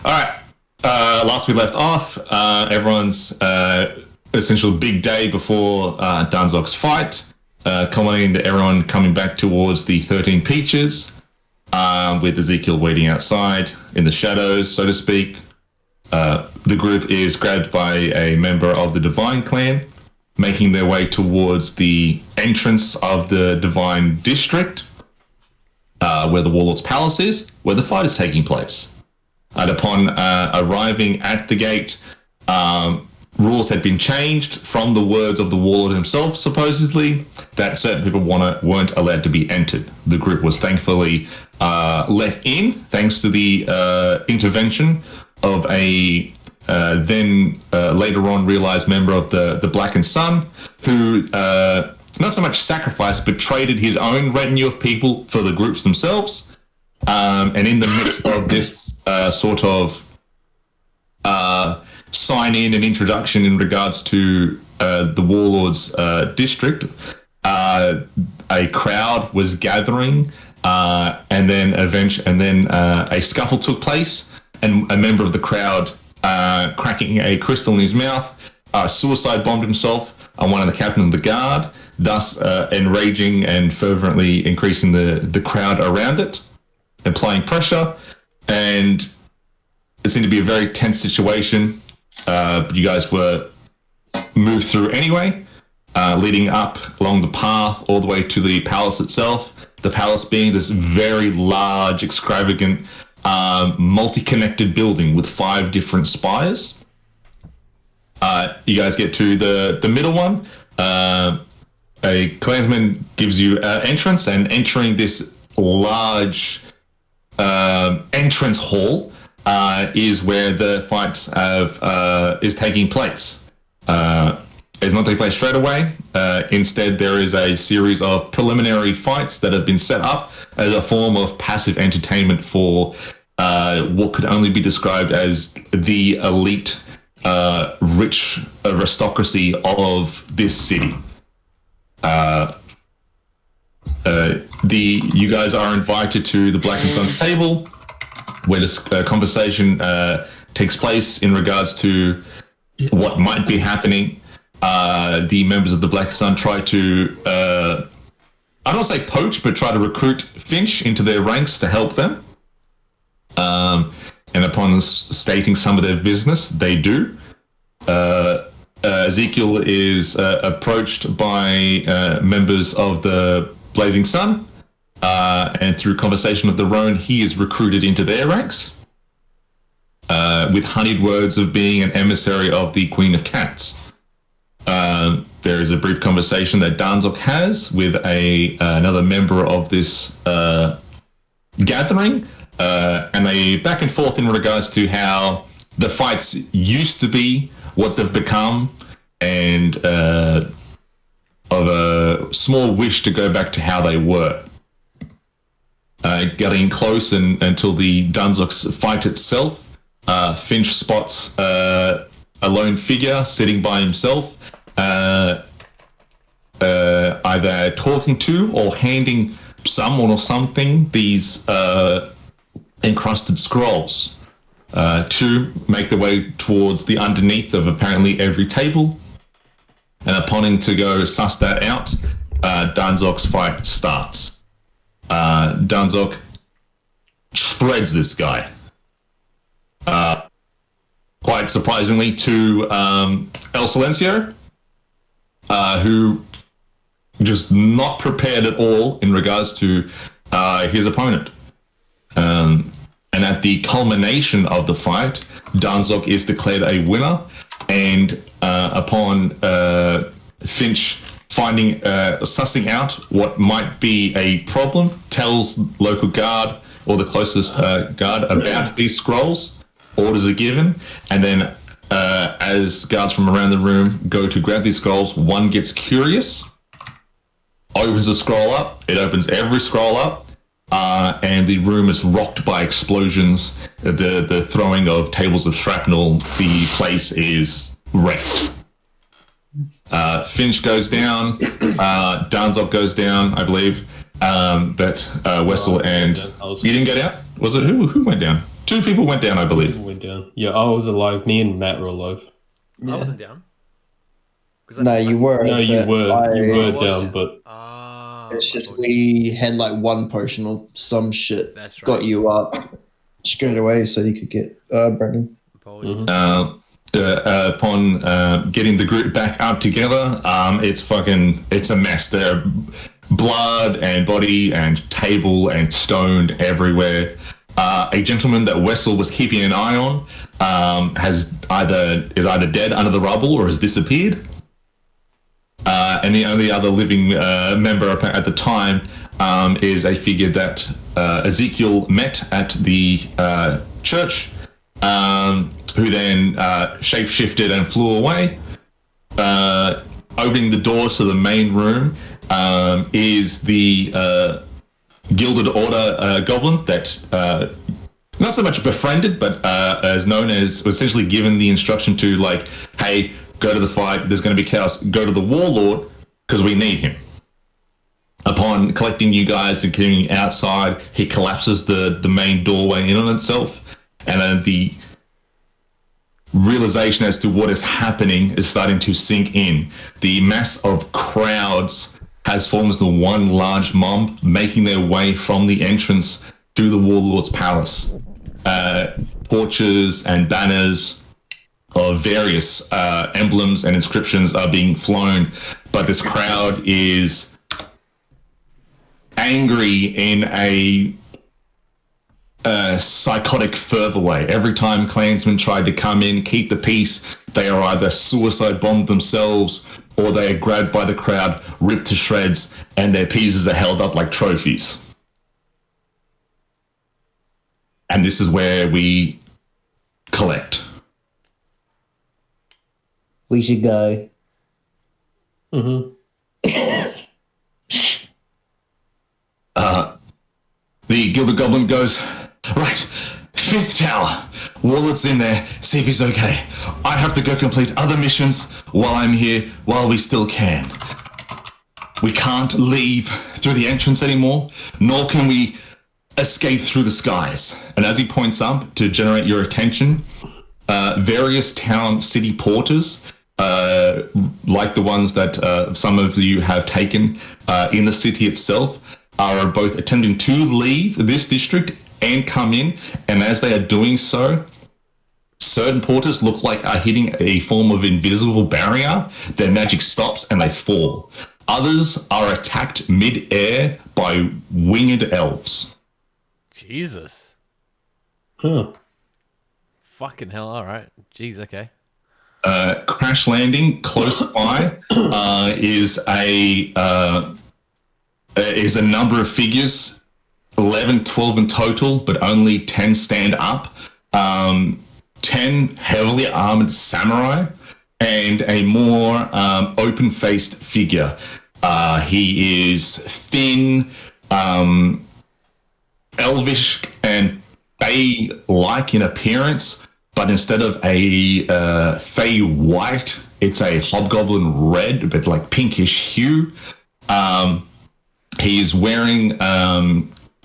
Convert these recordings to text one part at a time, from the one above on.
All right. Last we left off, everyone's essential big day before Danzog's fight, culminating to everyone coming back towards the 13 Peaches, with Ezekiel waiting outside in the shadows, so to speak. The group is grabbed by a member of the Divine Clan, making their way towards the entrance of the Divine District, where the Warlord's Palace is, where the fight is taking place. And upon arriving at the gate, rules had been changed from the words of the Warlord himself, supposedly, that certain people weren't allowed to be entered. The group was thankfully let in, thanks to the intervention of a then later on realized member of the Blackened Sun, who not so much sacrificed, but traded his own retinue of people for the groups themselves. And in the midst of this sort of sign-in and introduction in regards to the Warlord's district, a crowd was gathering, and then a scuffle took place, and a member of the crowd, cracking a crystal in his mouth, suicide bombed himself on one of the captain of the guard, thus enraging and fervently increasing the crowd around it, applying pressure, and it seemed to be a very tense situation. But you guys were moved through anyway, leading up along the path all the way to the palace itself. The palace being this very large, extravagant, multi-connected building with 5 different spires. You guys get to the middle one. A clansman gives you entrance, and entering this large entrance hall is where the fight is taking place. It's not taking place straight away. Instead, there is a series of preliminary fights that have been set up as a form of passive entertainment for what could only be described as the elite, rich aristocracy of this city. You guys are invited to the Black and Sons table, where this conversation takes place in regards to what might be happening. The members of the Black Sun try to, I don't want to say poach, but try to recruit Finch into their ranks to help them. And upon stating some of their business, they do. Ezekiel is approached by members of the Blazing Sun, and through conversation of their own, he is recruited into their ranks, with honeyed words of being an emissary of the Queen of Cats. There is a brief conversation that Danzog has with another member of this gathering, and a back and forth in regards to how the fights used to be, what they've become, and of a small wish to go back to how they were. Getting close until the Danzog's fight itself, Finch spots a lone figure sitting by himself, either talking to or handing someone or something these encrusted scrolls, to make their way towards the underneath of apparently every table. And upon him to go suss that out, Danzog's fight starts. Danzog shreds this guy. Quite surprisingly to El Silencio, who just not prepared at all in regards to his opponent. And at the culmination of the fight, Danzog is declared a winner, and upon Finch sussing out what might be a problem, tells local guard or the closest guard about these scrolls. Orders are given, and then as guards from around the room go to grab these scrolls, one gets curious, opens a scroll up, it opens every scroll up, and the room is rocked by explosions, the throwing of tables of shrapnel. The place is wrecked. Finch goes down, Danzog goes down, I believe, but Wessel and... You didn't get out? Was it who went down? 2 people went down, I believe. Went down. Yeah, I was alive. Me and Matt were alive. I Yeah. wasn't down. No, you were. No, you but were. You I were was down, but It's I just thought we had like one potion or some shit That's right. got you up straight away so you could get Brendan. Apologies. Upon getting the group back up together, it's a mess. There are blood and body and table and stoned everywhere. A gentleman that Wessel was keeping an eye on is either dead under the rubble or has disappeared. And the only other living member at the time is a figure that Ezekiel met at the church, who then shapeshifted and flew away. Opening the doors to the main room is the Gilded Order goblin that not so much befriended, but as known as was essentially given the instruction to, like, hey, go to the fight, there's going to be chaos, go to the warlord because we need him. Upon collecting you guys and getting outside, he collapses the main doorway in on itself, and then the realization as to what is happening is starting to sink in. The mass of crowds has formed into one large mob, making their way from the entrance to the warlord's palace. Torches and banners of various emblems and inscriptions are being flown, but this crowd is angry in a psychotic fervor way. Every time clansmen tried to come in, keep the peace, they are either suicide bombed themselves or they are grabbed by the crowd, ripped to shreds, and their pieces are held up like trophies. And this is where we collect. We should go. The Gilded Goblin goes, right, 5th tower. Warlord's in there, see if he's okay. I have to go complete other missions while I'm here, while we still can. We can't leave through the entrance anymore, nor can we escape through the skies. And as he points up to generate your attention, various town city porters, like the ones that some of you have taken in the city itself, are both attempting to leave this district and come in. And as they are doing so, certain porters look like are hitting a form of invisible barrier. Their magic stops and they fall. Others are attacked mid-air by winged elves. Jesus. Huh. Fucking hell, alright. Jeez, okay. Crash landing close by is a number of figures, 11, 12 in total, but only 10 stand up. 10 heavily armored samurai and a more open-faced figure. He is thin, elvish and Fey-like in appearance, but instead of a Fey white, it's a hobgoblin red, but like pinkish hue. He is wearing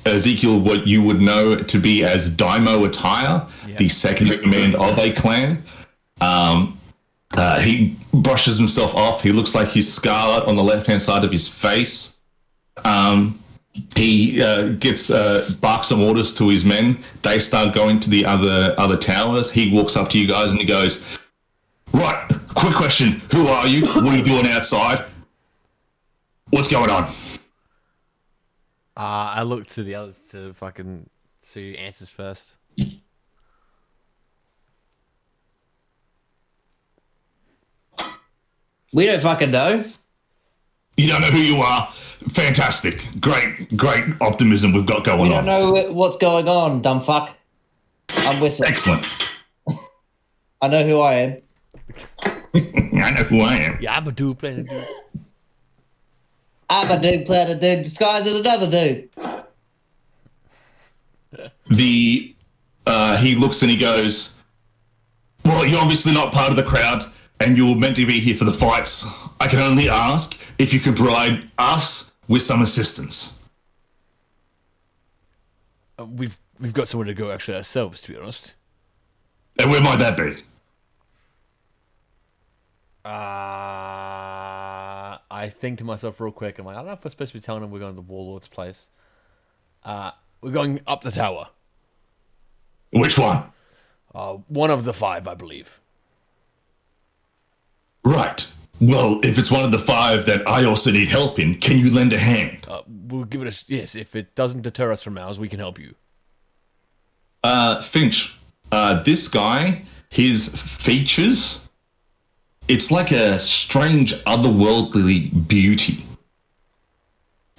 Ezekiel, what you would know to be as Daimo attire, the second in command of a clan. He brushes himself off. He looks like he's scarlet on the left-hand side of his face. He gets barks some orders to his men. They start going to the other towers. He walks up to you guys and he goes, right, quick question. Who are you? What are you doing outside? What's going on? I look to the others to answers first. We don't fucking know. You don't know who you are? Fantastic. Great optimism we've got going We on. don't know what's going on, dumb fuck. I'm Whistle. Excellent. I know who I am. I know who I am. Yeah, I'm a dude playing a dude. I'm a dude playing a dude disguised as another dude. He looks and he goes, well, you're obviously not part of the crowd and you're meant to be here for the fights. I can only ask if you can provide us with some assistance. We've we've got somewhere to go actually ourselves, to be honest. And where might that be? I think to myself real quick, I'm like, I don't know if we're supposed to be telling him we're going to the Warlord's place. We're going up the tower. Which one? One of the 5, I believe. Right. Well, if it's one of the 5 that I also need help in, can you lend a hand? We'll give it a... Yes, if it doesn't deter us from ours, we can help you. Finch, this guy, his features, it's like a strange otherworldly beauty.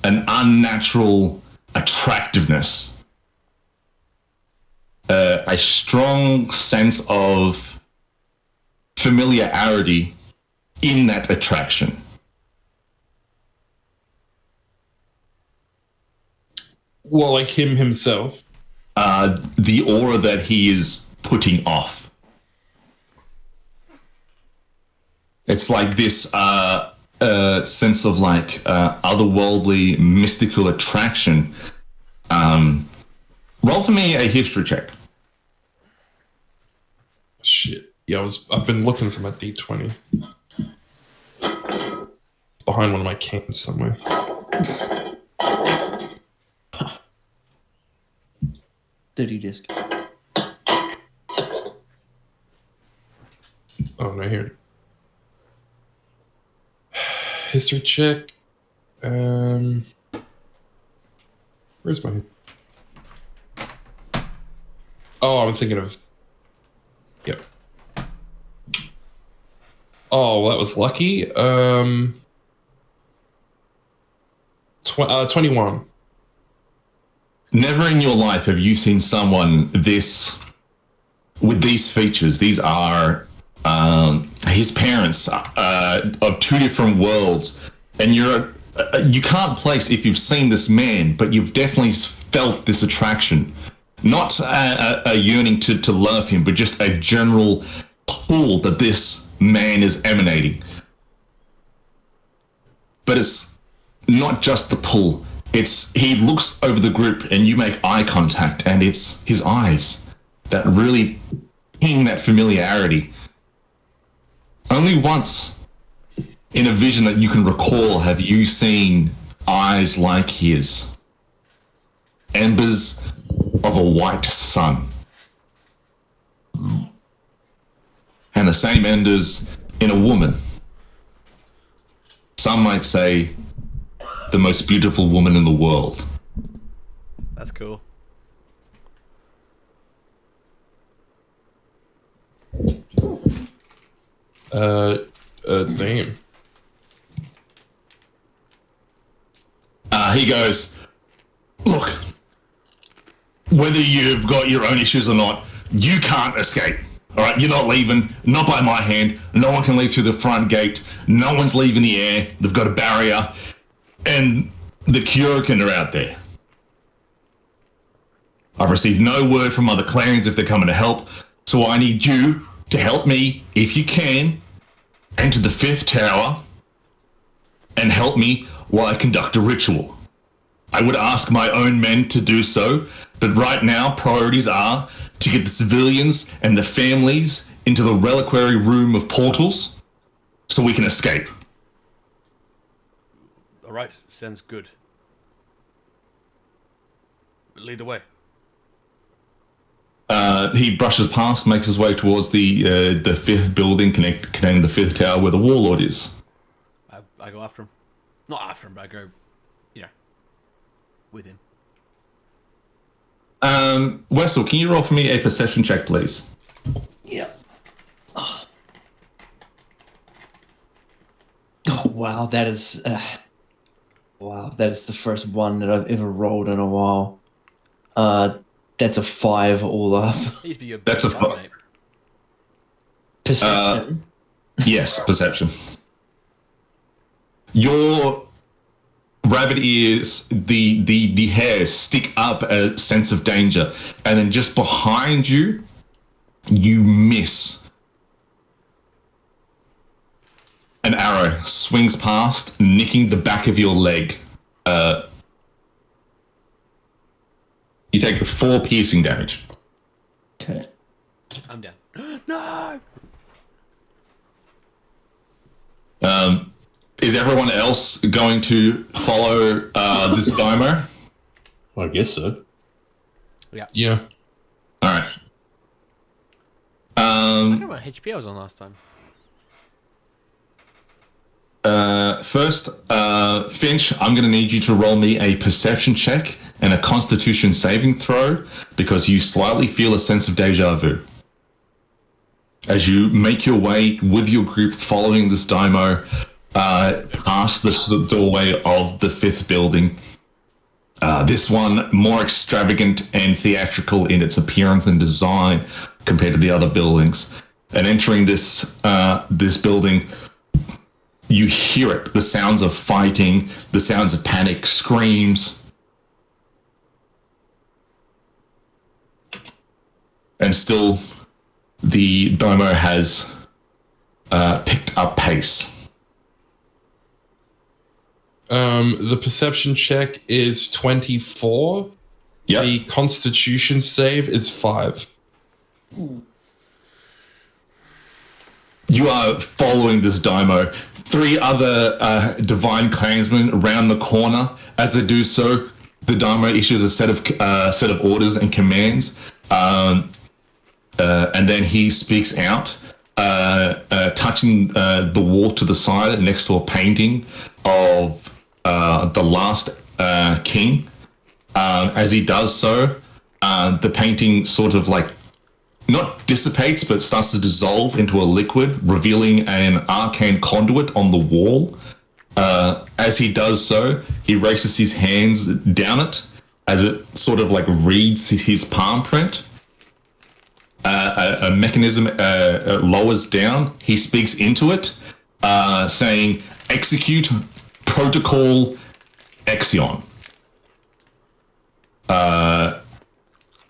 An unnatural attractiveness. A strong sense of familiarity in that attraction. Well, like him himself. The aura that he is putting off. It's like this sense of like otherworldly mystical attraction. Roll for me a history check. Shit. Yeah, I've been looking for my D20. Behind one of my cans somewhere. Dirty disc. Oh, no, here. History check. Where's my... Oh, I'm thinking of... Yep. Oh, that was lucky. 21. Never in your life have you seen someone this with these features. These are his parents of 2 different worlds, and you can't place if you've seen this man, but you've definitely felt this attraction. Not a yearning to love him, but just a general pull that this man is emanating. But it's not just the pull. He looks over the group and you make eye contact, and it's his eyes that really ping that familiarity. Only once in a vision that you can recall have you seen eyes like his. Embers of a white sun. And the same embers in a woman. Some might say the most beautiful woman in the world. That's cool. Damn. He goes, look, whether you've got your own issues or not, you can't escape. All right, you're not leaving, not by my hand. No one can leave through the front gate. No one's leaving the air. They've got a barrier. And the Kyokan are out there. I've received no word from other clans if they're coming to help. So I need you to help me, if you can, enter the 5th tower and help me while I conduct a ritual. I would ask my own men to do so, but right now priorities are to get the civilians and the families into the reliquary room of portals so we can escape. All right, sounds good. Lead the way. He brushes past, makes his way towards the 5th building connecting the 5th tower where the warlord is. I go after him. Not after him, but I go, with him. Wessel, can you roll for me a perception check, please? Yeah. Oh, wow, that is... wow, that is the first one that I've ever rolled in a while. That's a 5 all up. He's be your That's a best guy, fu- mate. Perception. Yes, perception. Your rabbit ears, the hairs stick up a sense of danger, and then just behind you, you miss. An arrow swings past, nicking the back of your leg. You take 4 piercing damage. Okay. I'm down. No! Is everyone else going to follow this Dymo? I guess so. Yeah. All right. I don't know what HP I was on last time. First, Finch, I'm going to need you to roll me a perception check and a constitution saving throw because you slightly feel a sense of deja vu. As you make your way with your group following this Dymo past the doorway of the 5th building. This one more extravagant and theatrical in its appearance and design compared to the other buildings. And entering this building, you hear it, the sounds of fighting, the sounds of panic, screams. And still, the Domo has picked up pace. The perception check is 24. Yep. The constitution save is 5. You are following this Dymo. 3 other divine clansmen around the corner. As they do so, the Dymo issues a set of orders and commands, and then he speaks out, touching the wall to the side next to a painting of the last king. As he does so, the painting sort of like not dissipates, but starts to dissolve into a liquid, revealing an arcane conduit on the wall. As he does so, he races his hands down it as it sort of like reads his palm print. A mechanism lowers down. He speaks into it, saying, "Execute Protocol Exion."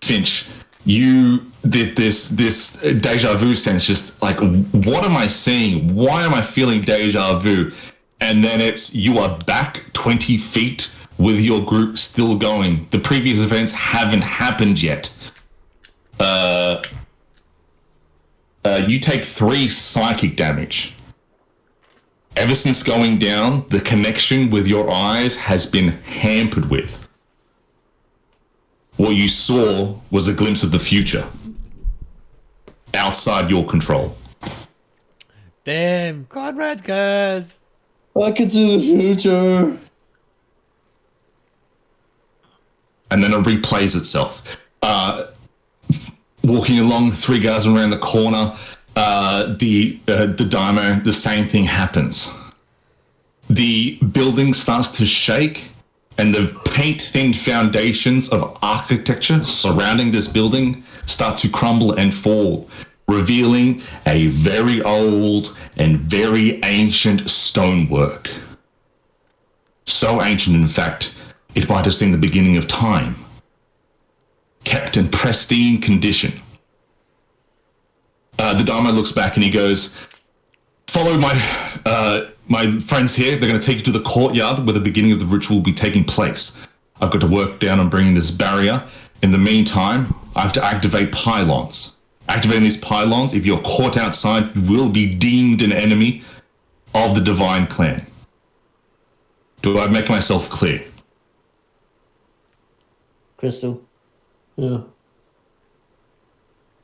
Finch, you did this deja vu sense, just like, what am I seeing? Why am I feeling deja vu? And then it's, you are back 20 feet with your group still going. The previous events haven't happened yet. You take 3 psychic damage. Ever since going down, the connection with your eyes has been hampered with. What you saw was a glimpse of the future. Outside your control. Damn, Conrad, cuz. I can see the future. And then it replays itself. Walking along 3 guys around the corner, the Dymo, the same thing happens. The building starts to shake, and the paint-thinned foundations of architecture surrounding this building start to crumble and fall, revealing a very old and very ancient stonework. So ancient, in fact, it might have seen the beginning of time. Kept in pristine condition. The Dharma looks back and he goes, "Follow my friends here. They're going to take you to the courtyard where the beginning of the ritual will be taking place. I've got to work down on bringing this barrier. In the meantime, I have to activate pylons. Activating these pylons, if you're caught outside, you will be deemed an enemy of the Divine Clan." Do I make myself clear? Crystal. Yeah.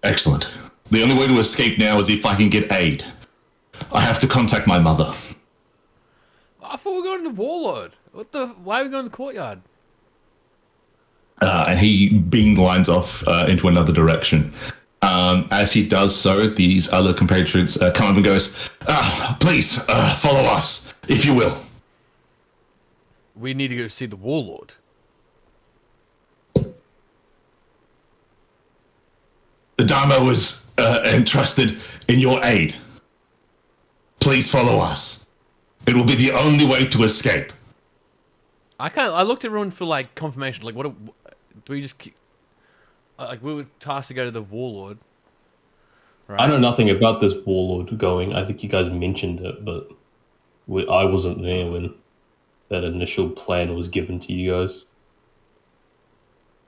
Excellent. The only way to escape now is if I can get aid. I have to contact my mother. I thought we were going to the Warlord. Why are we going to the courtyard? And he beam lines off into another direction. As he does so, these other compatriots come up and goes, "Please, follow us, if you will." We need to go see the Warlord. The Dharma was entrusted in your aid. Please follow us. It will be the only way to escape. I looked at everyone for like confirmation. Like, do we just like we were tasked to go to the Warlord? Right? I know nothing about this warlord going. I think you guys mentioned it, but I wasn't there when that initial plan was given to you guys.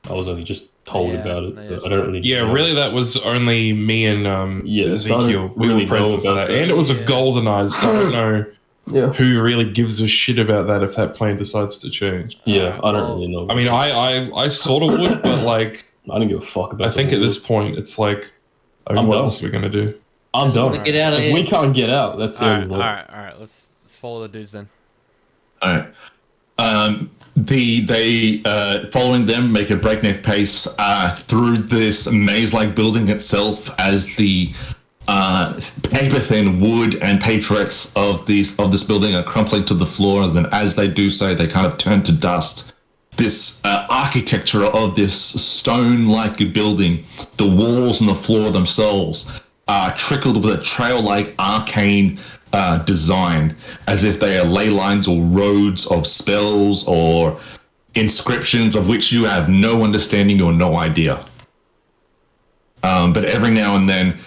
I was only just told Yeah, about it. no, But yeah, I don't really. Yeah, know. really, that was only me and Yeah, so I don't Ezekiel. We really were present know for about that. that. And it was a Yeah. golden eyes, so I don't know Yeah. who really gives a shit about that if that plane decides to change. Yeah, I don't well, really know. I mean, I sort of would, but like, I don't give a fuck about. I think the at this rules. point, it's like, oh, I'm what done. else are we gonna do? I'm Just done. wanna get out of If here. we can't get out, that's the All only right, way. all right. Let's follow the dudes then. All right. They following them make a breakneck pace through this maze-like building itself as the paper-thin wood and paperettes of this building are crumpling to the floor. And then as they do so, they kind of turn to dust. This architecture of this stone-like building, the walls and the floor themselves, are trickled with a trail-like arcane design, as if they are ley lines or roads of spells or inscriptions of which you have no understanding or no idea. But every now and then,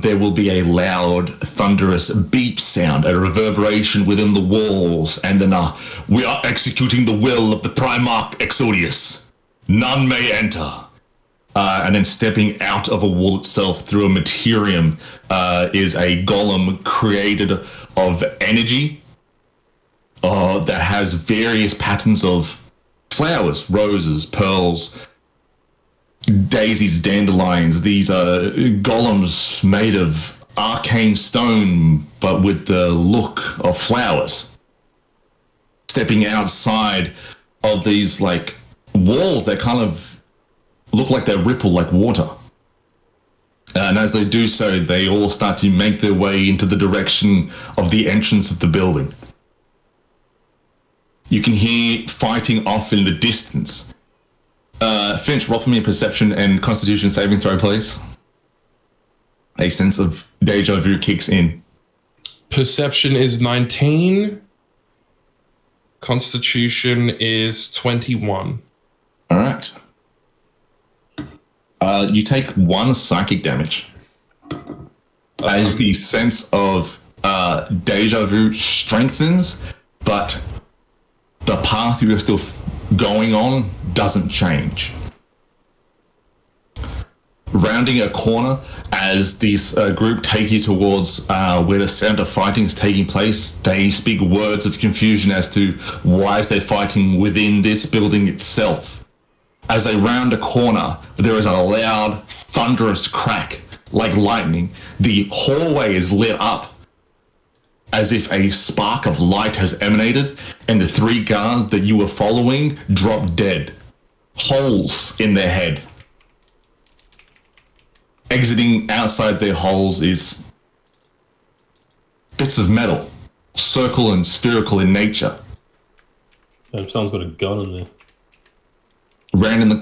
there will be a loud, thunderous beep sound, a reverberation within the walls, and then we are executing the will of the Primarch Exodius. None may enter. And then stepping out of a wall itself through a materium is a golem created of energy that has various patterns of flowers, roses, pearls, daisies, dandelions. These are golems made of arcane stone, but with the look of flowers. Stepping outside of these like walls that kind of look like they ripple like water. And as they do so, they all start to make their way into the direction of the entrance of the building. You can hear fighting off in the distance. Finch, roll for me a perception and constitution saving throw, please. A sense of deja vu kicks in. Perception is 19. Constitution is 21. All right. You take 1 psychic damage as the sense of deja vu strengthens, but the path you're still going on doesn't change. Rounding a corner as this group take you towards where the sound of fighting is taking place, they speak words of confusion as to why is they fighting within this building itself. As they round a corner, there is a loud, thunderous crack like lightning. The hallway is lit up as if a spark of light has emanated, and the 3 guards that you were following drop dead. Holes in their head. Exiting outside their holes is bits of metal, circle and spherical in nature. Someone's got a gun in there. Rounding the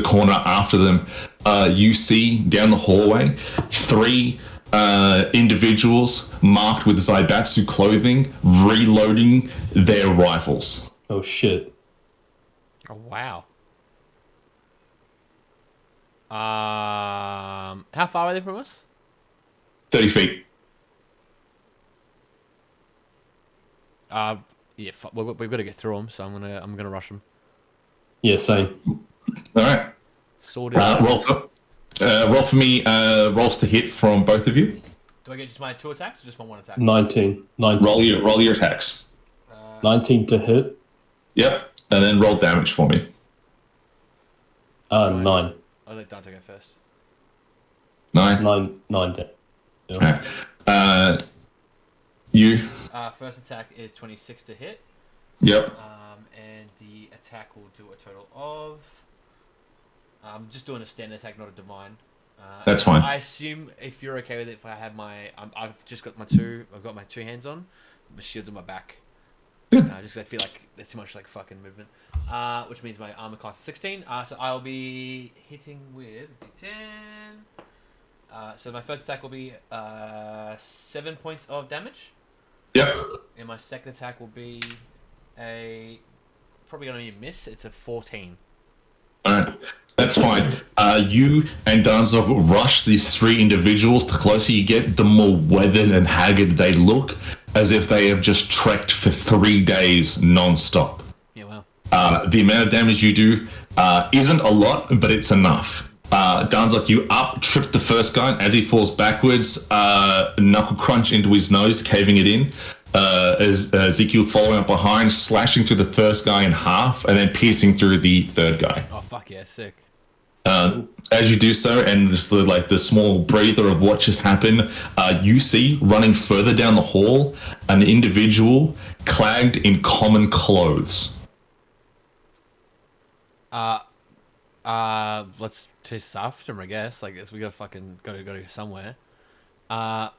corner after them, you see down the hallway 3 individuals marked with Zaibatsu clothing reloading their rifles. Oh shit. Oh wow. How far are they from us? 30 feet. Yeah, we've got to get through them, so I'm gonna rush them. Yeah, same. All right. Sorted. Roll for me. Rolls to hit from both of you. Do I get just my 2 attacks or just my 1 attack? 19. Roll your attacks. 19 to hit. Yep, and then roll damage for me. 9. I'll let Dante go first. 9. 9 dead. Yeah. Okay. You. First attack is 26 to hit. Yep. And the attack will do a total of. I'm just doing a standard attack, not a divine. That's fine. I assume if you're okay with it, if I have my, I've just got my 2. I've got my 2 hands on, my shield's on my back. Just 'cause I feel like there's too much like fucking movement. Which means my armor class is 16. So I'll be hitting with D10. So my first attack will be 7 points of damage. Yep. And my second attack will be probably gonna be a miss. It's a 14. All right. That's fine. You and Danzog rush these 3 individuals. The closer you get, the more weathered and haggard they look, as if they have just trekked for 3 days non-stop. Yeah, wow. The amount of damage you do isn't a lot, but it's enough. Danzok, you trip the first guy, and as he falls backwards, knuckle crunch into his nose, caving it in. As Ezekiel following up behind, slashing through the first guy in half, and then piercing through the third guy. Oh fuck yeah, sick. As you do so, and just the small breather of what just happened, you see running further down the hall an individual clad in common clothes. Let's chase after him, I guess. Like, we gotta go somewhere. I'm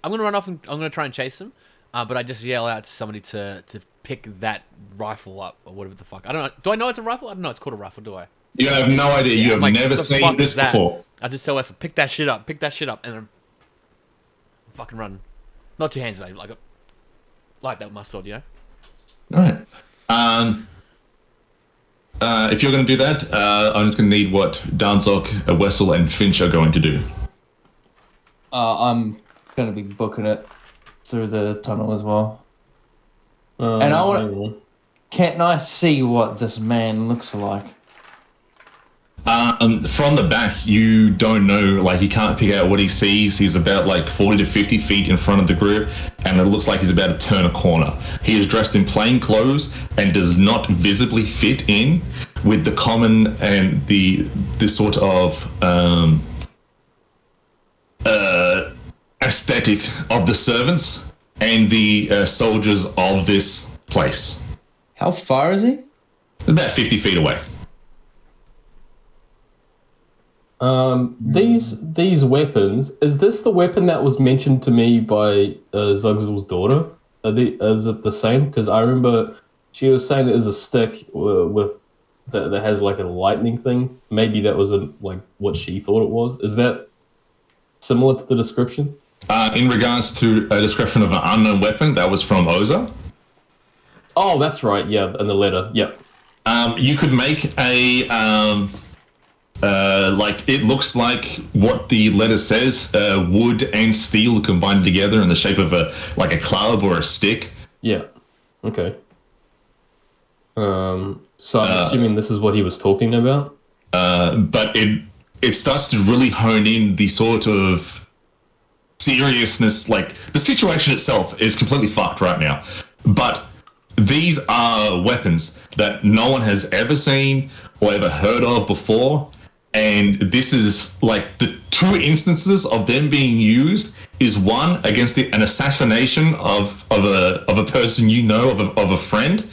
gonna run off and I'm gonna try and chase him. But I just yell out to somebody to pick that rifle up or whatever the fuck. I don't know. Do I know it's a rifle? I don't know. It's called a rifle, do I? You have no idea. Yeah, you have like, never what the seen fuck this is that? before. I just tell us pick that shit up, and then fucking run. Not two hands though, like that with my sword, you know. All right. If you're going to do that, I'm just going to need what Danzok, Wessel, and Finch are going to do. I'm gonna be booking it through the tunnel as well. And I want. Can't I see what this man looks like? From the back, you don't know, like, you can't pick out what he sees. He's about, 40 to 50 feet in front of the group, and it looks like he's about to turn a corner. He is dressed in plain clothes and does not visibly fit in with the common and the sort of aesthetic of the servants and the soldiers of this place. How far is he? About 50 feet away. These weapons, is this the weapon that was mentioned to me by Zugzel's daughter? Is it the same? Because I remember she was saying it is a stick with that has like a lightning thing. Maybe that was what she thought it was. Is that similar to the description? In regards to a description of an unknown weapon, that was from Oza. Oh, that's right. Yeah, in the letter. Yep. You could make a it looks like what the letter says, wood and steel combined together in the shape of a club or a stick. Yeah. Okay. So I'm assuming this is what he was talking about. But it starts to really hone in the sort of seriousness. Like, the situation itself is completely fucked right now, but these are weapons that no one has ever seen or ever heard of before. And this is the two instances of them being used is one against an assassination of a person of a friend,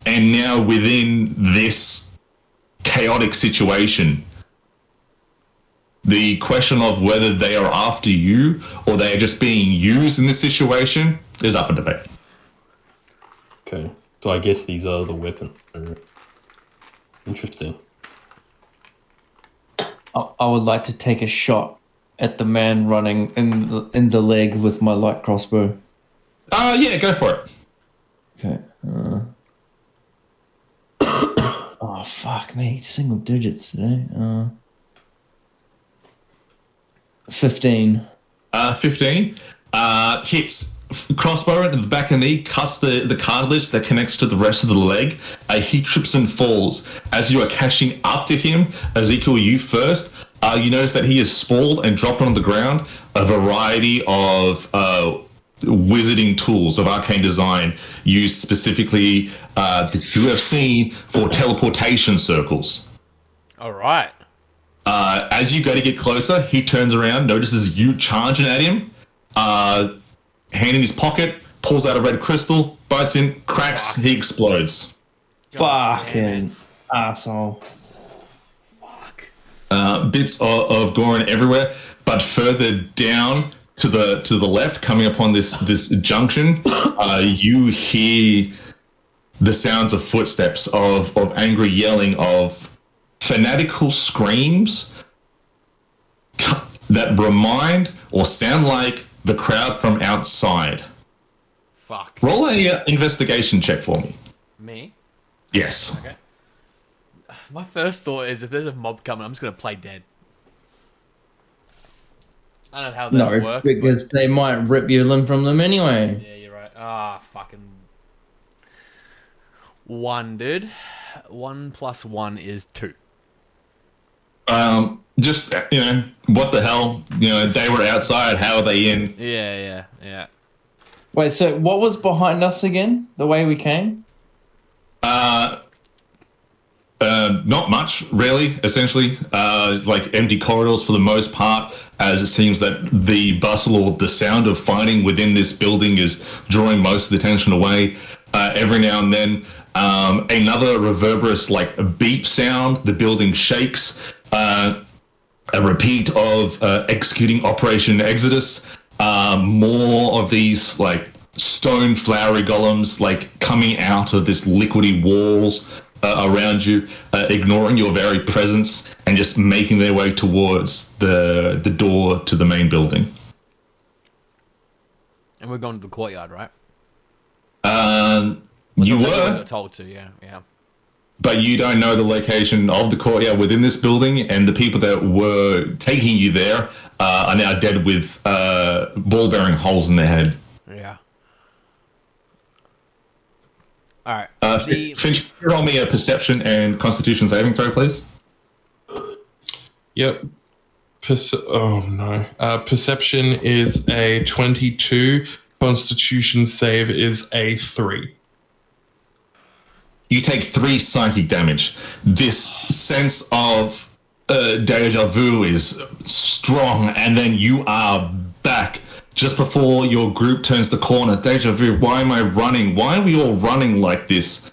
and now within this chaotic situation, the question of whether they are after you or they are just being used in this situation is up for debate. Okay, so I guess these are the weapons. Interesting. I would like to take a shot at the man running in the leg with my light crossbow. Yeah, go for it. Okay. Oh fuck me, single digits today. 15. 15. Hits crossbow into the back of the knee, cuts the cartilage that connects to the rest of the leg. He trips and falls. As you are catching up to him, Ezekiel, you first, you notice that he is sprawled and dropped on the ground. A variety of wizarding tools of arcane design used specifically that you have seen for teleportation circles. All right. As you go to get closer, he turns around, notices you charging at him, hand in his pocket, pulls out a red crystal, bites in, cracks, he explodes. Fucking asshole. Fuck. Bits of Goran everywhere, but further down to the left, coming upon this junction, you hear the sounds of footsteps, of angry yelling, of fanatical screams that remind or sound like the crowd from outside. Fuck. Roll a investigation check for me. Me? Yes. Okay. My first thought is if there's a mob coming, I'm just gonna play dead. I don't know how that No, would work. because they might rip your limb from them anyway. Yeah, you're right. Ah, fucking. 1, dude. 1 + 1 is 2. Just what the hell? They were outside. How are they in? Yeah. Wait, so what was behind us again? The way we came? Not much, really. Essentially, like empty corridors for the most part, as it seems that the bustle or the sound of fighting within this building is drawing most of the attention away. Every now and then, another reverberous like beep sound. The building shakes. A repeat of executing Operation Exodus. More of these like stone flowery golems like coming out of this liquidy walls around you, ignoring your very presence and just making their way towards the door to the main building. And we're going to the courtyard, right? You That's what I were, got told to, yeah. but you don't know the location of the courtyard within this building, and the people that were taking you there are now dead with ball-bearing holes in their head. Yeah. All right. Finch, can you roll me a perception and constitution saving throw, please? Yep. Oh no. Perception is a 22. Constitution save is a 3. You take 3 psychic damage. This sense of deja vu is strong, and then you are back just before your group turns the corner. Deja vu, why am I running? Why are we all running like this?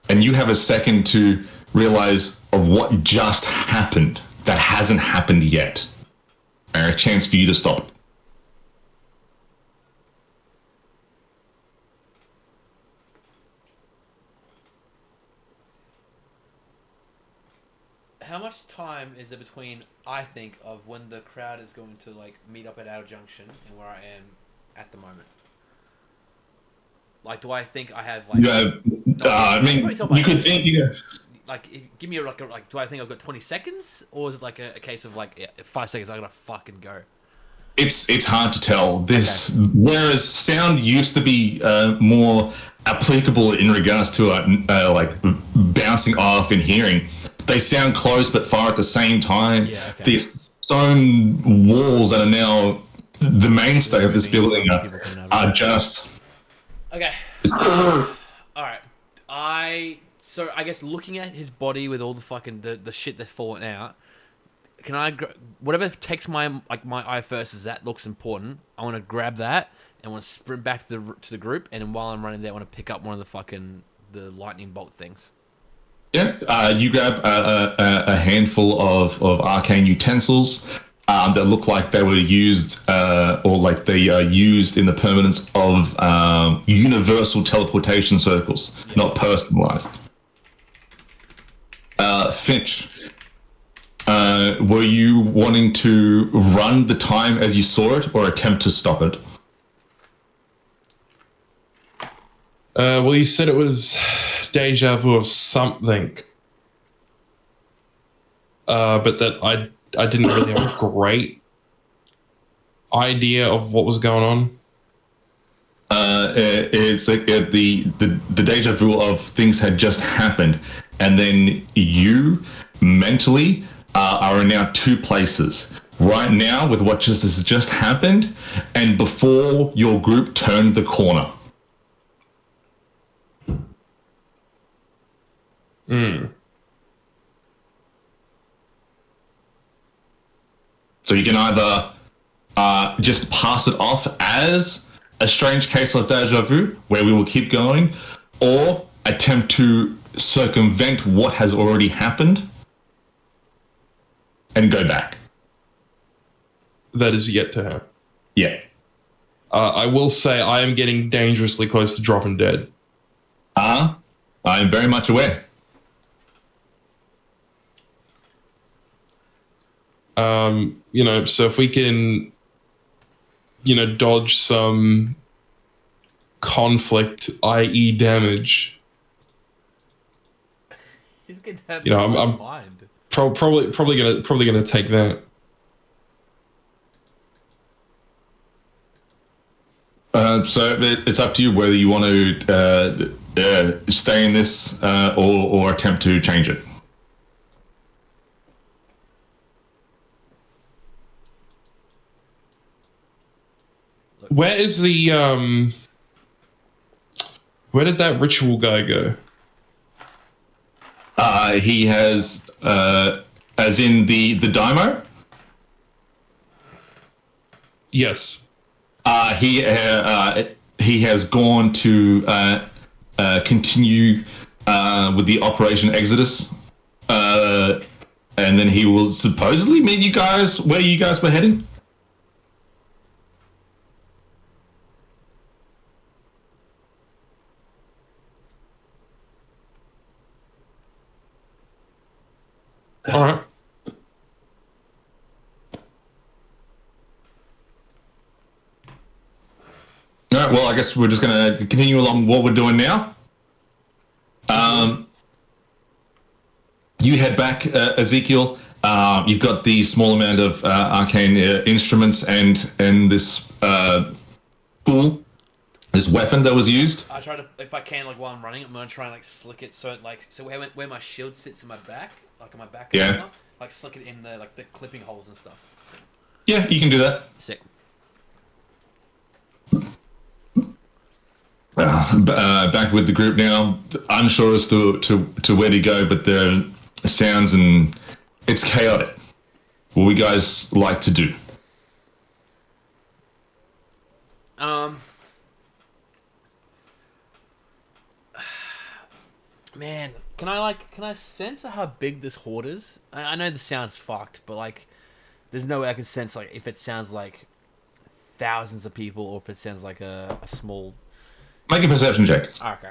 And you have a second to realize of what just happened that hasn't happened yet. And a chance for you to stop. How much time is there between, I think, of when the crowd is going to like meet up at our junction and where I am at the moment? Like, do I think I have like? You have, I mean, you could think, Like, give me like do I think I've got 20 seconds, or is it like a case of like 5 seconds? I gotta fucking go. It's hard to tell. Whereas sound used to be more applicable in regards to like bouncing off and hearing. They sound close but far at the same time. Yeah, okay. These stone walls that are now the mainstay of this building are just. Okay. All right. So I guess looking at his body with all the fucking the shit that's fallen out, can I whatever takes my eye first is that looks important. I want to grab that and want to sprint back to the group, and while I'm running there, I want to pick up one of the lightning bolt things. Yeah, you grab a handful of arcane utensils that look like they were used, or like they are used in the permanence of universal teleportation circles, not personalized. Finch, were you wanting to run the time as you saw it, or attempt to stop it? Well, you said it was deja vu of something, but that I didn't really have a great idea of what was going on. It's like the deja vu of things had just happened, and then you mentally are in now 2 places right now with what has just happened, and before your group turned the corner. So you can either just pass it off as a strange case of deja vu, where we will keep going, or attempt to circumvent what has already happened and go back. That is yet to happen. Yeah. I will say I am getting dangerously close to dropping dead. I am very much aware. So if we can, dodge some conflict, i.e. damage, He's gonna have I'm mind. probably gonna take that. So it's up to you whether you want to stay in this or attempt to change it. Where is the where did that ritual guy go? He has, as in the Daimo. Yes. He has gone to continue with the Operation Exodus, and then he will supposedly meet you guys where you guys were heading. All right. All right. Well, I guess we're just going to continue along what we're doing now. You head back, Ezekiel. You've got the small amount of arcane instruments and this tool, this weapon that was used. I try to, if I can, like while I'm running, I'm gonna try and like slick it so where my shield sits in my back, like on my back, Yeah. armor, like slick it in the clipping holes and stuff. Yeah, you can do that. Sick. Back with the group now, unsure as to where to go, but there are sounds and it's chaotic. What would you guys like to do? Man, can I sense how big this horde is? I know this sounds fucked, but like, there's no way I can sense like if it sounds like thousands of people or if it sounds like a small. Make a perception check. Okay.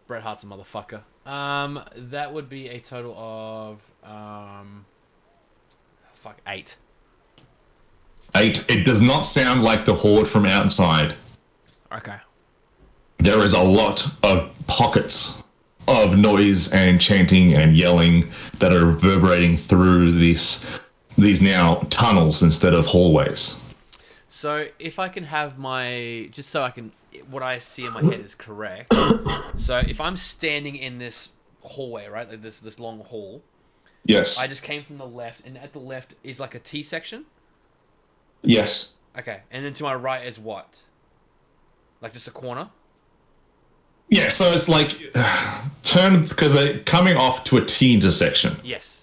Bret Hart's a motherfucker. That would be a total of 8. 8. It does not sound like the horde from outside. Okay. There is a lot of pockets of noise and chanting and yelling that are reverberating through these now tunnels instead of hallways. So if I can have what I see in my head is correct. So if I'm standing in this hallway, right, like this long hall. Yes. I just came from the left, and at the left is like a T section. Yes. Okay, and then to my right is what? Like just a corner. Yeah, so it's like turn because they're coming off to a T intersection. Yes.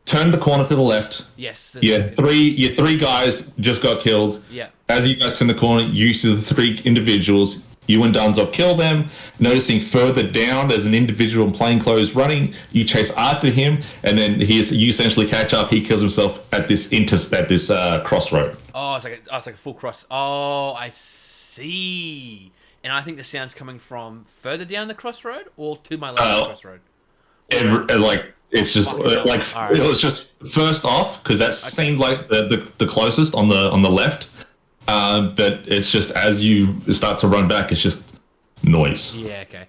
Turn the corner to the left. Yes. Your three guys just got killed. Yeah. As you guys turn the corner, you see the 3 individuals. You and Dunzo kill them. Noticing further down, there's an individual in plain clothes running. You chase after him, and then you essentially catch up. He kills himself at this crossroad. Oh, it's like a full cross. Oh, I see. And I think the sound's coming from further down the crossroad or to my left of the crossroad. It's just Right. It was just first off because that seemed like the closest on the left. But it's just as you start to run back, it's just noise. Yeah, okay.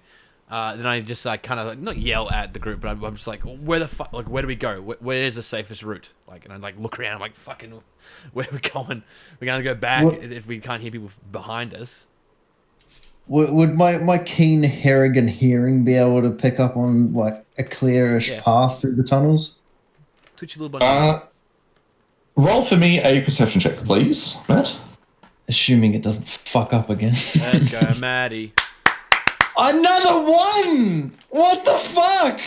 Then I just kind of like not yell at the group, but I'm just like, where the fuck? Like, where do we go? Where's the safest route? Like, and I like look around. I'm like, fucking, where are we going? We're gonna go back if we can't hear people behind us. Would my keen Harrigan hearing be able to pick up on like a clearish path through the tunnels? Twitchy little bunny. Roll for me a perception check, please, Matt. Assuming it doesn't fuck up again. Let's go, Maddie. Another 1! What the fuck?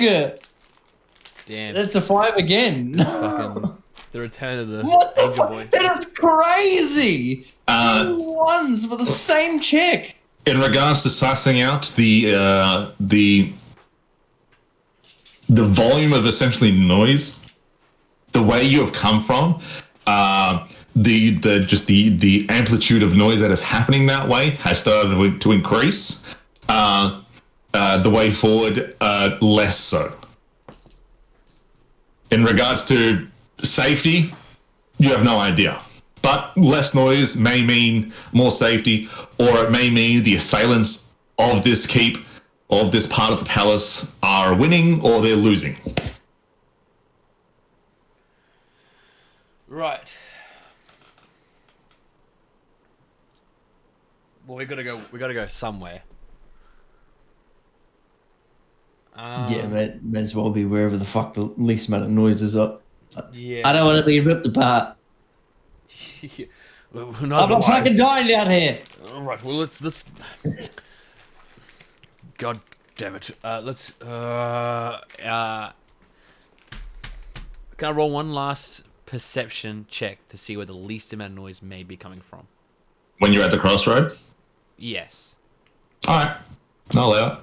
Damn. That's a 5 again. Fucking the return of the What the angel fuck? boy. That is crazy! 2 1s for the same chick. In regards to sussing out the volume of essentially noise, the way you have come from, the amplitude of noise that is happening that way has started to increase. The way forward, less so. In regards to safety, you have no idea. But less noise may mean more safety, or it may mean the assailants of this keep, of this part of the palace, are winning or they're losing. Right. Well, we gotta go. We gotta go somewhere. Yeah, may as well be wherever the fuck the least amount of noises are. Yeah. I don't want to be ripped apart. Well, I'm neither not do I. fucking dying down here. All right. Well, let's. God damn it. Let's. Can I roll one last perception check to see where the least amount of noise may be coming from? When you're at the crossroad? Yes. Alright. I'll allow it.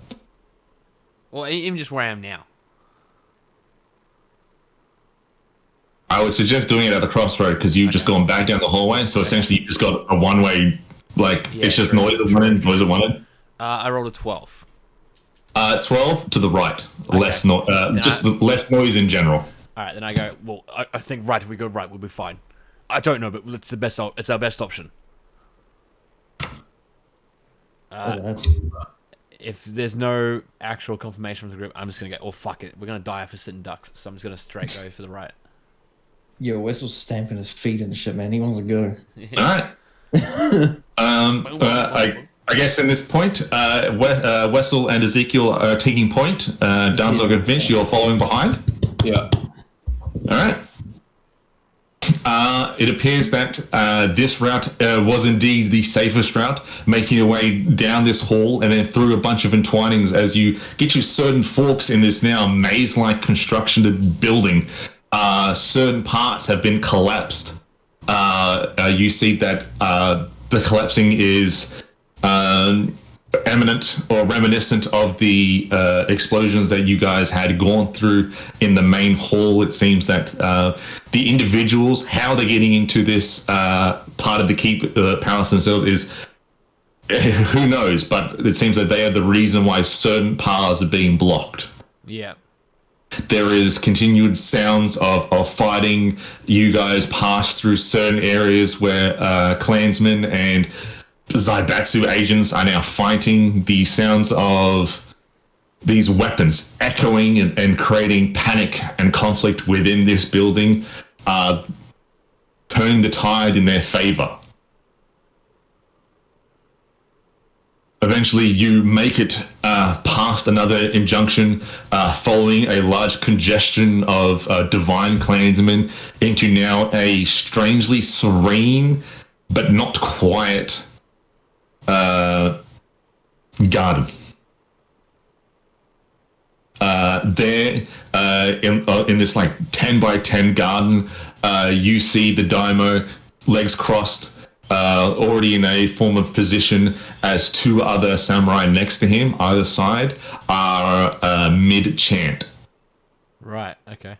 Or even just where I am now. I would suggest doing it at the crossroad because you've just gone back down the hallway. So essentially, you just got a one-way, like, Yeah, it's just true, noise at one end, noise at one end. I rolled a 12. 12 to the right. Less just less noise in general. All right, then I go. Well, I think right. If we go right, we'll be fine. I don't know, but it's the best. It's our best option. If there's no actual confirmation from the group, I'm just gonna go. Oh fuck it, we're gonna die for sitting ducks. So I'm just gonna straight go for the right. Yo, Wessel's stamping his feet and shit, man. He wants to go. All right. I guess in this point, Wessel and Ezekiel are taking point. Dunsdog and Finch, you're following behind. Yeah. All right. It appears that this route was indeed the safest route, making your way down this hall and then through a bunch of entwinings as you get to certain forks in this now maze-like construction building. Certain parts have been collapsed. You see that the collapsing is eminent or reminiscent of the explosions that you guys had gone through in the main hall. It seems that the individuals, how they're getting into this part of the keep palace themselves is who knows, but it seems that they are the reason why certain paths are being blocked. Yeah. There is continued sounds of fighting. You guys pass through certain areas where clansmen and Zaibatsu agents are now fighting. The sounds of these weapons echoing and creating panic and conflict within this building are turning the tide in their favor. Eventually, you make it past another injunction, following a large congestion of divine clansmen into now a strangely serene but not quiet garden. There, in this like 10 by 10 garden, you see the daimyo, legs crossed, already in a form of position, as two other samurai next to him, either side, are mid-chant. Right. Okay.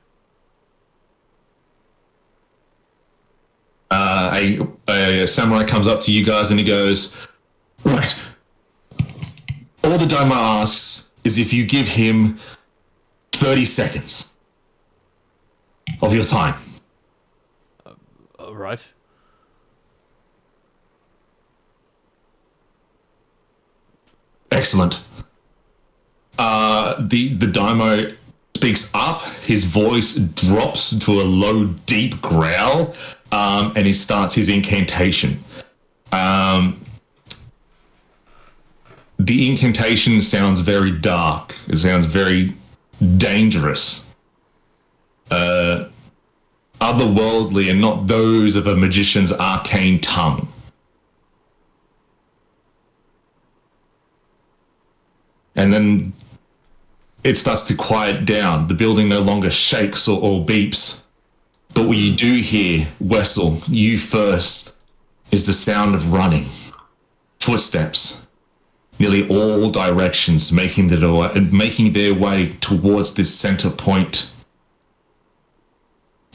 A samurai comes up to you guys and he goes, "Right. All the daimyo asks is if you give him 30 seconds of your time." Right. Excellent. The daimyo speaks up. His voice drops to a low, deep growl, and he starts his incantation. The incantation sounds very dark. It sounds very dangerous. Otherworldly, and not those of a magician's arcane tongue. And then it starts to quiet down. The building no longer shakes or beeps. But what you do hear, Wessel, you first, is the sound of running. Footsteps. Nearly all directions making their way towards this center point.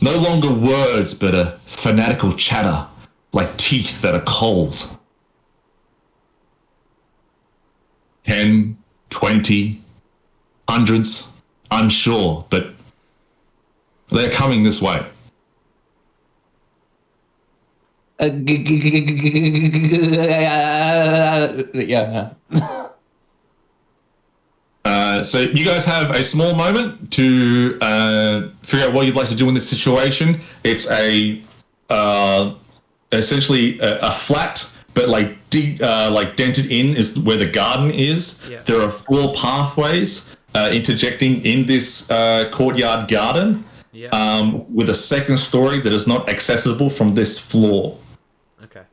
No longer words, but a fanatical chatter, like teeth that are cold. 10, 20, hundreds, unsure, but they're coming this way. Yeah. So you guys have a small moment to figure out what you'd like to do in this situation. It's essentially a flat but like like dented in is where the garden is. Yeah. There are 4 pathways interjecting in this courtyard garden, Yeah. with a second story that is not accessible from this floor. Okay.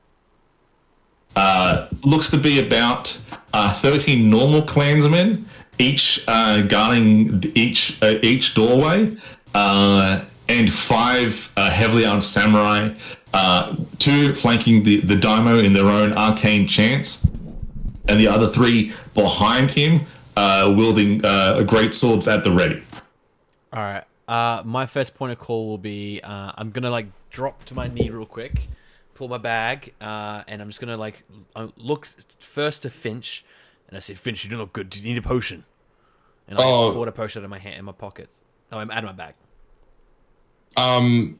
Looks to be about 13 normal clansmen, each guarding each doorway, and 5 heavily armed samurai, 2 flanking the daimyo in their own arcane chants, and the other 3 behind him, wielding great swords at the ready. All right. My first point of call will be I'm gonna like drop to my knee real quick, pull my bag, and I'm just gonna like look first to Finch, and I said, "Finch, you don't look good. Do you need a potion?" And I poured a potion out of my hand in my pocket. Oh, I'm out of my bag.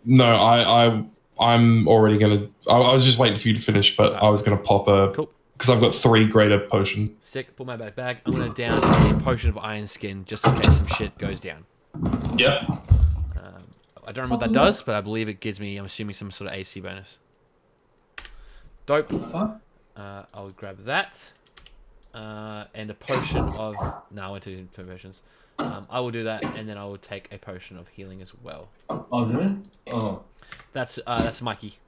No, I'm already gonna. I was just waiting for you to finish, but I was gonna pop a. Cool. Because I've got 3 greater potions. Sick. Pull my bag. I'm gonna down a potion of iron skin just in case some shit goes down. Yep. I don't remember what that does, but I believe it gives me, I'm assuming, some sort of AC bonus. Dope. I'll grab that. And a potion of... No, I went to 2 potions. I will do that, and then I will take a potion of healing as well. Oh, really? Oh. That's Mikey.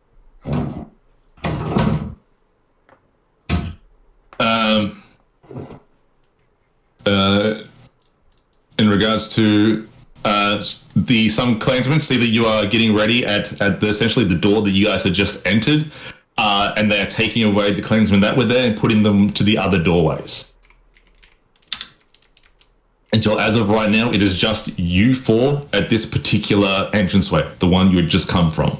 In regards to some clansmen see that you are getting ready at essentially the door that you guys had just entered, and they are taking away the clansmen that were there and putting them to the other doorways. Until as of right now, it is just you 4 at this particular entranceway, the one you had just come from.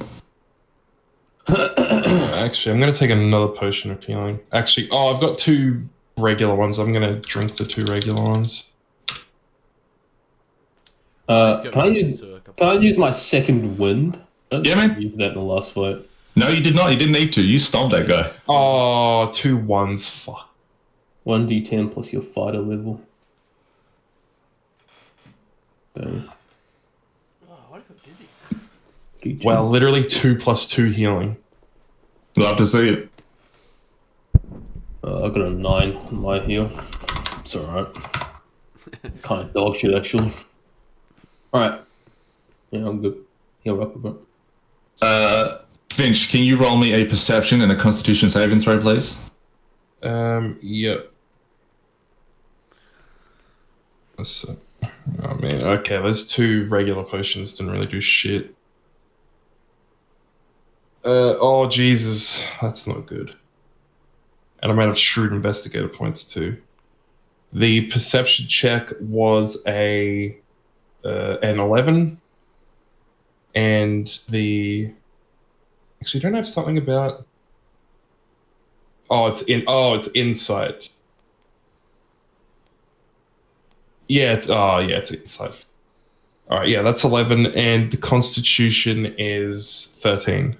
Actually, I'm gonna take another potion of healing. Actually, I've got 2 regular ones. I'm gonna drink the 2 regular ones. Can I use my second wind? Yeah, man. Use that in the last fight. No, you did not. You didn't need to. You stomped that guy. Oh, 2 1s. Fuck. 1d10 plus your fighter level. Boom. Oh, what if I'm dizzy? D10. Well, literally 2 plus 2 healing. Love to see it. I got a 9 on my heal. It's alright. Kind of dog shit, actually. Alright. Yeah, I'm good. Heal up a bit. Finch, can you roll me a perception and a constitution saving throw, please? Yep. So, oh man, okay, those 2 regular potions didn't really do shit. Oh Jesus, that's not good. And I'm out of shrewd investigator points too. The perception check was an 11, and the actually don't I have something about. It's insight. Yeah, it's insight. All right, yeah, that's 11, and the Constitution is 13.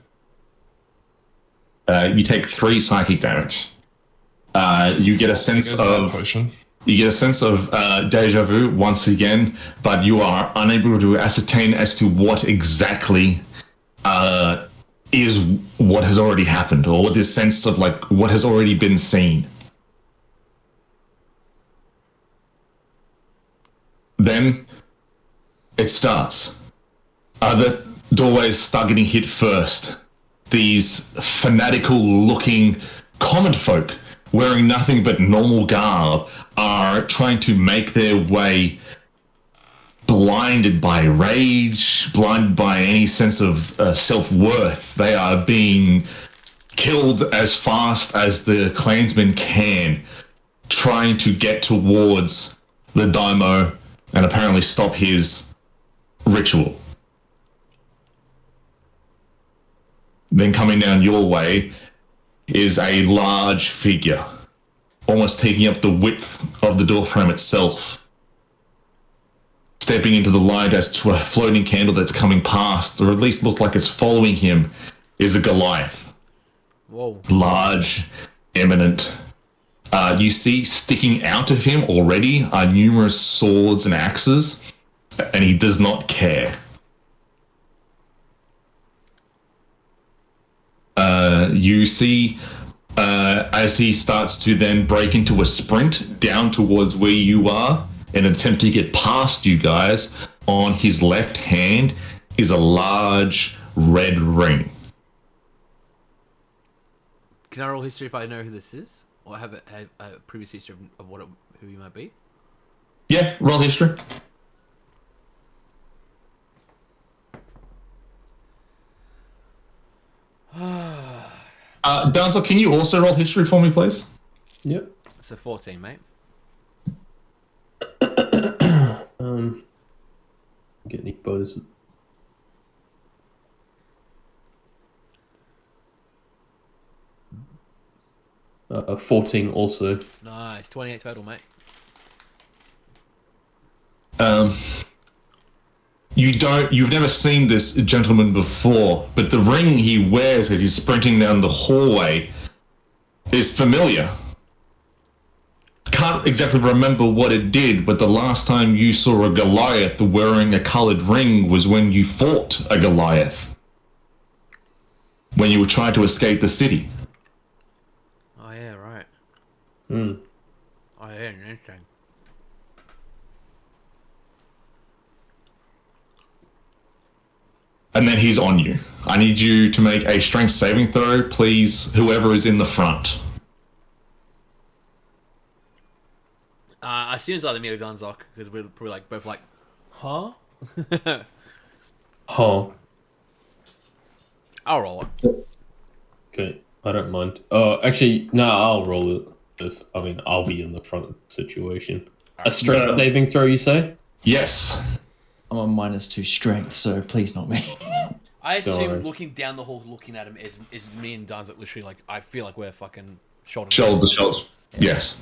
You take 3 psychic damage. You get a sense of potion. You get a sense of deja vu once again, but you are unable to ascertain as to what exactly is what has already happened, or what this sense of like what has already been seen. Then it starts. Other doorways start getting hit first. These fanatical looking common folk wearing nothing but normal garb are trying to make their way, blinded by rage, blinded by any sense of self-worth. They are being killed as fast as the clansmen can, trying to get towards the daimyo and apparently stop his ritual. Then coming down your way is a large figure, almost taking up the width of the doorframe itself. Stepping into the light as to a floating candle that's coming past, or at least looks like it's following him, is a Goliath. Whoa. Large, eminent. You see sticking out of him already are numerous swords and axes, and he does not care. You see as he starts to then break into a sprint down towards where you are, in an attempt to get past you guys, on his left hand is a large red ring. Can I roll history if I know who this is, or have a previous history of who he might be? Yeah, roll history. Danzel, can you also roll history for me, please? Yep. So 14, mate. Get any bonuses? 14 also. Nice, 28 total, mate. You've never seen this gentleman before, but the ring he wears as he's sprinting down the hallway is familiar. Can't exactly remember what it did, but the last time you saw a Goliath wearing a coloured ring was when you fought a Goliath. When you were trying to escape the city. Oh yeah, right. Hmm. Oh yeah, interesting. And then he's on you. I need you to make a strength saving throw, please, whoever is in the front. I assume it's either me or Donzok, because we're probably like both like, huh? Huh. I'll roll it. Okay, I don't mind. Actually, no, I'll roll it. I'll be in the front of the situation. A strength saving throw, you say? Yes. I'm on -2 strength, so please not me. I assume Sorry. looking down the hall, looking at him, is me and Donzok literally like, I feel like we're fucking shoulder Shoulder to shoulder. Yes.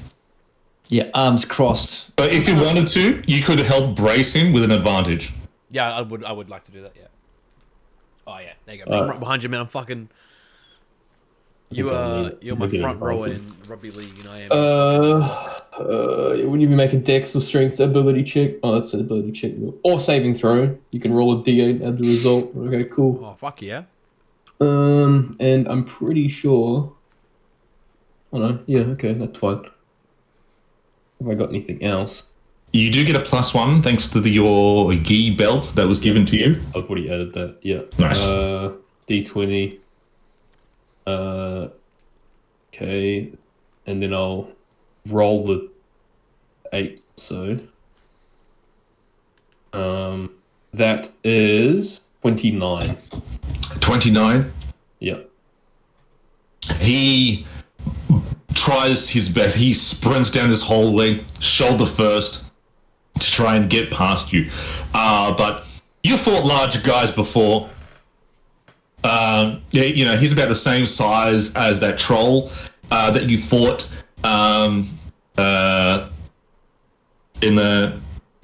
Yeah, arms crossed. But if you wanted to, you could help brace him with an advantage. Yeah, I would like to do that. Yeah. Oh yeah, there you go. I'm right behind you, man. I'm fucking. You're my front rower in rugby league, and I am. Would you be making dex or strength ability check? Oh, that's an ability check. Or saving throw. You can roll a d8 and add the result. Okay, cool. Oh fuck yeah. And I'm pretty sure. Oh no, yeah, okay, that's fine. Have I got anything else? You do get a +1 thanks to your gi belt that was given to you. I've already added that. Yeah. Nice. D20. Okay, and then I'll roll the 8. So, that is 29. 29. Yeah. He tries his best. He sprints down this hallway, shoulder first, to try and get past you. But you fought larger guys before. Yeah, you know, he's about the same size as that troll that you fought in the...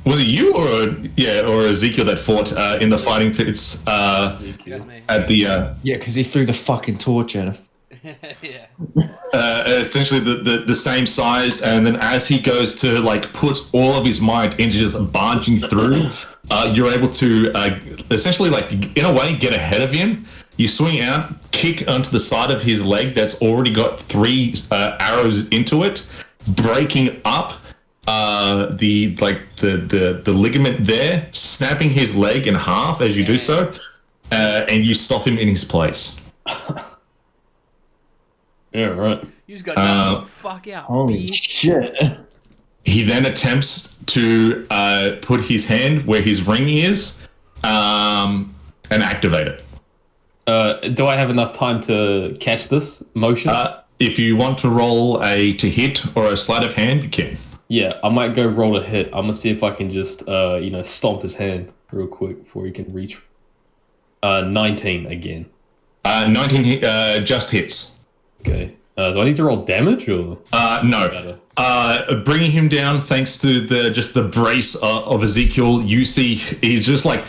Was it you or Ezekiel that fought in the fighting pits at the... Yeah, because he threw the fucking torch at him. Yeah. Essentially the same size, and then as he goes to like put all of his might into just barging through, you're able to essentially like in a way get ahead of him. You swing out, kick onto the side of his leg that's already got 3 arrows into it, breaking up the ligament there, snapping his leg in half as you do so, and you stop him in his place. Yeah, right. You just got knocked the fuck out. Holy bitch. shit. He then attempts to put his hand where his ring is and activate it. Do I have enough time to catch this motion? If you want to roll to hit or a sleight of hand, you can. Yeah, I might go roll a hit. I'm gonna see if I can just, stomp his hand real quick before he can reach. 19 again. 19 just hits. Okay. Do I need to roll damage or? No. Bringing him down thanks to the brace of Ezekiel, you see he's just like,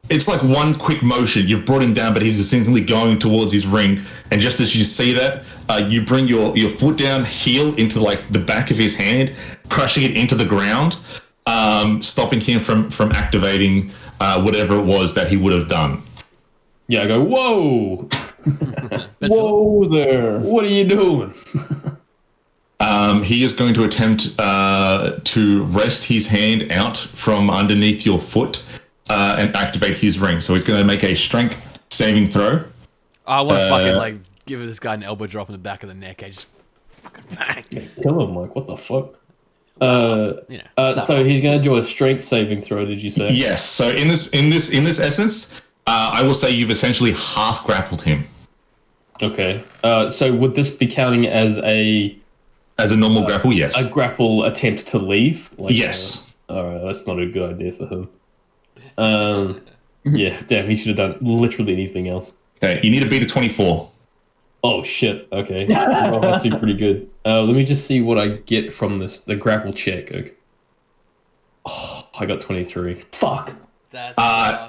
it's like one quick motion. You've brought him down, but he's essentially going towards his ring. And just as you see that, you bring your foot down, heel into like the back of his hand, crushing it into the ground, stopping him from activating whatever it was that he would have done. Yeah, I go, whoa! Whoa there. What are you doing? He is going to attempt to wrest his hand out from underneath your foot and activate his ring. So he's going to make a strength saving throw. I want to fucking like give this guy an elbow drop in the back of the neck. I just fucking bang. Kill him, like, what the fuck? You know. So he's going to do a strength saving throw, did you say? Yes. So in this essence, I will say you've essentially half grappled him. Okay. So would this be counting as a normal grapple? Yes. a grapple attempt to leave? Like, Yes. All right, that's not a good idea for him. Yeah, damn, he should have done literally anything else. Okay. You need to beat a 24. Oh shit. Okay. Well, that's pretty good. Let me just see what I get from the grapple check. Okay. Oh, I got 23. Fuck. That's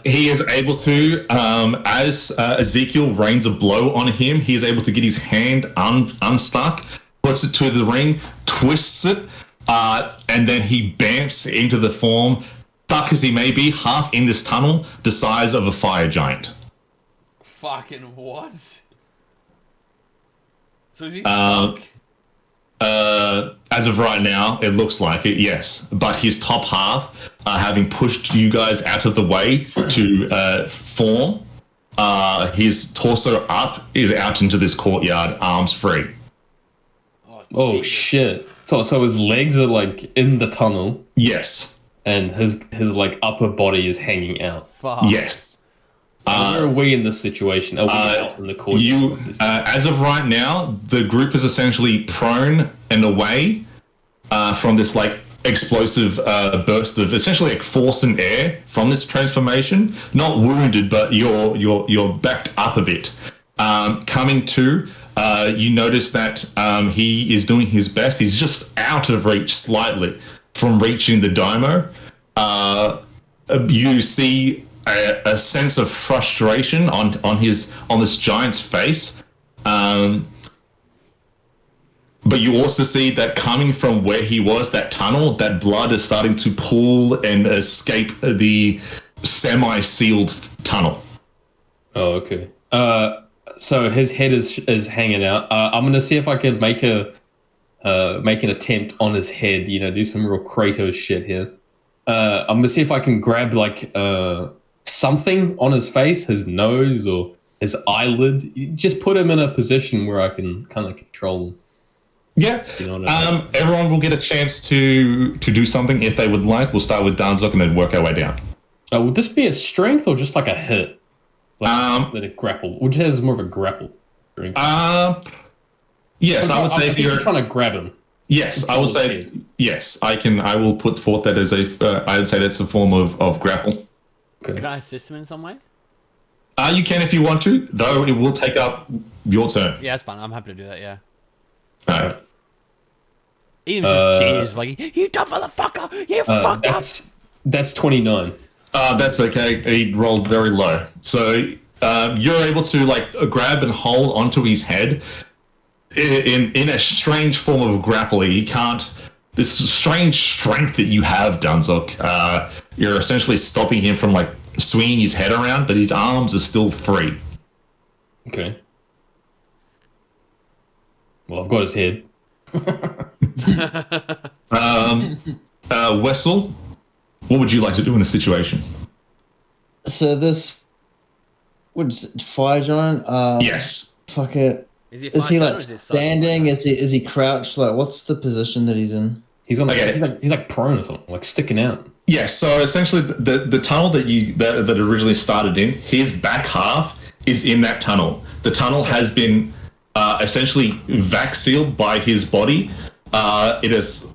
He is able to, as Ezekiel rains a blow on him, he is able to get his hand unstuck, puts it to the ring, twists it, and then he bamps into the form, stuck as he may be, half in this tunnel, the size of a fire giant. fucking what? So is he stuck? As of right now, it looks like it, yes. But his top half, having pushed you guys out of the way to form, his torso up is out into this courtyard, arms free. Oh Jesus. shit. So his legs are like in the tunnel, Yes. and his like upper body is hanging out. Fuck. Yes. Where are we in this situation? Are we out in the courtyard? You, as of right now, the group is essentially prone and away from this like explosive burst of essentially like force and air from this transformation. Not wounded, but you're backed up a bit. Coming to, you notice that he is doing his best. He's just out of reach slightly from reaching the Dymo. You see a sense of frustration on this giant's face, but you also see that coming from where he was, that tunnel, that blood is starting to pool and escape the semi-sealed tunnel. Oh, okay. So his head is hanging out. I'm gonna see if I can make an attempt on his head. You know, do some real Kratos shit here. I'm gonna see if I can grab like something on his face, his nose or his eyelid. Just put him in a position where I can kind of control him. Yeah. You know what I mean? Everyone will get a chance to do something if they would like. We'll start with Danzok and then work our way down. Would this be a strength or just like a hit? Like a grapple, which has more of a grapple. Strength. Yes, I would say if you're trying to grab him. Yes, I would say yes. I will put forth that as I would say that's a form of grapple. Okay. Can I assist him in some way? You can if you want to, though it will take up your turn. Yeah, that's fine. I'm happy to do that, yeah. Alright. Even just cheers, like, you dumb motherfucker! You fucked up! That's 29. That's okay. He rolled very low. So you're able to like grab and hold onto his head in a strange form of grapple. He can't. This strange strength that you have, Dunzok. You're essentially stopping him from like swinging his head around, but his arms are still free. Okay. Well, I've got his head. Wessel, what would you like to do in this situation? So this, what's it, fire giant? Yes. Fuck it. Is he, a Is he fine like giant or is he a silent standing? giant? Is he crouched? Like, what's the position that he's in? He's on. Okay. He's like prone or something, like sticking out. Yes. So essentially, the tunnel that originally started in, his back half is in that tunnel. The tunnel has been essentially vac sealed by his body. It is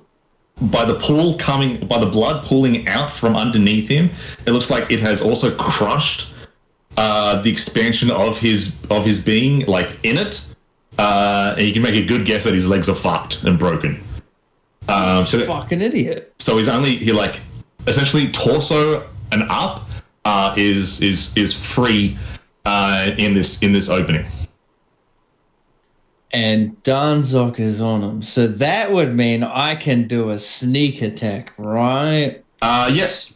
by the blood pooling out from underneath him. It looks like it has also crushed the expansion of his being, like in it. And you can make a good guess that his legs are fucked and broken. So Fucking idiot. So he like essentially torso and up is free in this opening. And Danzok is on him. So that would mean I can do a sneak attack, right? Yes.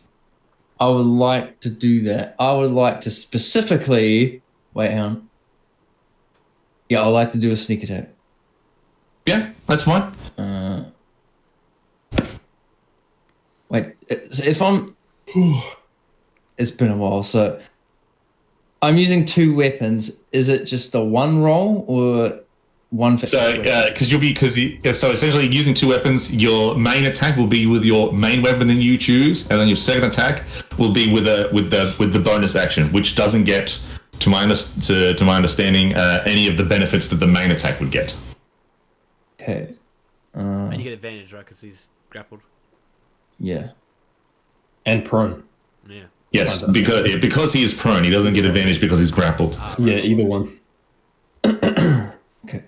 I would like to do that. I would like to specifically... Wait, hang on. Yeah, I'd like to do a sneak attack. Yeah, that's fine. Wait, so if I'm, it's been a while, so I'm using 2 weapons. Is it just the one roll or one for So, each weapon? so essentially using 2 weapons, your main attack will be with your main weapon that you choose, and then your second attack will be with the bonus action, which doesn't get, to my understanding, any of the benefits that the main attack would get. Okay. And you get advantage, right? Because he's grappled. Yeah. And prone. Yeah. Yes, because he is prone, he doesn't get advantage because he's grappled. Yeah, either one. Okay.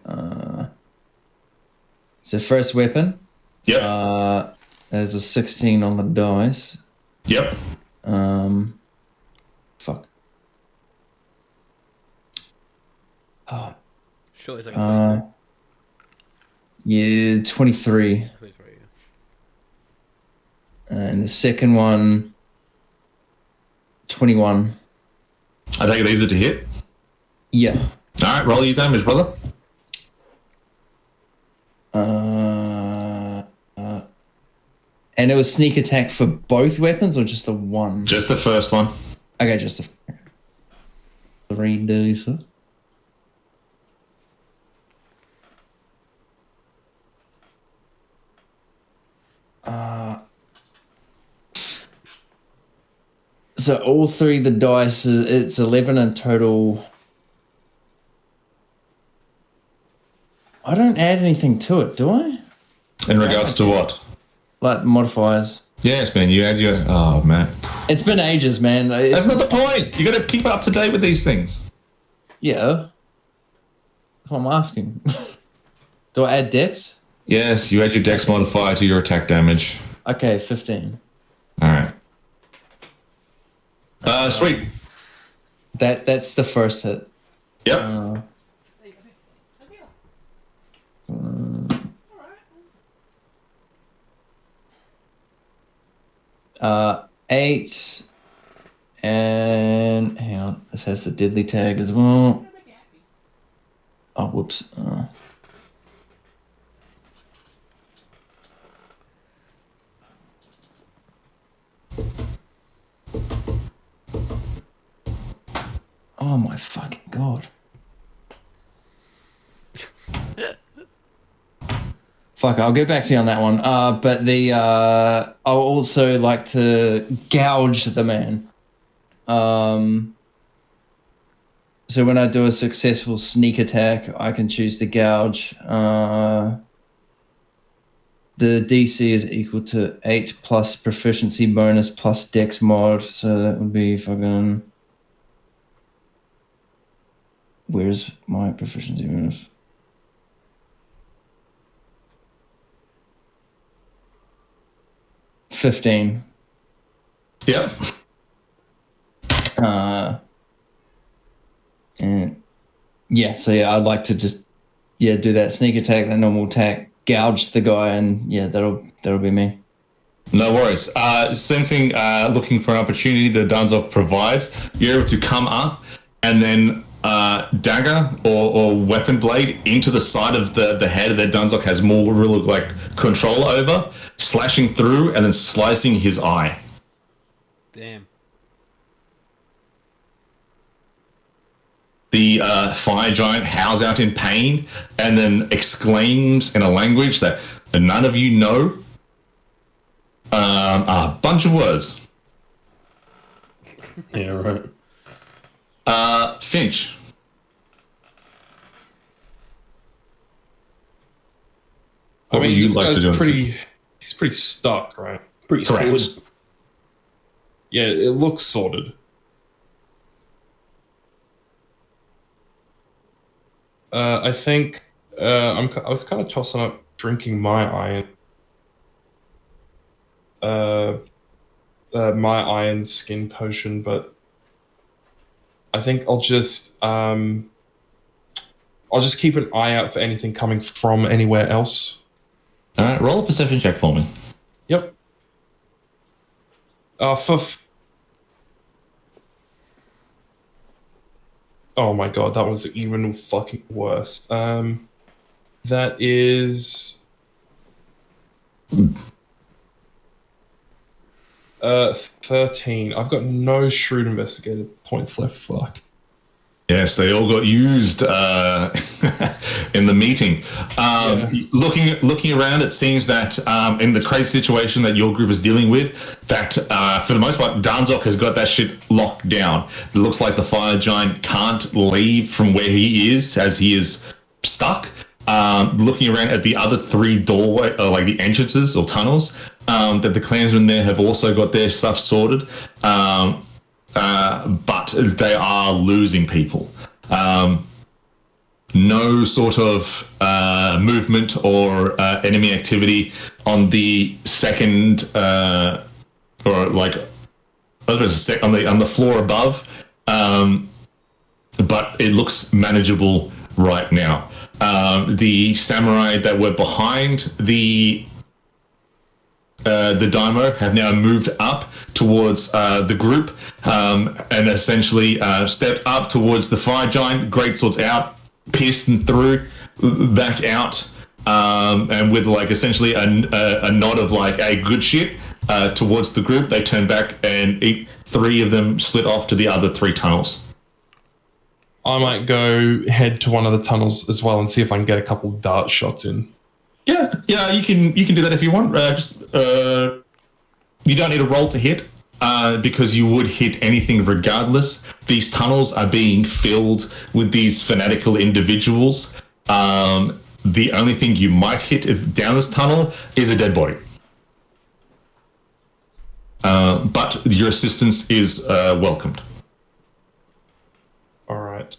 So first weapon. Yep. That is a 16 on the dice. Yep. Fuck. Oh, Sure, it's like a 22. yeah, 23. 23, yeah. And the second one, 21. I take it easy to hit. Yeah. All right, roll your damage, brother. And it was sneak attack for both weapons or just the one? Just the first one. Okay, just the 3d. So all 3 of the dice it's 11 in total. I don't add anything to it, do I? In regards to what? Like modifiers. Yes, man. You add your. Oh, man. It's been ages, man. That's not the point. You got to keep up to date with these things. Yeah. That's what I'm asking. Do I add dex? Yes, you add your dex modifier to your attack damage. Okay, 15. All right. Sweet. That's the first hit. Yep. 8, and hang on, this has the deadly tag as well. Oh, whoops. Oh my fucking god. Fuck, I'll get back to you on that one. But I'll also like to gouge the man. So when I do a successful sneak attack, I can choose to gouge. The DC is equal to 8 plus proficiency bonus plus dex mod. So that would be fucking. Where's my proficiency bonus? $15. Yep. And yeah, so yeah, I'd like to just do that sneak attack, that normal attack, gouge the guy, and yeah, that'll be me. No worries. Sensing, looking for an opportunity that Dunzok provides, you're able to come up and then dagger or weapon blade into the side of the head that Dunzok has more real like control over, slashing through and then slicing his eye. Damn. The fire giant howls out in pain and then exclaims in a language that none of you know. A bunch of words. Yeah, right. Finch. I What would mean, you this like to guy's do? he's pretty stuck, right? Pretty Correct. solid. Yeah, it looks sorted. I think I was kind of tossing up drinking my iron. My iron skin potion, but I think I'll just keep an eye out for anything coming from anywhere else. All right, roll a perception check for me. Yep. Oh my god, that was even fucking worse. That is 13. I've got no shrewd investigator points left. Fuck. Yes, they all got used in the meeting. Yeah. Looking around, it seems that in the crazy situation that your group is dealing with, that for the most part, Danzok has got that shit locked down. It looks like the fire giant can't leave from where he is, as he is stuck. Looking around at the other three doorway, like the entrances or tunnels, that the clansmen there have also got their stuff sorted. But they are losing people. No sort of movement or enemy activity on the second, or like on the floor above. But it looks manageable right now. The samurai that were behind the Daimo have now moved up towards the group, and essentially stepped up towards the fire giant. Greatswords out, piercing through, back out, and with like essentially a nod of like a good shit towards the group. They turn back, and three of them split off to the other three tunnels. I might go head to one of the tunnels as well and see if I can get a couple dart shots in. Yeah, you can do that if you want. You don't need a roll to hit, because you would hit anything regardless. These tunnels are being filled with these fanatical individuals. The only thing you might hit down this tunnel is a dead body. But your assistance is welcomed. All right.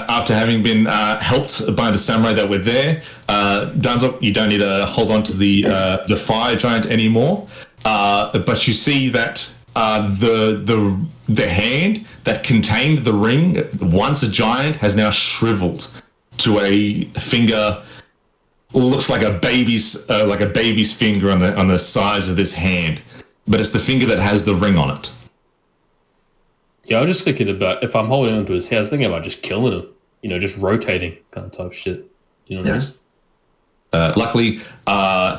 After having been helped by the samurai that were there, Danzok, you don't need to hold on to the fire giant anymore. But you see that the hand that contained the ring, once a giant, has now shriveled to a finger. Looks like a baby's finger on the size of this hand, but it's the finger that has the ring on it. Yeah, I was just thinking about, if I'm holding onto his head, I was thinking about just killing him. Just rotating kind of type shit. You know what I mean? Luckily,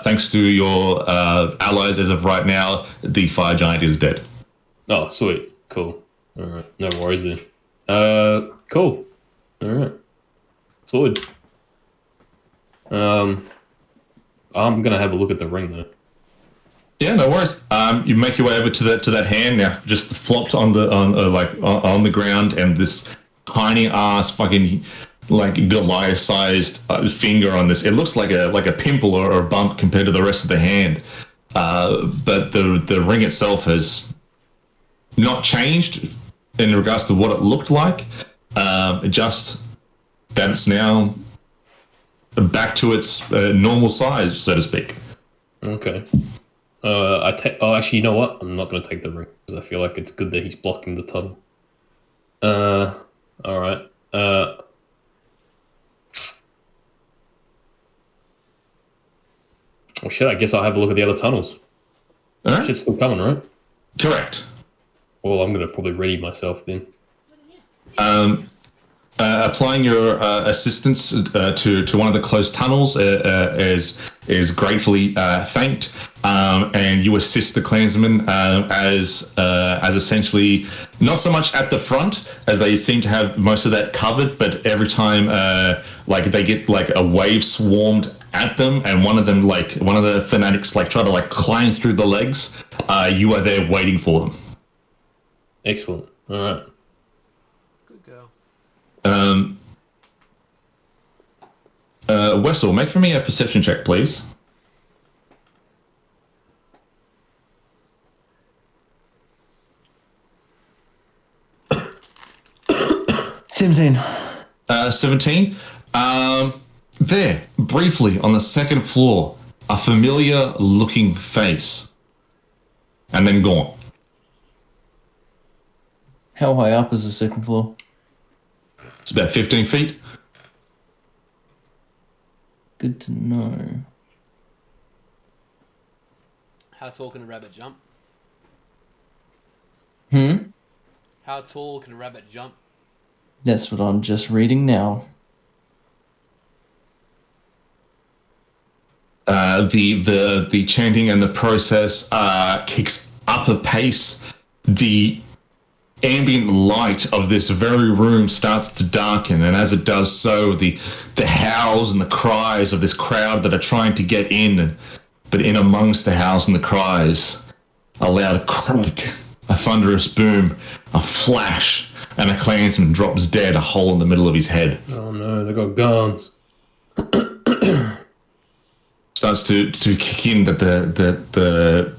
thanks to your allies as of right now, the fire giant is dead. Oh, sweet. Cool. All right. No worries then. Cool. All right. Sorted. I'm gonna have a look at the ring though. Yeah, no worries. You make your way over to that hand now, just flopped on the ground, and this tiny ass fucking like Goliath-sized finger on this. It looks like a pimple or a bump compared to the rest of the hand, but the ring itself has not changed in regards to what it looked like. Just that it's now back to its normal size, so to speak. Okay. Actually, you know what? I'm not going to take the ring because I feel like it's good that he's blocking the tunnel. All right. Oh shit! I guess I'll have a look at the other tunnels. All right. Shit's still coming, right? Correct. Well, I'm going to probably ready myself then. Applying your assistance to one of the closed tunnels is gratefully thanked, and you assist the clansmen as essentially not so much at the front, as they seem to have most of that covered, but every time like they get like a wave swarmed at them, and one of the fanatics try to climb through the legs, you are there waiting for them. Excellent. All right. Wessel, make for me a perception check, please. $17. 17. There, briefly on the second floor, a familiar looking face, and then gone. How high up is the second floor? It's about 15 feet. Good to know. How tall can a rabbit jump? How tall can a rabbit jump? That's what I'm just reading now. the chanting and the process kicks up a pace. The ambient light of this very room starts to darken, and as it does so, the howls and the cries of this crowd that are trying to get in, but in amongst the howls and the cries, a loud crack, a thunderous boom, a flash, and a clansman drops dead, a hole in the middle of his head. Oh no, they got guns. Starts to kick in that the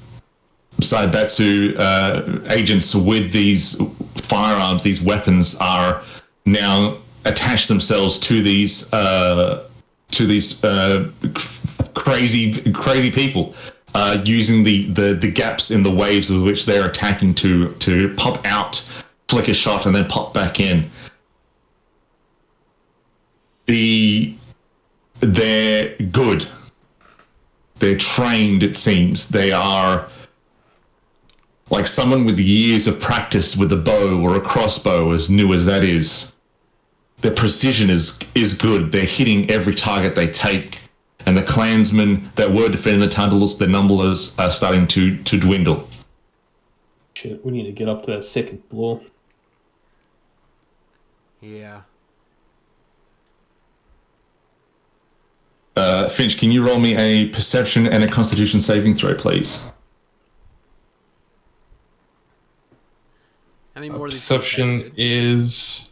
Saibatsu agents with these firearms, these weapons, are now attached themselves to these crazy people, using the gaps in the waves with which they're attacking to pop out, flick a shot, and then pop back in. They're good. They're trained, it seems. They are like someone with years of practice with a bow or a crossbow, as new as that is. Their precision is good. They're hitting every target they take. And the clansmen that were defending the tunnels, their numbers are starting to dwindle. Shit, we need to get up to that second floor. Yeah. Finch, can you roll me a perception and a constitution saving throw, please? How many more of these Perception is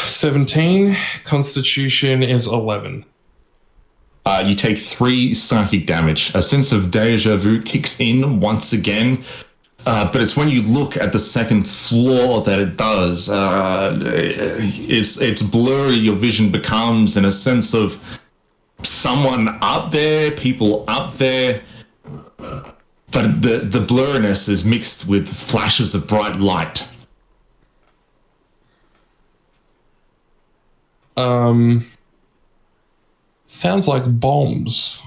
17. Constitution is 11. You take 3 psychic damage. A sense of deja vu kicks in once again, but it's when you look at the second floor that it does. It's blurry. Your vision becomes, in a sense of someone up there, people up there, but the blurriness is mixed with flashes of bright light. Sounds like bombs.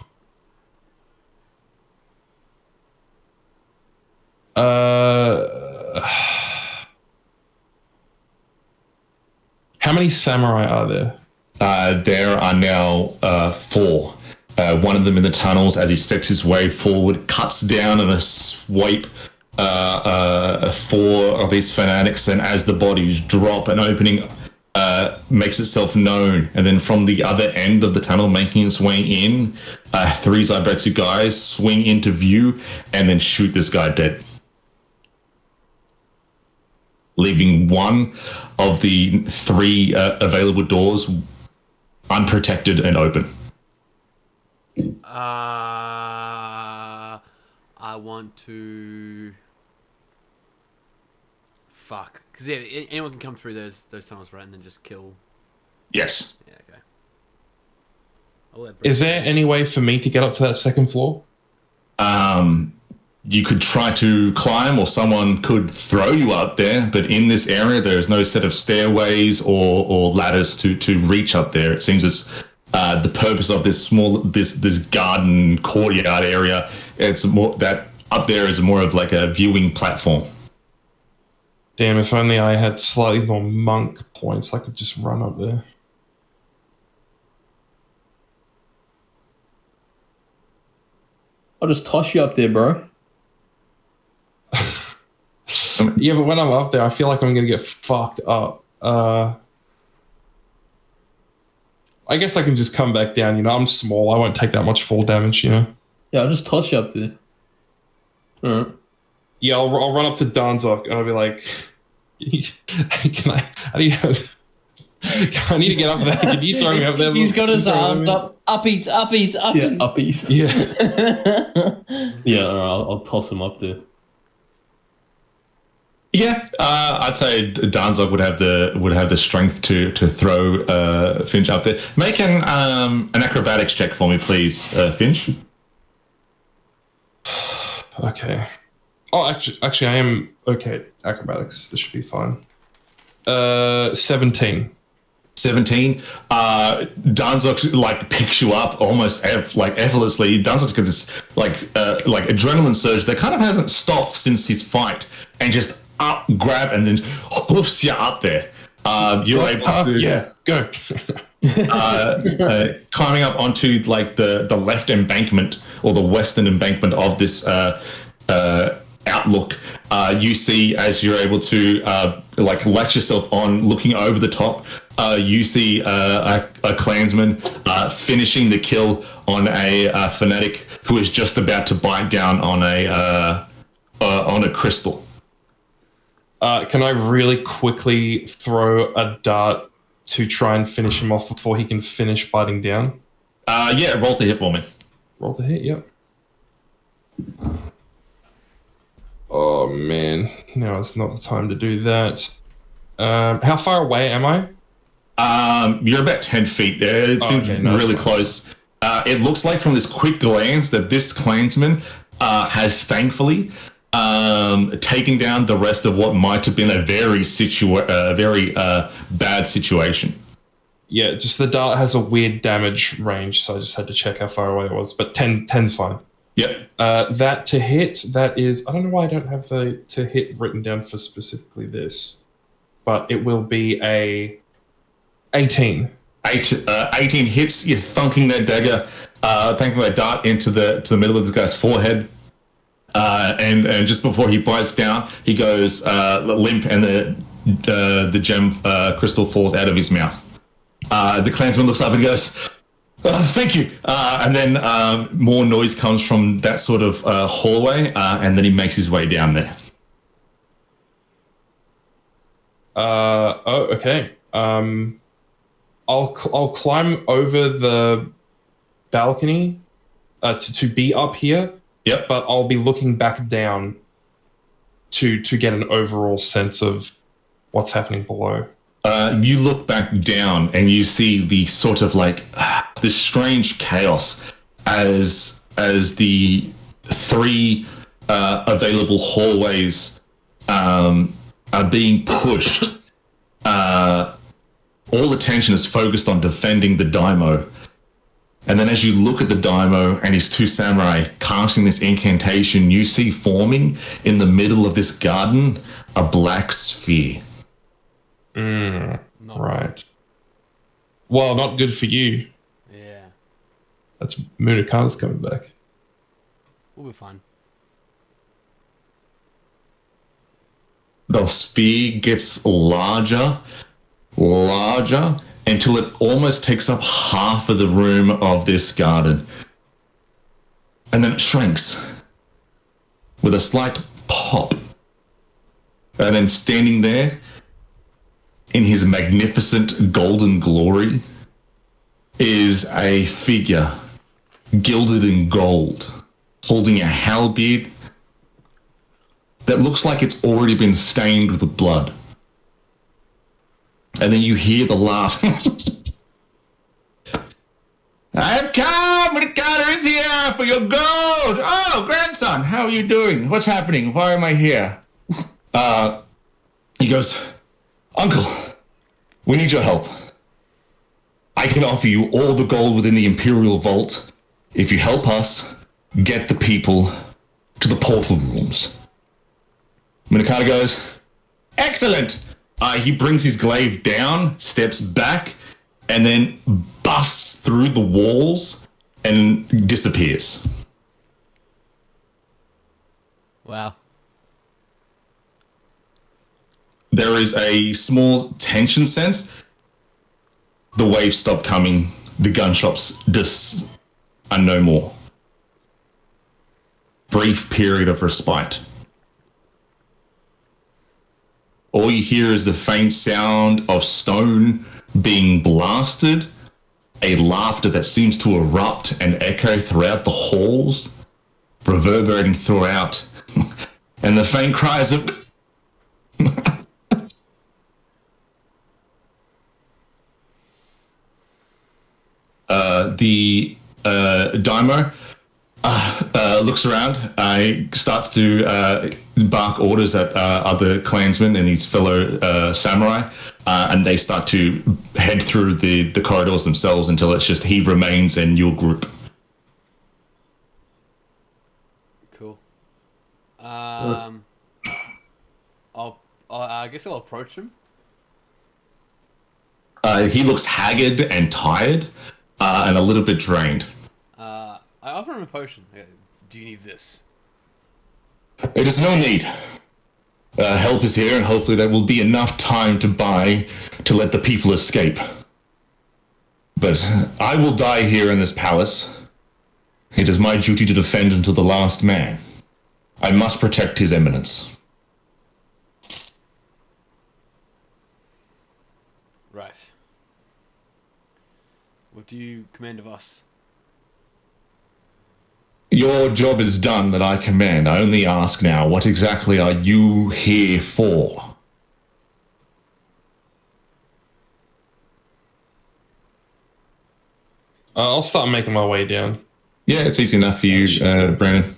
How many samurai are there? There are now 4. One of them in the tunnels, as he steps his way forward, cuts down in a swipe 4 of these fanatics, and as the bodies drop, an opening makes itself known, and then from the other end of the tunnel, making its way in, 3 Zaibetsu guys swing into view and then shoot this guy dead, leaving one of the 3 available doors unprotected and open. I want to. Fuck. Because yeah, anyone can come through those tunnels, right, and then just kill. Yes. Yeah. Okay. I'll let Is there any way for me to get up to that second floor? You could try to climb, or someone could throw you up there, but in this area there's no set of stairways or ladders to reach up there. It seems it's the purpose of this this garden courtyard area, it's more that up there is more of like a viewing platform. Damn, if only I had slightly more monk points, I could just run up there. I'll just toss you up there, bro. Yeah, but when I'm up there, I feel like I'm gonna get fucked up. I guess I can just come back down, you know, I'm small, I won't take that much fall damage, you know. Yeah, I'll just toss you up there. Alright. Yeah, I'll run up to Danzok and I'll be like, I need to get up there. Can you throw me up there? He's got his arms up. Uppies. Yeah, uppies. Yeah. Yeah, alright, I'll toss him up there. Yeah, I'd say Danzog would have the strength to throw Finch up there. Make an acrobatics check for me, please, Finch. Okay. Oh, actually, I am okay. Acrobatics. This should be fine. 17. 17. Danzog like picks you up almost effortlessly. Danzog's got this like adrenaline surge that kind of hasn't stopped since his fight, and just up grab and then hoofs you up there. You're able to yeah, go. climbing up onto like the left embankment or the western embankment of this outlook. You see as you're able to like latch yourself on, looking over the top. You see a clansman finishing the kill on a fanatic who is just about to bite down on a crystal. Can I really quickly throw a dart to try and finish him off before he can finish biting down? Yeah, roll to hit for me. Roll to hit, yep. Oh man, no, it's not the time to do that. How far away am I? You're about 10 feet. It seems really close. It looks like from this quick glance that this clansman has thankfully taken down the rest of what might have been a very bad situation. Yeah, just the dart has a weird damage range, so I just had to check how far away it was. But 10's fine. Yep. That to hit, that is... I don't know why I don't have the to hit written down for specifically this. But it will be a 18. 18 hits. You're thunking that dagger, thanking that dart into the middle of this guy's forehead. And just before he bites down, he goes limp, and the gem crystal falls out of his mouth. The clansman looks up and goes, "Thank you." And then more noise comes from that sort of hallway, and then he makes his way down there. Oh, okay. I'll climb over the balcony to be up here. Yep. But I'll be looking back down to get an overall sense of what's happening below. You look back down and you see the sort of like this strange chaos as the three available hallways are being pushed. All attention is focused on defending the daimyo. And then as you look at the daimyo and his two samurai casting this incantation, you see forming in the middle of this garden a black sphere. Right. Well, not good for you. Yeah. That's Munakana's coming back. We'll be fine. The sphere gets larger, until it almost takes up half of the room of this garden. And then it shrinks with a slight pop. And then standing there in his magnificent golden glory is a figure gilded in gold, holding a halberd that looks like it's already been stained with blood. And then you hear the laugh. "I've come! Munakana is here for your gold! Oh, grandson, how are you doing? What's happening? Why am I here?" He goes, "Uncle, we need your help. I can offer you all the gold within the Imperial Vault if you help us get the people to the portal rooms." Munakana goes, "Excellent." He brings his glaive down, steps back, and then busts through the walls and disappears. Wow. There is a small tension sense. The waves stop coming. The gunshots are no more. Brief period of respite. All you hear is the faint sound of stone being blasted, a laughter that seems to erupt and echo throughout the halls, reverberating throughout, and the faint cries of the daimyo looks around. He starts to bark orders at other clansmen and his fellow samurai, and they start to head through the corridors themselves until it's just he remains and your group. Cool. I guess I'll approach him. He looks haggard and tired, and a little bit drained. I offer him a potion. I go, do you need this? It is no need. Help is here, and hopefully there will be enough time to buy to let the people escape. But I will die here in this palace. It is my duty to defend until the last man. I must protect his eminence. Right. What do you command of us? Your job is done that I command. I only ask now, what exactly are you here for? I'll start making my way down. Yeah, it's easy enough for you, Brandon.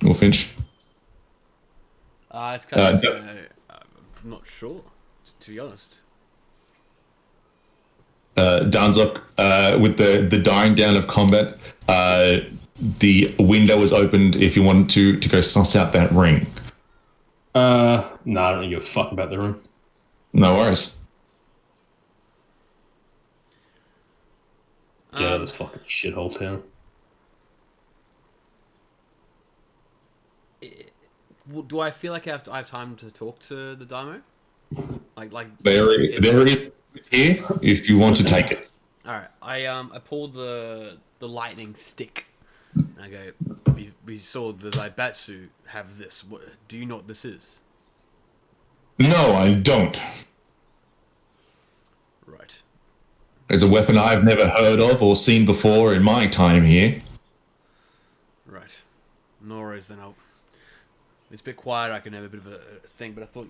Or Finch. It's kind of, I'm not sure, to be honest. Danzok, with the dying down of combat, the window is opened if you wanted to go suss out that ring. No, I don't give a fuck about the room. No worries. Get out of this fucking shithole town. Do I feel like I have time to talk to the Daimo? Like There is here if you want to take it. All right, I pulled the lightning stick. And I go, we saw the Zaibatsu have this. What do you know what this is? No, I don't. Right. It's a weapon I've never heard of or seen before in my time here. Right. No worries then. It's a bit quiet. I can have a bit of a thing, but I thought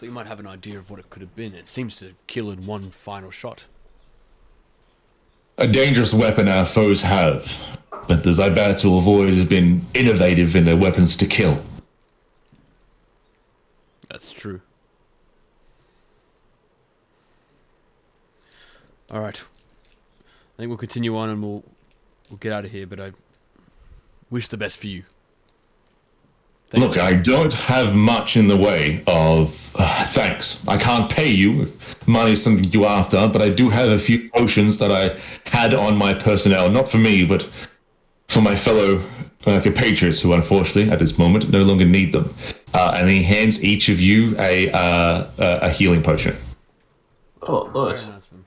you might have an idea of what it could have been. It seems to kill in one final shot. A dangerous weapon our foes have, but the Zaibatsu have always been innovative in their weapons to kill. That's true. All right. I think we'll continue on and we'll get out of here, but I wish the best for you. Look, I don't have much in the way of thanks. I can't pay you if money is something you're after, but I do have a few potions that I had on my personnel, not for me, but for my fellow compatriots who, unfortunately, at this moment, no longer need them. And he hands each of you a healing potion. Oh, nice. Very nice one.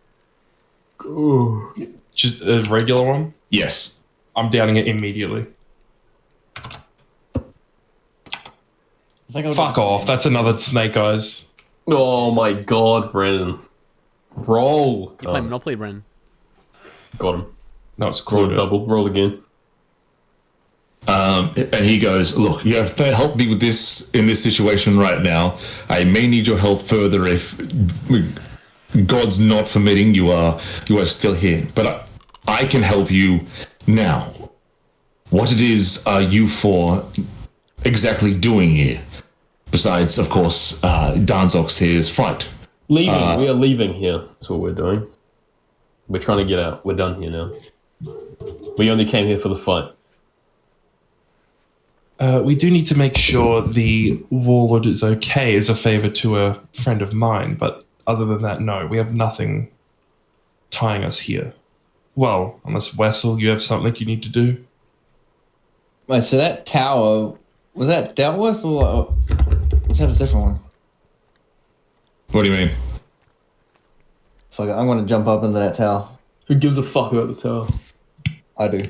Ooh. Just a regular one? Yes. I'm downing it immediately. Fuck off. That's another snake eyes. Oh my god, Brandon. Roll. You play Monopoly, Bren. Got him. No, it's Roll cool. double. Roll again. And he goes, look, you have to help me with this in this situation right now. I may need your help further if God's not permitting you are still here. But I can help you now. What it is are you for exactly doing here? Besides, of course, Danzok's here's fight. Leaving. We are leaving here. That's what we're doing. We're trying to get out. We're done here now. We only came here for the fight. We do need to make sure the warlord is okay as a favor to a friend of mine, but other than that, no, we have nothing tying us here. Well, unless Wessel, you have something you need to do? Wait, so that tower, was that dealt with or is that a different one? What do you mean? Fuck it, I'm gonna jump up into that tower. Who gives a fuck about the tower? I do.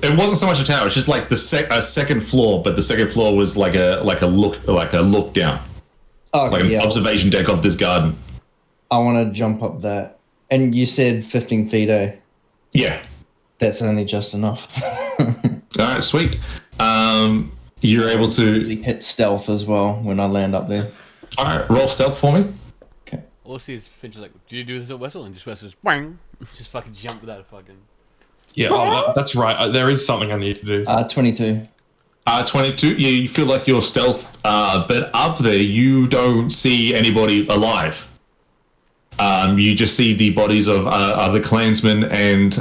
It wasn't so much a tower. It's just like the second floor, but the second floor was like a look down, Oh, like an observation deck of this garden. I want to jump up that. And you said 15 feet, eh? Yeah. That's only just enough. All right, sweet. You're able to hit stealth as well when I land up there. all right. Roll stealth for me. Okay. All I see is Finch is like, do you do this at Wessel? And just Wessel's bang, just fucking jump without a fucking. Yeah, that's right. There is something I need to do. 22. 22. Yeah, you feel like you're stealth, but up there you don't see anybody alive. You just see the bodies of the clansmen and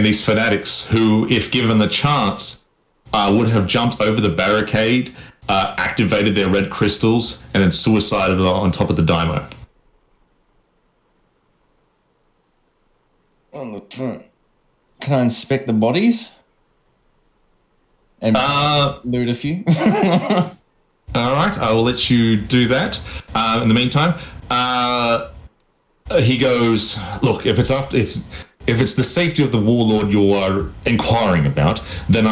these fanatics who, if given the chance, would have jumped over the barricade, activated their red crystals, and then suicided on top of the Daimo. on the front. Can I inspect the bodies? And loot a few? All right, I will let you do that. In the meantime, he goes, look, if it's the safety of the warlord you are inquiring about, then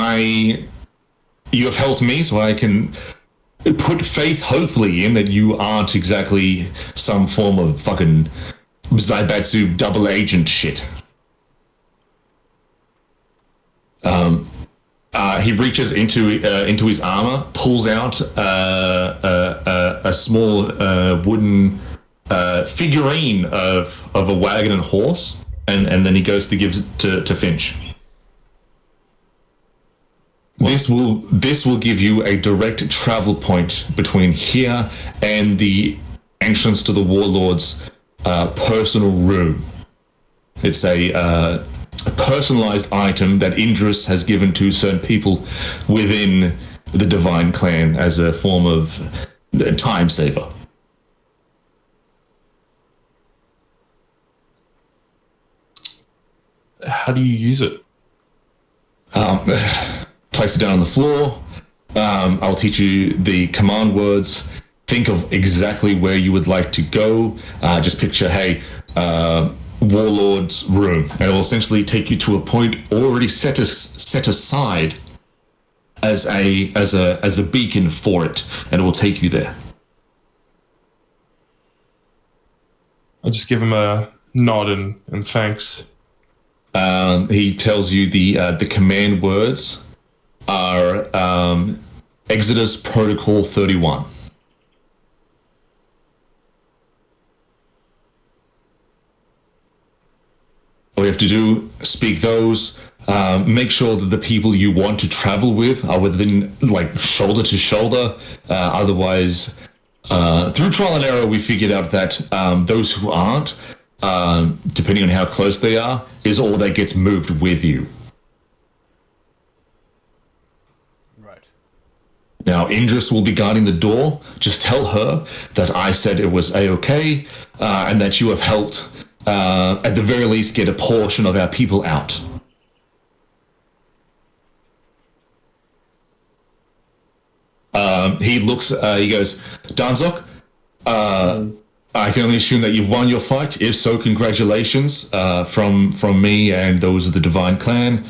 you have helped me, so I can put faith, hopefully, in that you aren't exactly some form of fucking Zaibatsu double agent shit. He reaches into his armor, pulls out a small wooden figurine of a wagon and horse, and then he goes to give to Finch. This will give you a direct travel point between here and the entrance to the warlord's personal room. It's a personalized item that Indris has given to certain people within the Divine Clan as a form of time saver. How do you use it? Place it down on the floor. I'll teach you the command words. Think of exactly where you would like to go. Just picture, hey, warlord's room, and it will essentially take you to a point already set aside as a beacon for it, and it will take you there. I just give him a nod and thanks. He tells you the command words are Exodus Protocol 31. All you have to do, speak those. Make sure that the people you want to travel with are within, like, shoulder to shoulder. Otherwise, through trial and error, we figured out that those who aren't, depending on how close they are, is all that gets moved with you. Right. Now, Indris will be guarding the door. Just tell her that I said it was A-okay, and that you have helped, at the very least, get a portion of our people out. He looks, he goes, Danzok, I can only assume that you've won your fight. If so, congratulations from me and those of the Divine Clan.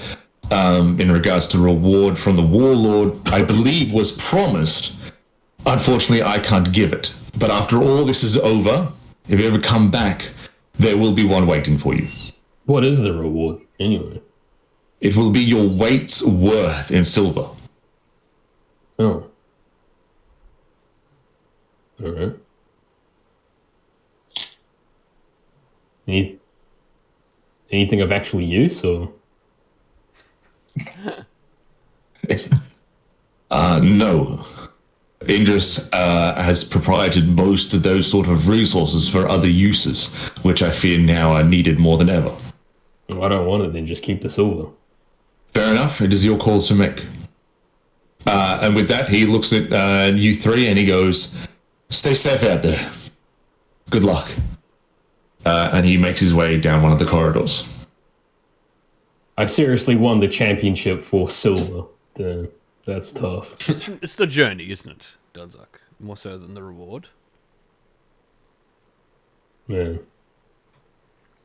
In regards to reward from the warlord, I believe was promised. Unfortunately, I can't give it. But after all this is over, if you ever come back, there will be one waiting for you. What is the reward, anyway? It will be your weight's worth in silver. Oh. Alright. Anything of actual use, or? No. Indris has propried most of those sort of resources for other uses, which I fear now are needed more than ever. Well, I don't want it, then just keep the silver. Fair enough. It is your call to make. And with that, he looks at you three and he goes, stay safe out there. Good luck. And he makes his way down one of the corridors. I seriously won the championship for silver. That's tough. It's the journey, isn't it, Dunzak? More so than the reward. Yeah.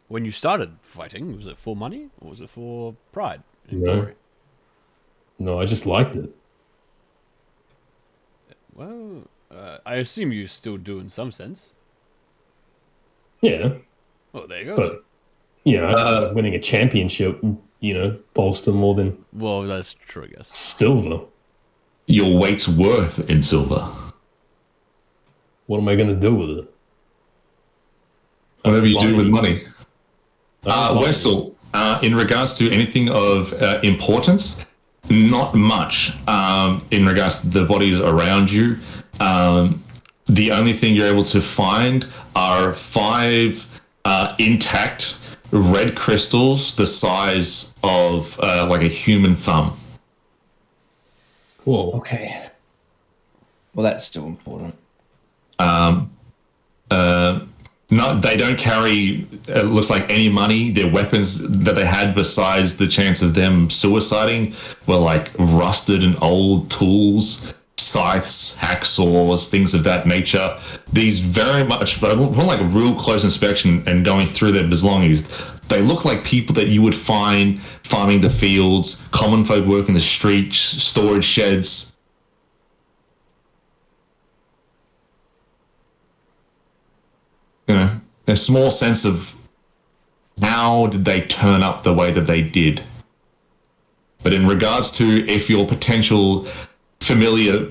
When you started fighting, was it for money or was it for pride and No. glory? No, I just liked it. Well, I assume you still do in some sense. Yeah, Oh, there you go. but winning a championship, bolster more than Well, that's true, I guess. silver. Your weight's worth in silver. What am I going to do with it? Whatever you do with money. Money. Wessel, in regards to anything of importance, not much. In regards to the bodies around you, the only thing you're able to find are 5 intact red crystals the size of like a human thumb. Whoa. Okay. Well, that's still important. No, they don't carry, it looks like, any money. Their weapons that they had, besides the chance of them suiciding, were like rusted and old tools, scythes, hacksaws, things of that nature. These very much, but upon like a real close inspection and going through their belongings, they look like people that you would find farming the fields, common folk working the streets, storage sheds. You know, a small sense of how did they turn up the way that they did. But in regards to if your potential familiar,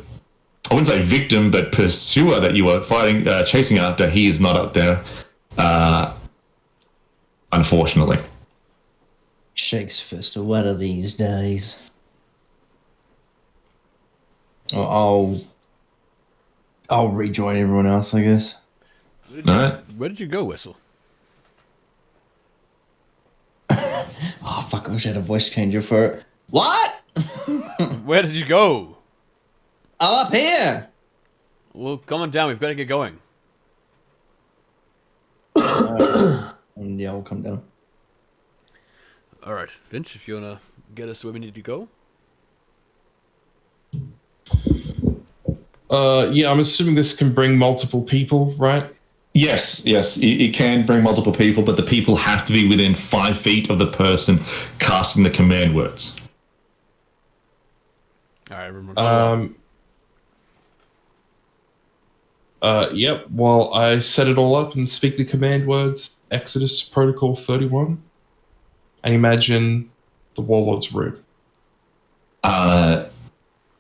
I wouldn't say victim, but pursuer that you were fighting, chasing after, he is not up there, unfortunately. Shakes fist. What are these days? I'll rejoin everyone else, I guess. All right. Where did you go, Whistle? Oh fuck! I wish I had a voice changer for it. What? Where did you go? I'm up here. Well, come on down. We've got to get going. And yeah, I'll come down. All right, Finch, if you want to get us where we need to go. Yeah, I'm assuming this can bring multiple people, right? Yes, it can bring multiple people, but the people have to be within 5 feet of the person casting the command words. All right, everyone. Yep. Well, I set it all up and speak the command words, Exodus Protocol 31, and imagine the Warlord's room.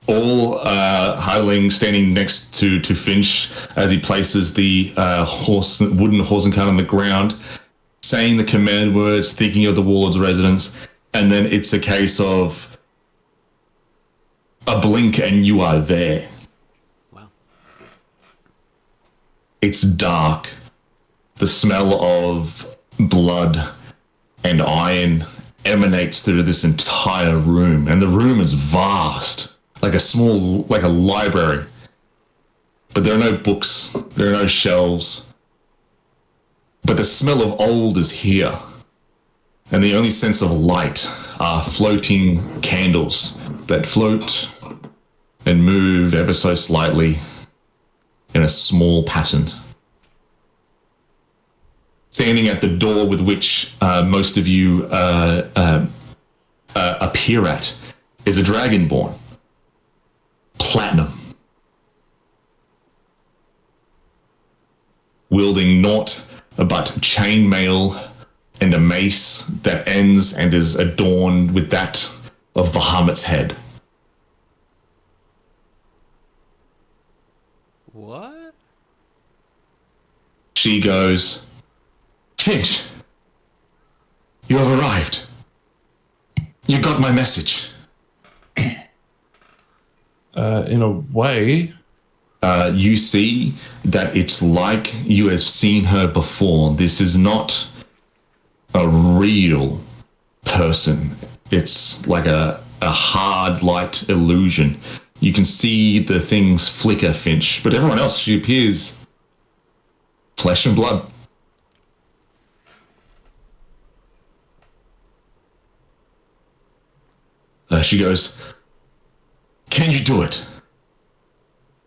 All huddling, standing next to Finch as he places the wooden horse and cart on the ground, saying the command words, thinking of the Warlord's residence, and then it's a case of a blink and you are there. Wow. It's dark. The smell of blood and iron emanates through this entire room, and the room is vast, like a library. But there are no books, there are no shelves. But the smell of old is here, and the only sense of light are floating candles that float and move ever so slightly in a small pattern. Standing at the door with which most of you appear at is a dragonborn, platinum, wielding naught but chainmail and a mace that ends and is adorned with that of Bahamut's head. What? She goes, "Finch, you have arrived. You got my message." In a way, You see that it's like you have seen her before. This is not a real person. It's like a hard light illusion. You can see the things flicker, Finch, but everyone else, she appears flesh and blood. She goes, "Can you do it?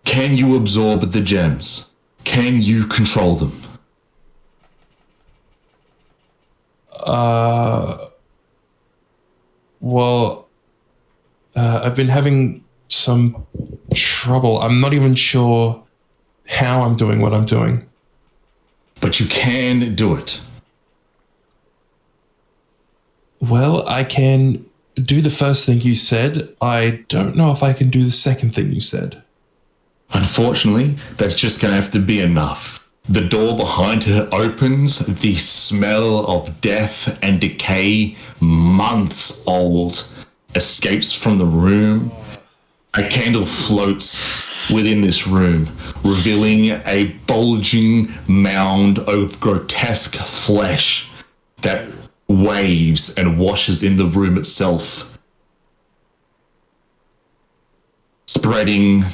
Can you absorb the gems? Can you control them?" Well, I've been having some trouble. I'm not even sure how I'm doing what I'm doing. But you can do it. Well, I can do the first thing you said. I don't know if I can do the second thing you said. Unfortunately, that's just going to have to be enough. The door behind her opens. The smell of death and decay, months old, escapes from the room. A candle floats within this room, revealing a bulging mound of grotesque flesh that waves and washes in the room itself, spreading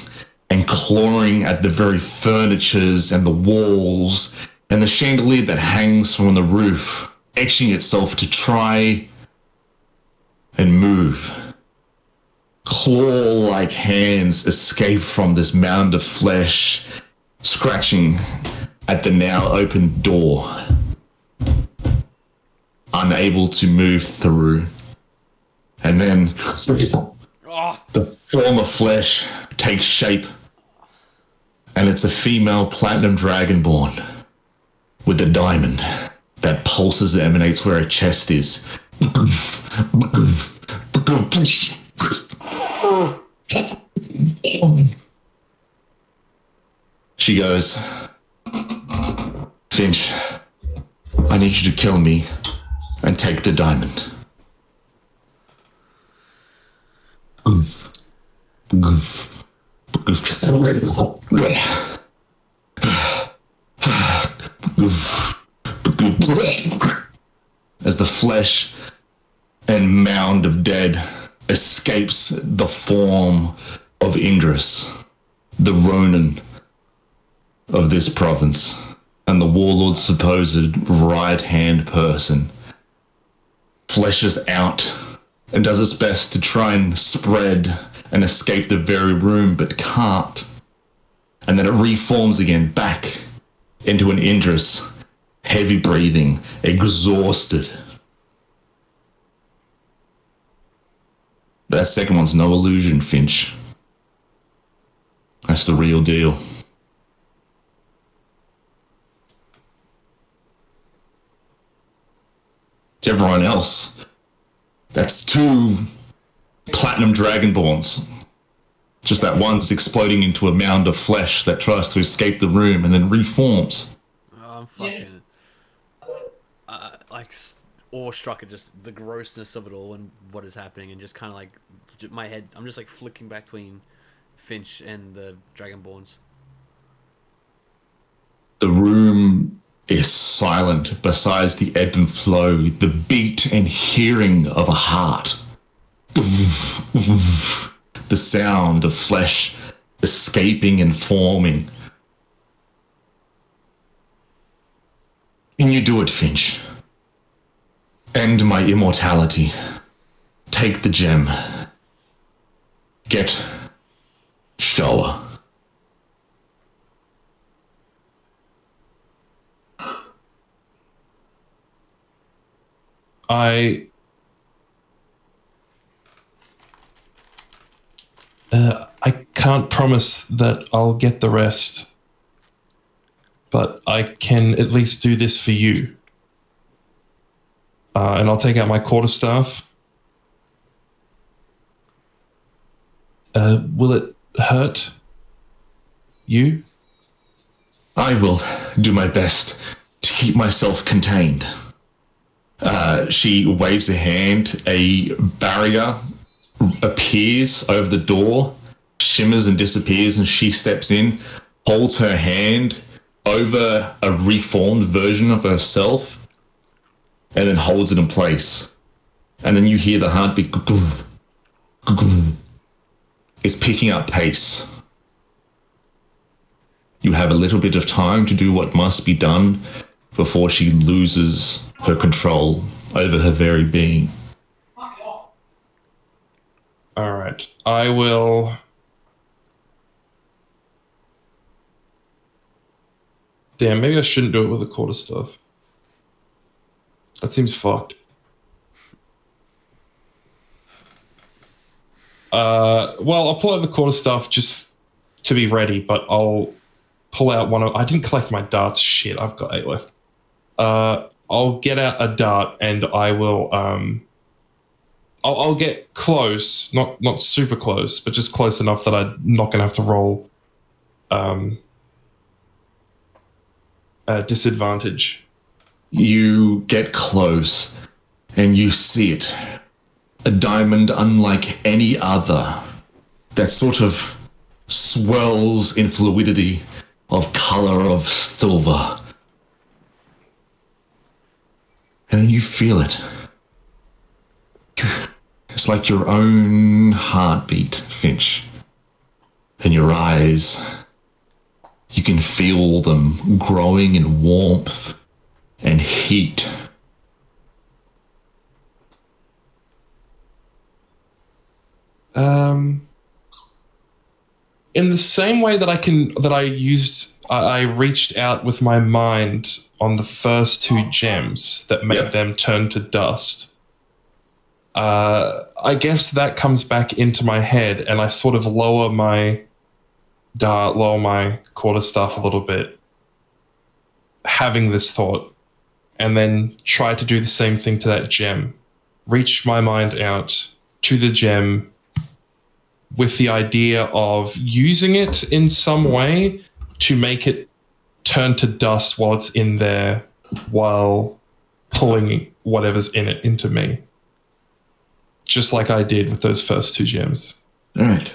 and clawing at the very furnitures and the walls and the chandelier that hangs from the roof, etching itself to try and move. Claw-like hands escape from this mound of flesh, scratching at the now open door, unable to move through. And then the form of flesh takes shape, and it's a female platinum dragonborn with a diamond that pulses and emanates where her chest is. She goes, Finch, I need you to kill me and take the diamond. As the flesh and mound of dead escapes the form of Indris, the Ronin of this province, and the warlord's supposed right-hand person, fleshes out and does its best to try and spread and escape the very room, but can't. And then it reforms again back into an Indris, heavy breathing, exhausted. That second one's no illusion, Finch. That's the real deal. To everyone else, that's 2 platinum dragonborns. Just that one's exploding into a mound of flesh that tries to escape the room and then reforms. Oh, I'm fucking like awestruck at just the grossness of it all and what is happening, and just kind of like my head. I'm just like flicking back between Finch and the Dragonborns. The room is silent besides the ebb and flow, the beat and hearing of a heart. The sound of flesh escaping and forming. Can you do it, Finch? End my immortality. Take the gem. Get Showa. I can't promise that I'll get the rest, but I can at least do this for you. And I'll take out my quarterstaff. Will it hurt you? I will do my best to keep myself contained. She waves a hand. A barrier appears over the door, shimmers and disappears, and she steps in, holds her hand over a reformed version of herself, and then holds it in place. And then you hear the heartbeat. It's picking up pace. You have a little bit of time to do what must be done before she loses her control over her very being. All right. I will... Damn, maybe I shouldn't do it with the quarterstaff. That seems fucked. Well, I'll pull out the quarterstaff just to be ready, but I'll pull out one of... I didn't collect my darts. Shit, I've got 8 left. I'll get out a dart and I will... I'll get close, not super close, but just close enough that I'm not going to have to roll disadvantage. You get close and you see it. A diamond unlike any other that sort of swells in fluidity of color of silver. And then you feel it. It's like your own heartbeat, Finch. And your eyes, You can feel them growing in warmth and heat. In the same way that I reached out with my mind on the first two gems that made them turn to dust. I guess that comes back into my head, and I sort of lower my quarterstaff a little bit, having this thought, and then try to do the same thing to that gem. Reach my mind out to the gem with the idea of using it in some way to make it turn to dust while it's in there, while pulling whatever's in it into me. Just like I did with those first two gems. All right.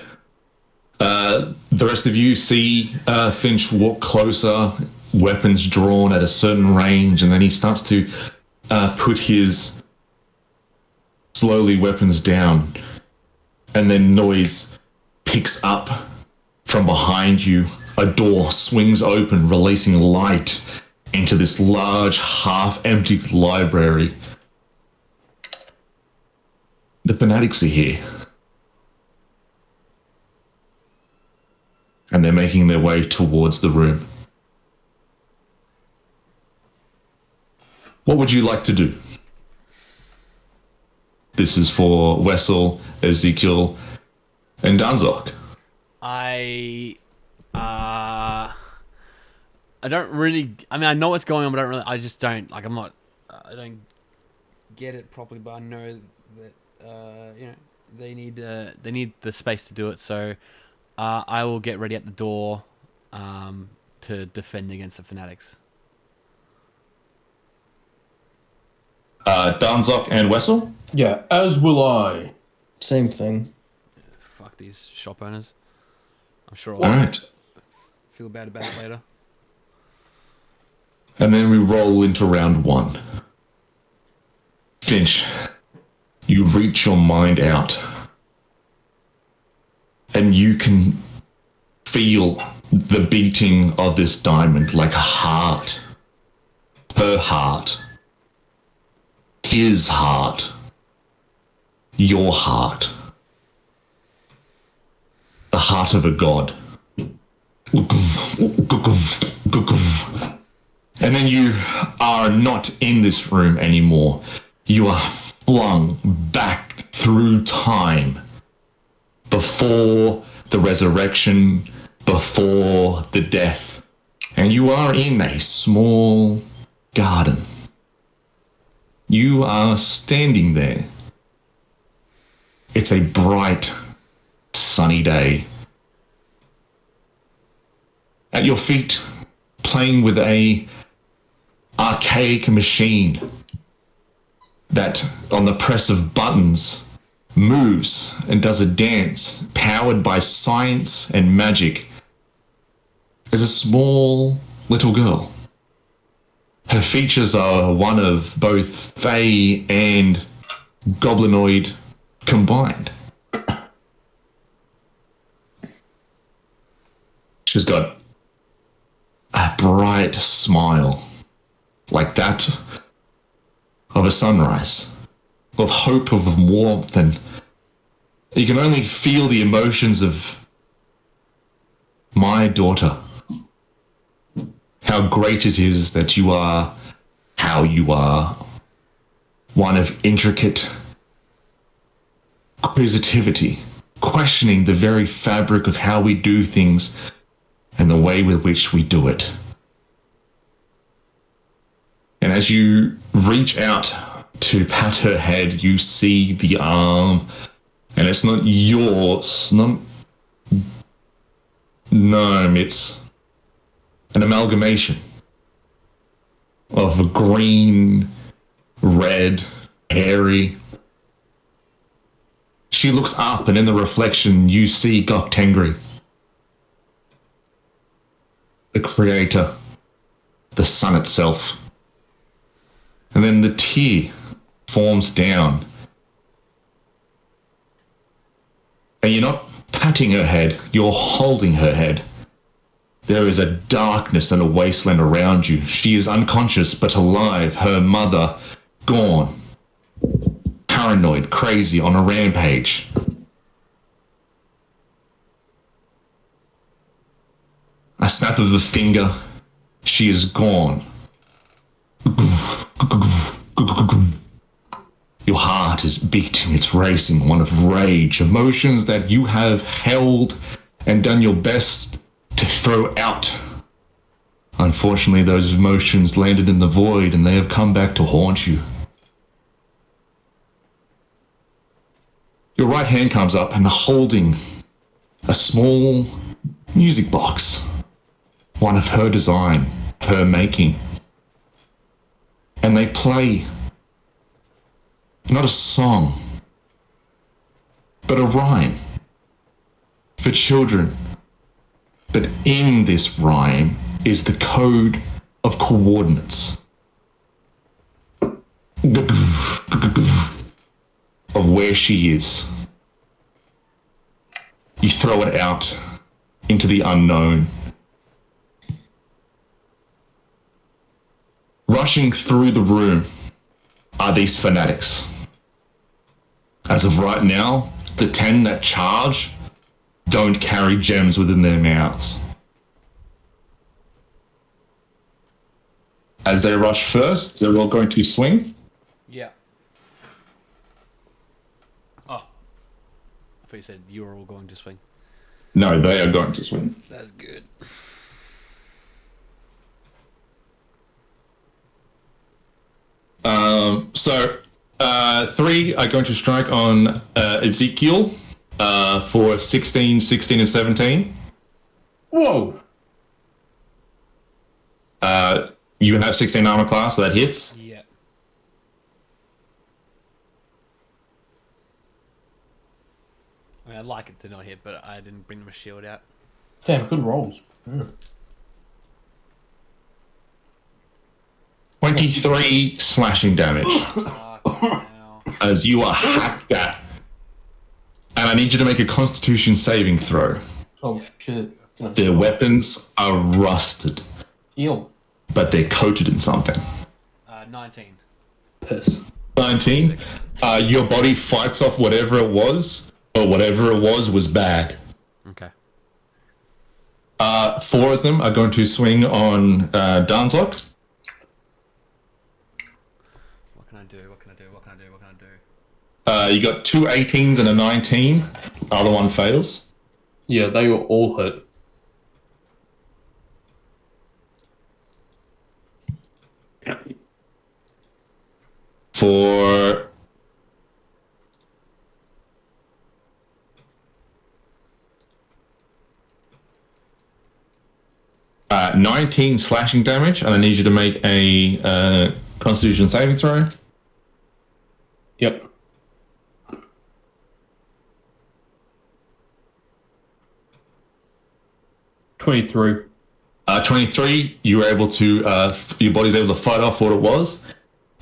The rest of you see Finch walk closer, weapons drawn at a certain range, and then he starts to put his slowly weapons down. And then noise picks up from behind you. A door swings open, releasing light into this large, half-empty library. The fanatics are here. And they're making their way towards the room. What would you like to do? This is for Wessel, Ezekiel, and Danzok. I don't really. I mean, I know what's going on, but I don't really. I just don't like. I don't get it properly, but I know that they need the space to do it. So I will get ready at the door to defend against the fanatics. Danzok and Wessel? Yeah, as will I. Same thing. Fuck these shop owners. I'm sure All I'll right. feel bad about it later. And then we roll into round one. Finch, you reach your mind out. And you can feel the beating of this diamond like a heart. Her heart. His heart. Your heart. The heart of a god. And then you are not in this room anymore. You are flung back through time. Before the resurrection, before the death. And you are in a small garden. You are standing there. It's a bright, sunny day. At your feet, playing with a archaic machine that, on the press of buttons, moves and does a dance powered by science and magic, is a small little girl. Her features are one of both Fae and Goblinoid combined. She's got a bright smile, like that of a sunrise, of hope, of warmth, and you can only feel the emotions of my daughter. How great it is that you are how you are. One of intricate inquisitivity, questioning the very fabric of how we do things and the way with which we do it. And as you reach out to pat her head, you see the arm, and it's not yours. No, it's an amalgamation of a green, red, hairy. She looks up, and in the reflection, you see Gok Tengri, the creator, the sun itself. And then the tear forms down. And you're not patting her head, you're holding her head. There is a darkness and a wasteland around you. She is unconscious but alive. Her mother, gone. Paranoid, crazy, on a rampage. A snap of a finger, she is gone. Your heart is beating, it's racing, one of rage, emotions that you have held and done your best to throw out. Unfortunately, those emotions landed in the void and they have come back to haunt you. Your right hand comes up and holding a small music box. One of her design, her making. And they play not a song, but a rhyme for children. But in this rhyme is the code of coordinates of where she is. You throw it out into the unknown. Rushing through the room are these fanatics. As of right now, the 10 that charge don't carry gems within their mouths. As they rush first, they're all going to swing. Yeah. Oh. I thought you said you were all going to swing. No, they are going to swing. That's good. So 3 are going to strike on Ezekiel for 16, 16, and 17. Whoa! You have 16 armor class, so that hits. Yeah. I mean, I'd like it to not hit, but I didn't bring my shield out. Damn, good rolls. Yeah. 23 slashing damage Now. as you are hacked at. And I need you to make a constitution saving throw. Oh shit. Their weapons are rusted, Heal. but they're coated in something. 19. Piss. 19. Your body fights off whatever it was, or whatever it was bad. Okay. 4 of them are going to swing on Danzok. What can I do? What can I do? What can I do? What can I do? You got 2 18s and a 19. Other one fails. Yeah, they were all hit. For 19 slashing damage, and I need you to make a Constitution saving throw. Yep. $23. 23, you were able to, your body's able to fight off what it was.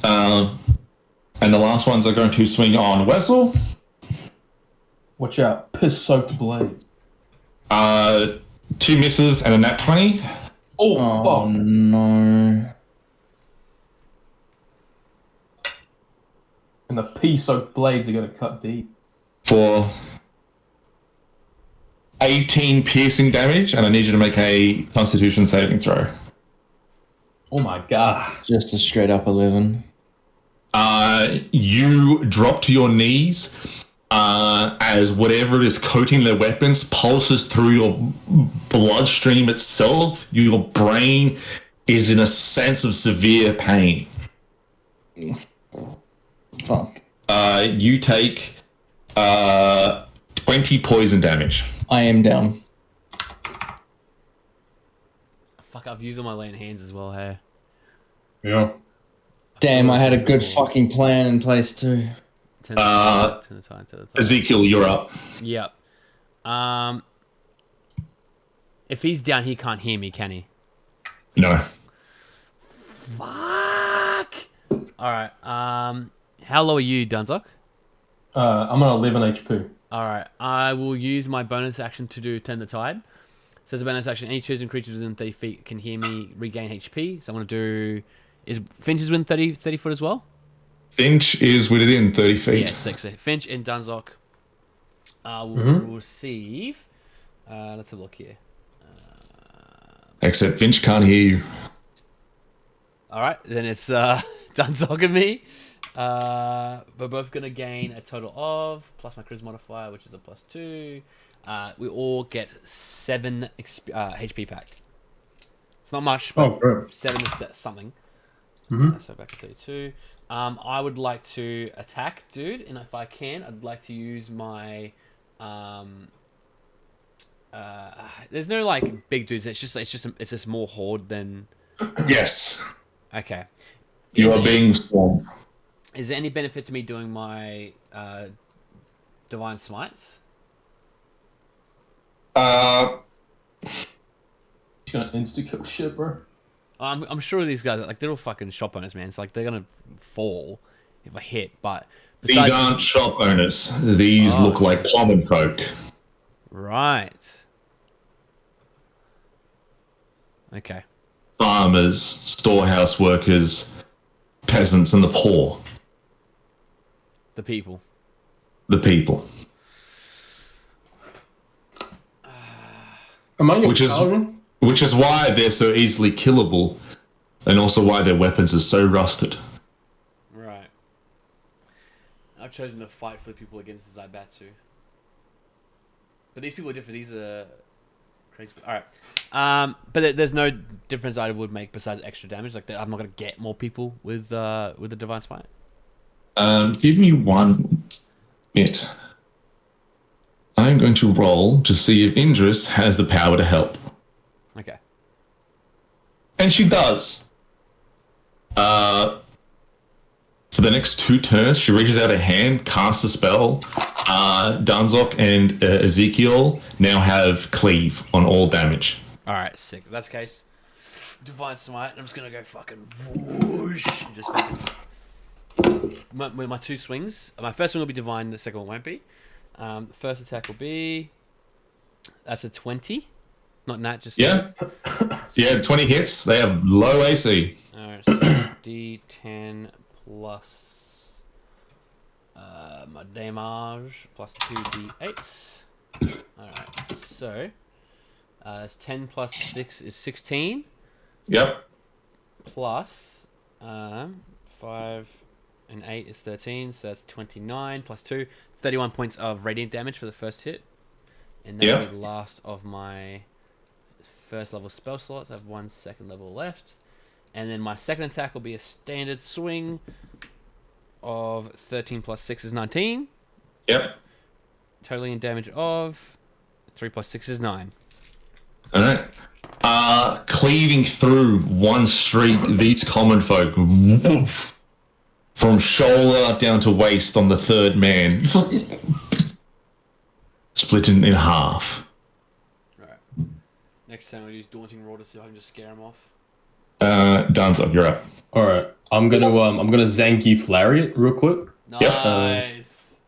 And the last ones are going to swing on Wessel. Watch out. Piss-soaked blades. 2 misses and a nat 20. Oh, Oh fuck. no. And the pea-soaked blades are going to cut deep. For 18 piercing damage, and I need you to make a Constitution saving throw. Oh my god. Just a straight up 11. You drop to your knees as whatever is coating their weapons pulses through your bloodstream itself. Your brain is in a sense of severe pain. Fuck. You take 20 poison damage. I am down. Fuck, I've used all my laying hands as well, hey. Yeah. Damn, I had a good fucking plan in place too. Turn the tide, turn the tide, turn the tide. Ezekiel, you're up. Yep. If he's down, he can't hear me, can he? No. Fuck! Alright, how low are you, Dunzock? I'm on 11 HP. Alright, I will use my bonus action to do Turn the Tide. Says a bonus action. Any chosen creatures within 30 feet can hear me regain HP. So I'm going to do... Is Finch is within 30 foot as well? Finch is within 30 feet. Yeah, 6. So Finch and Dunzock will receive... let's have a look here. Except Finch can't hear you. Alright, then it's Dunzock and me. We're both going to gain a total of, plus my charisma modifier, which is a +2. We all get 7 HP back. It's not much, but 7 is something. So back to 32. I would like to attack, dude, and if I can, I'd like to use my... there's no like big dudes. It's just more horde than. Yes. Okay. You are being swarmed. Is there any benefit to me doing my divine smites? She's gonna insta kill shit, bro. I'm sure these guys like they're all fucking shop owners, man. It's like they're gonna fall if I hit. But These aren't shop owners. These look like common folk. Right. Okay. Farmers, storehouse workers, peasants, and the poor. The people. The people. Am I your Which is why they're so easily killable, and also why their weapons are so rusted. Right. I've chosen to fight for the people against the Zaibatsu. But these people are different. These are crazy. All right. But there's no difference I would make besides extra damage. Like I'm not gonna get more people with the divine smite. Give me 1 minute. I'm going to roll to see if Indris has the power to help. Okay. And she does. For the next 2 turns, she reaches out a hand, casts a spell. Dunzock and Ezekiel now have cleave on all damage. All right, sick. If that's the case, divine smite. I'm just gonna go fucking whoosh. And just fucking my 2 swings. My first one will be divine. The second one won't be. First attack will be. That's a 20. Not nat, just Yeah. Yeah, 20 hits. They have low AC. Alright, so D10 plus my damage plus 2 D8s. Alright, so that's 10 plus 6 is 16. Yep. Plus 5 and 8 is 13, so that's 29 plus 2. 31 points of radiant damage for the first hit. And that'll be the last of my first level spell slots. I have 1 second level left. And then my second attack will be a standard swing of 13 plus 6 is 19. Yep. Totally in damage of 3 plus 6 is 9. Alright. Cleaving through one streak, these common folk, woof, from shoulder down to waist on the third man, split in half. Alright. Next time I'll use Daunting Roar to see if I can just scare him off. Dunzock, you're up. All right, I'm gonna Zangief Lariat real quick. Nice.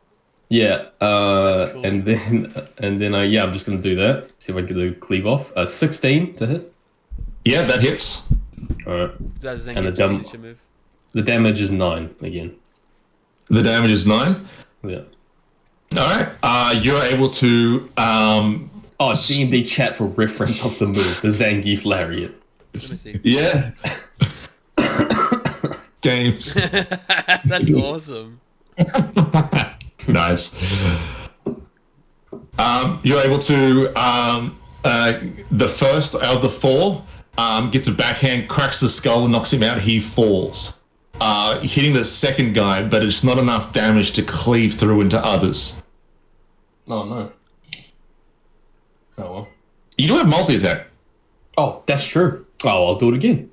Yeah. That's cool. And then I'm just gonna do that. See if I can get the cleave off. 16 to hit. Yeah, that hits. All right. That's And the Zangief's dumb- signature move. The damage is 9 again. The damage is 9. Yeah. Alright. You're able to Oh, D&D chat for reference of the move, the Zangief Lariat. Let me see. yeah. Games. That's awesome. Nice. You're able to the first out of the 4 gets a backhand, cracks the skull, and knocks him out. He falls, hitting the second guy, but it's not enough damage to cleave through into others. Oh no. Oh well. You do have multi-attack. Oh, that's true. Oh, I'll do it again.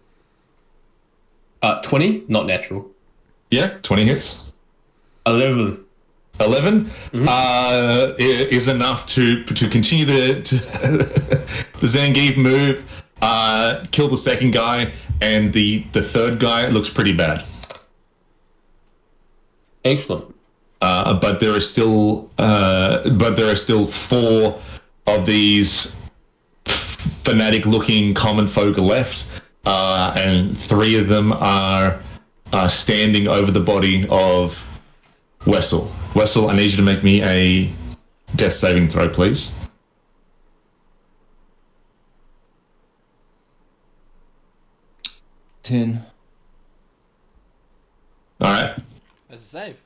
20, not natural. Yeah, 20 hits. 11. 11 is enough to continue the Zangief move, kill the second guy, and the third guy looks pretty bad. Excellent. But there are still 4 of these fanatic-looking common folk left, and 3 of them are standing over the body of Wessel. Wessel, I need you to make me a death saving throw, please. Ten. All right. That's a save.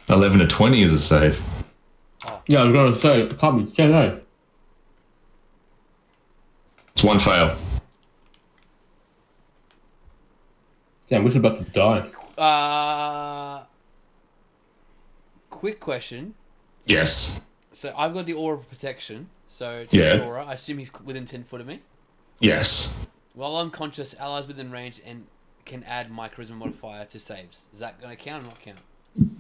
11 to 20 is a save. Yeah, I was gonna say it can't be 10, eh? It's 1 fail. Damn, we're about to die. Quick question. Yes. So I've got the aura of protection. So Yes. aura, I assume he's within 10 foot of me. Yes. While unconscious, allies within range and can add my charisma modifier to saves. Is that going to count or not count?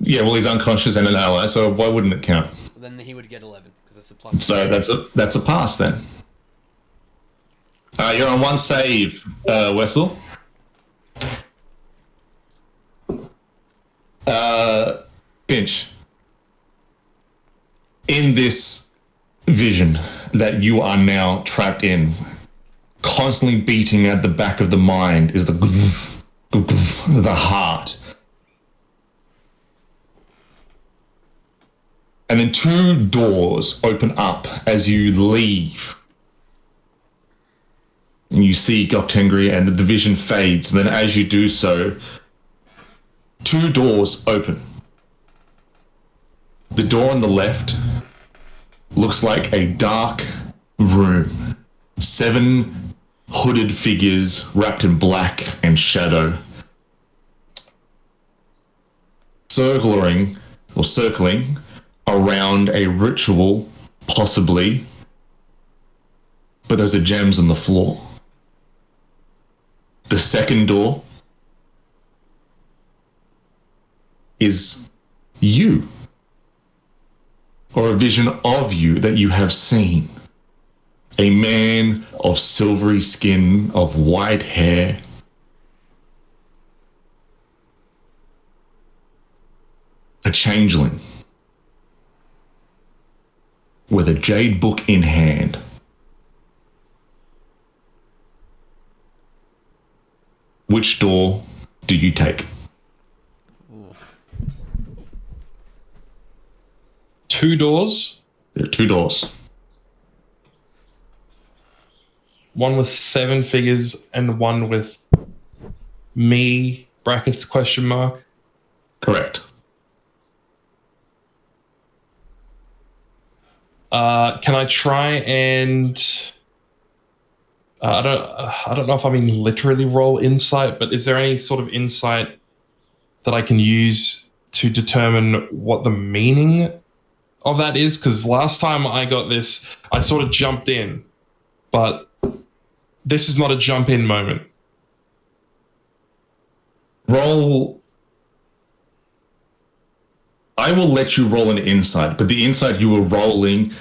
Yeah, well, he's unconscious and an ally, so why wouldn't it count? Well, then he would get 11 because that's a plus. So that's a pass then. You're on 1 save, Wessel. Finch. In this vision that you are now trapped in, constantly beating at the back of the mind is the heart. And then 2 doors open up as you leave. And you see Goktengri and the vision fades. And then as you do so, 2 doors open. The door on the left looks like a dark room. 7 hooded figures wrapped in black and shadow. Circling around a ritual, possibly, but those are gems on the floor. The second door is you, or a vision of you that you have seen. A man of silvery skin, of white hair. A changeling. With a jade book in hand. Which door do you take? Ooh. 2 doors. There are 2 doors. One with 7 figures and one with me, brackets, question mark. Correct. Can I try and... I don't know if I mean literally roll insight, but is there any sort of insight that I can use to determine what the meaning of that is? Because last time I got this, I sort of jumped in, but this is not a jump in moment. Roll. I will let you roll an insight, but the insight you were rolling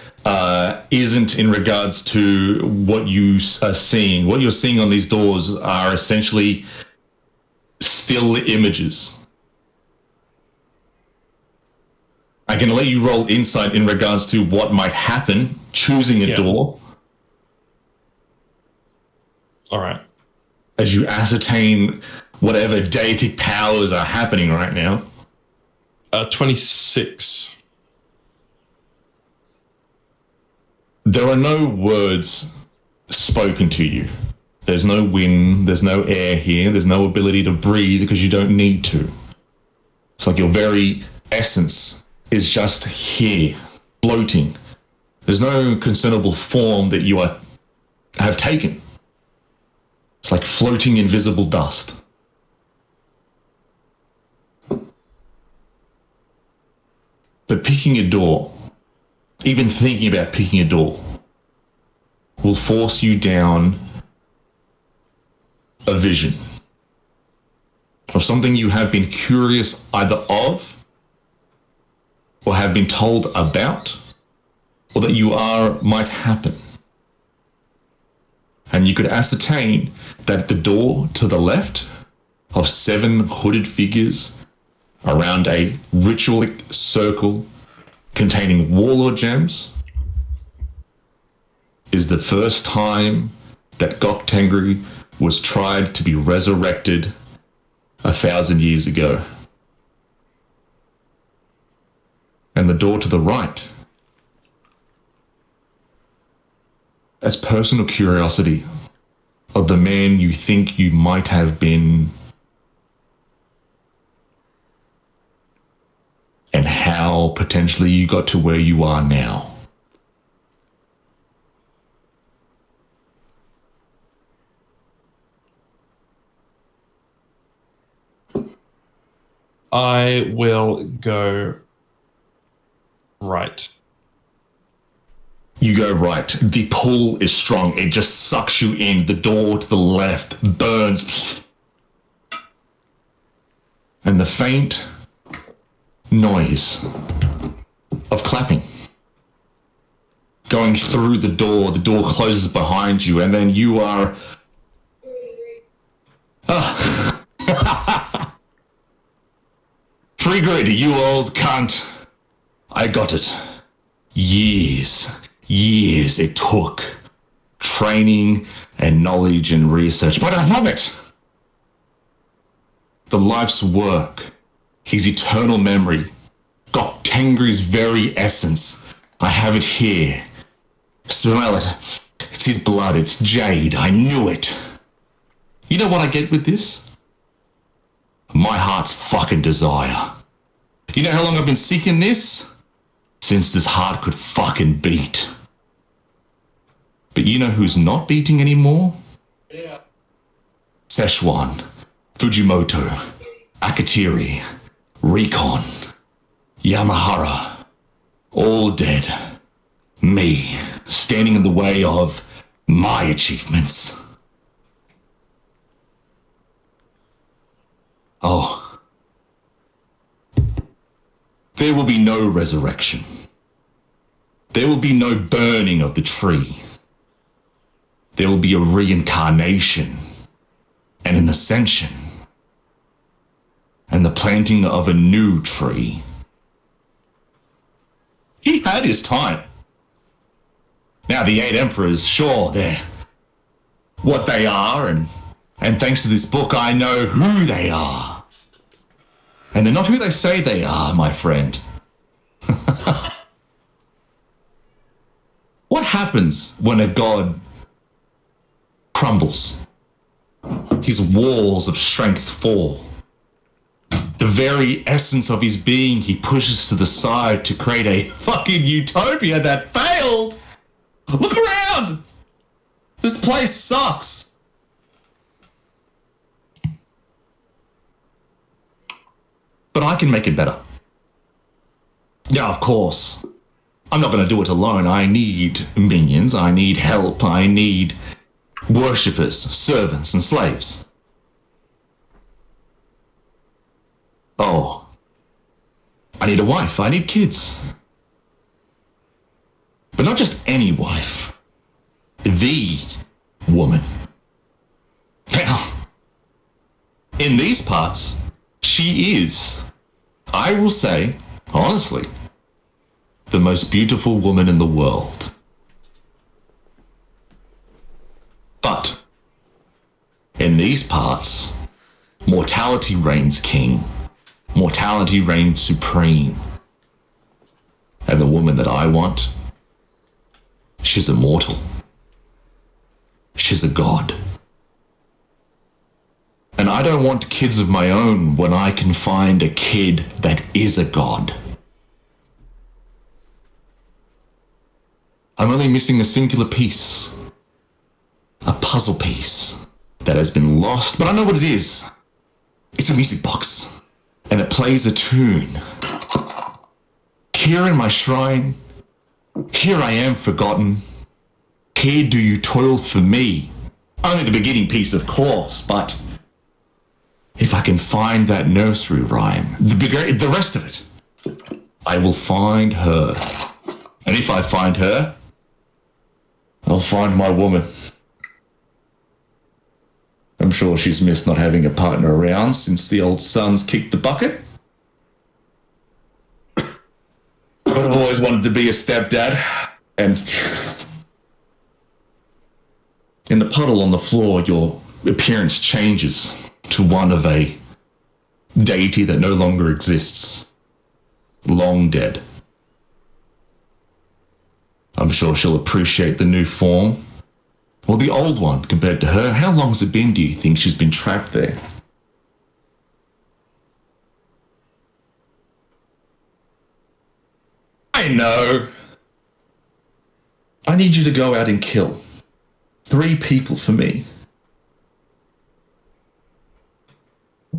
isn't in regards to what you are seeing. What you're seeing on these doors are essentially still images. I can let you roll insight in regards to what might happen, choosing a door. All right. As you ascertain whatever deitic powers are happening right now. 26. There are no words spoken to you. There's no wind, there's no air here, there's no ability to breathe because you don't need to. It's like your very essence is just here, floating. There's no concernable form that you have taken. It's like floating invisible dust. But picking a door, even thinking about picking a door, will force you down a vision of something you have been curious either of, or have been told about, or that might happen. And you could ascertain that the door to the left of 7 hooded figures around a ritualic circle containing warlord gems is the first time that Gok Tengri was tried to be resurrected 1,000 years ago. And the door to the right, as personal curiosity of the man you think you might have been, and how potentially you got to where you are now. I will go right. You go right. The pull is strong. It just sucks you in. The door to the left burns. And the faint noise of clapping going through the door closes behind you, and then you are free grid, you old cunt. I got it. Years it took, training and knowledge and research, but I have it. The life's work, his eternal memory, Gok Tengri's very essence. I have it here. Smell it. It's his blood. It's jade. I knew it. You know what I get with this? My heart's fucking desire. You know how long I've been seeking this? Since this heart could fucking beat. But you know who's not beating anymore? Yeah. Szechuan, Fujimoto, Akatiri, Recon, Yamahara, all dead. Me, standing in the way of my achievements. Oh. There will be no resurrection. There will be no burning of the tree. There will be a reincarnation and an ascension and the planting of a new tree. He had his time. Now the 8 emperors, sure, they're what they are, and thanks to this book I know who they are. And they're not who they say they are, my friend. What happens when a god crumbles? His walls of strength fall. The very essence of his being he pushes to the side to create a fucking utopia that failed. Look around! This place sucks. But I can make it better. Yeah, of course. I'm not going to do it alone. I need minions, I need help, I need worshippers, servants, and slaves. Oh. I need a wife, I need kids. But not just any wife. The woman. Now, in these parts, she is, I will say, honestly, the most beautiful woman in the world. But, in these parts, mortality reigns king. Mortality reigns supreme. And the woman that I want, she's immortal. She's a god. And I don't want kids of my own when I can find a kid that is a god. I'm only missing a singular piece. A puzzle piece that has been lost, but I know what it is. It's a music box, and it plays a tune. Here in my shrine, here I am forgotten. Here do you toil for me. Only the beginning piece, of course, but if I can find that nursery rhyme, the rest of it, I will find her. And if I find her, I'll find my woman. I'm sure she's missed not having a partner around since the old son's kicked the bucket. But I've always wanted to be a stepdad, and In the puddle on the floor, your appearance changes to one of a deity that no longer exists. Long dead. I'm sure she'll appreciate the new form. Or the old one compared to her. How long's it been, do you think, she's been trapped there? I know. I need you to go out and kill 3 people for me.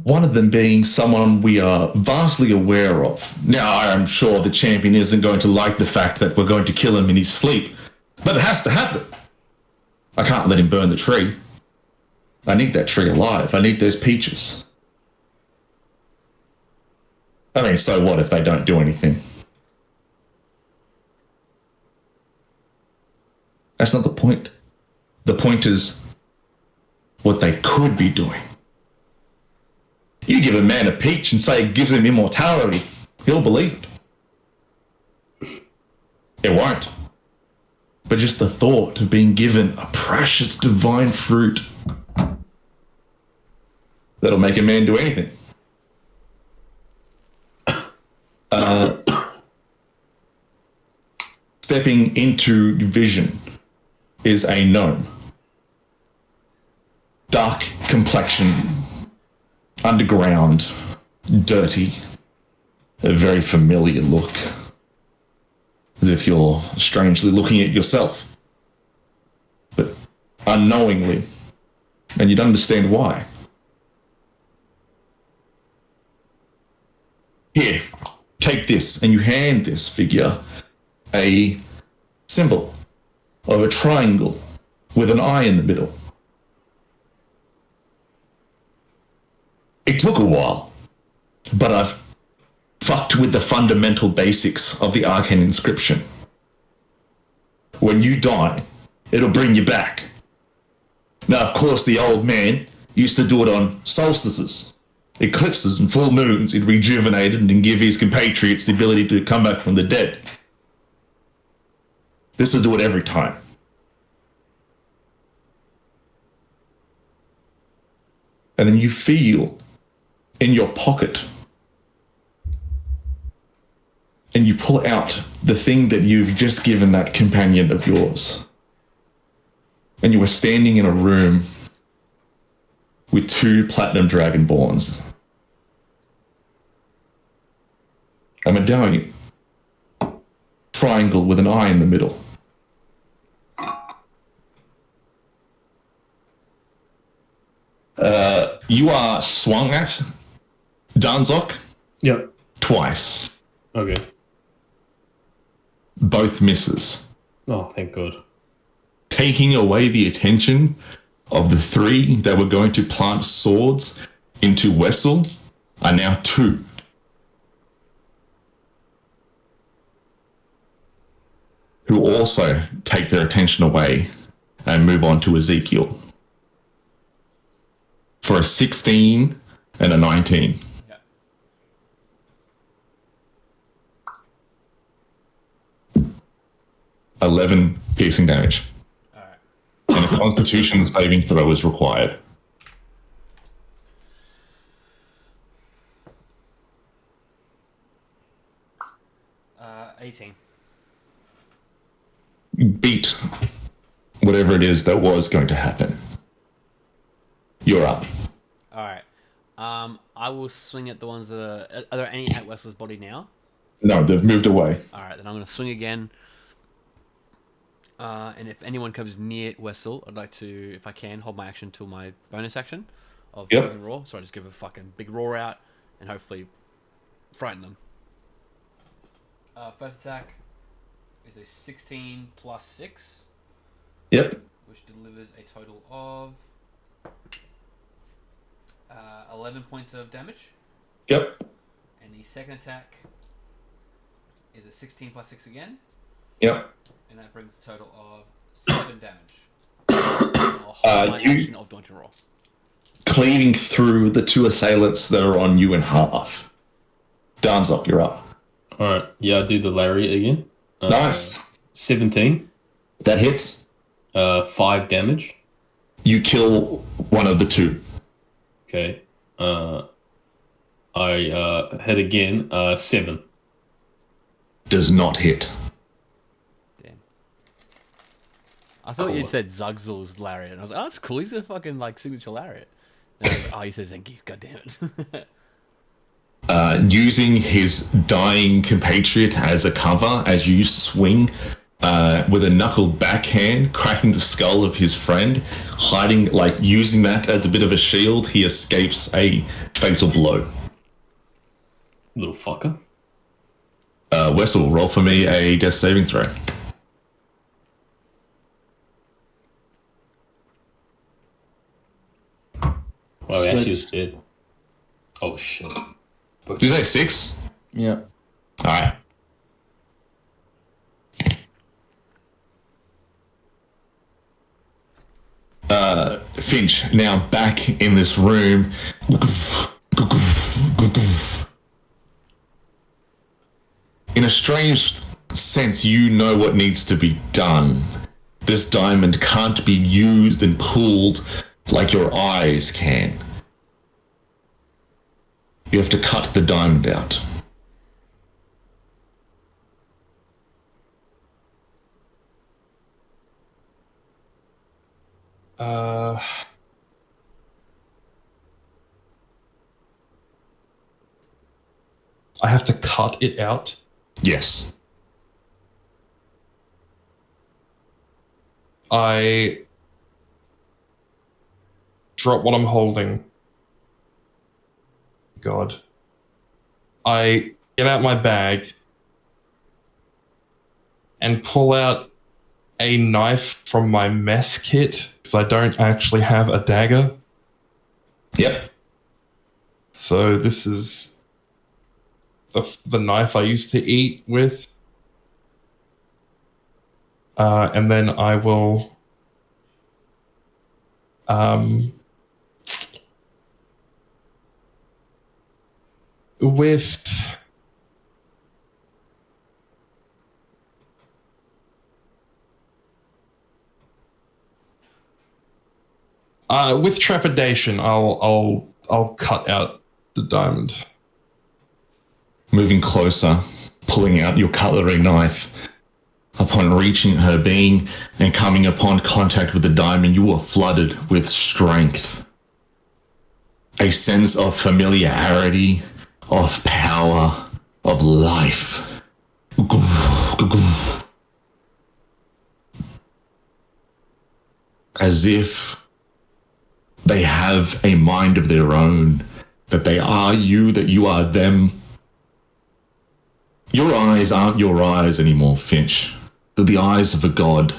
One of them being someone we are vastly aware of. Now, I'm sure the champion isn't going to like the fact that we're going to kill him in his sleep, but it has to happen. I can't let him burn the tree. I need that tree alive. I need those peaches. I mean, so what if they don't do anything? That's not the point. The point is what they could be doing. You give a man a peach and say it gives him immortality, he'll believe it. It won't. But just the thought of being given a precious divine fruit that'll make a man do anything. Stepping into vision is a gnome. Dark complexion, underground, dirty, a very familiar look. As if you're strangely looking at yourself. But unknowingly. And you'd understand why. Here, take this, and you hand this figure a symbol of a triangle with an eye in the middle. It took a while, but I've fucked with the fundamental basics of the arcane inscription. When you die, it'll bring you back. Now, of course, the old man used to do it on solstices, eclipses and full moons. It rejuvenated and give his compatriots the ability to come back from the dead. This will do it every time. And then you feel in your pocket and you pull out the thing that you've just given that companion of yours. And you were standing in a room with 2 platinum dragonborns. A medallion. Triangle with an eye in the middle. You are swung at, Danzok, Yep. twice. Okay. Both misses. Oh, thank God. Taking away the attention of the 3 that were going to plant swords into Wessel are now 2. Who also take their attention away and move on to Ezekiel. For a 16 and a 19. Yeah. 11 piercing damage. Alright. And a constitution saving throw is required. Uh, 18. Beat whatever it is that was going to happen. You're up. Alright. I will swing at the ones that are there any at Wessel's body now? No, they've moved away. Alright, then I'm going to swing again. And if anyone comes near Wessel, I'd like to, if I can, hold my action till my bonus action of Yep. fucking roar. So I just give a fucking big roar out and hopefully frighten them. First attack is a 16 plus 6, Yep. which delivers a total of 11 points of damage. Yep. And the second attack is a 16 plus 6 again. Yep. And that brings a total of 7 damage. I'll hold my action of Daunting Roar. Cleaving through the 2 assailants that are on you in half. Danzok, you're up. Alright, yeah, I do the Lariat again. Nice. 17. That hits. 5 damage. You kill one of the two. Okay. I hit again. 7. Does not hit. Damn. I thought you said Zugzal's lariat, and I was like, oh, that's cool. He's a fucking like signature lariat. And I was like, oh, he says Zangief. God damn it. Using his dying compatriot as a cover as you swing with a knuckled backhand, cracking the skull of his friend, hiding, like using that as a bit of a shield, he escapes a fatal blow. Little fucker. Wessel, roll for me a death saving throw. Well, actually, is dead. Oh shit. Did you say 6? Yeah. Alright. Finch, now back in this room. In a strange sense, you know what needs to be done. This diamond can't be used and pulled like your eyes can. You have to cut the diamond out. I have to cut it out. Yes. I drop what I'm holding. God. I get out my bag and pull out a knife from my mess kit because I don't actually have a dagger. Yep. So this is the knife I used to eat with. And then I will with trepidation, I'll cut out the diamond. Moving closer, pulling out your cutlery knife. Upon reaching her being and coming upon contact with the diamond, you are flooded with strength. A sense of familiarity, of power, of life. As if they have a mind of their own, that they are you, that you are them. Your eyes aren't your eyes anymore, Finch. They're the eyes of a god.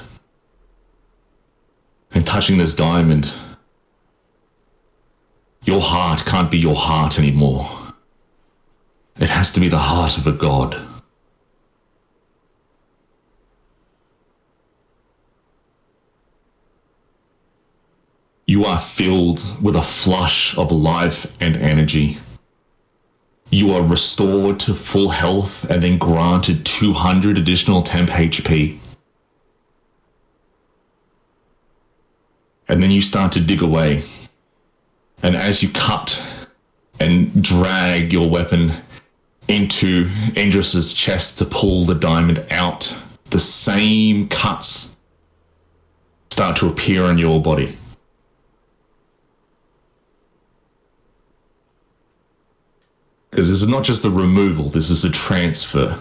And touching this diamond, your heart can't be your heart anymore. It has to be the heart of a god. You are filled with a flush of life and energy. You are restored to full health and then granted 200 additional temp HP. And then you start to dig away. And as you cut and drag your weapon into Indris's chest to pull the diamond out, the same cuts start to appear on your body. Because this is not just a removal, this is a transfer.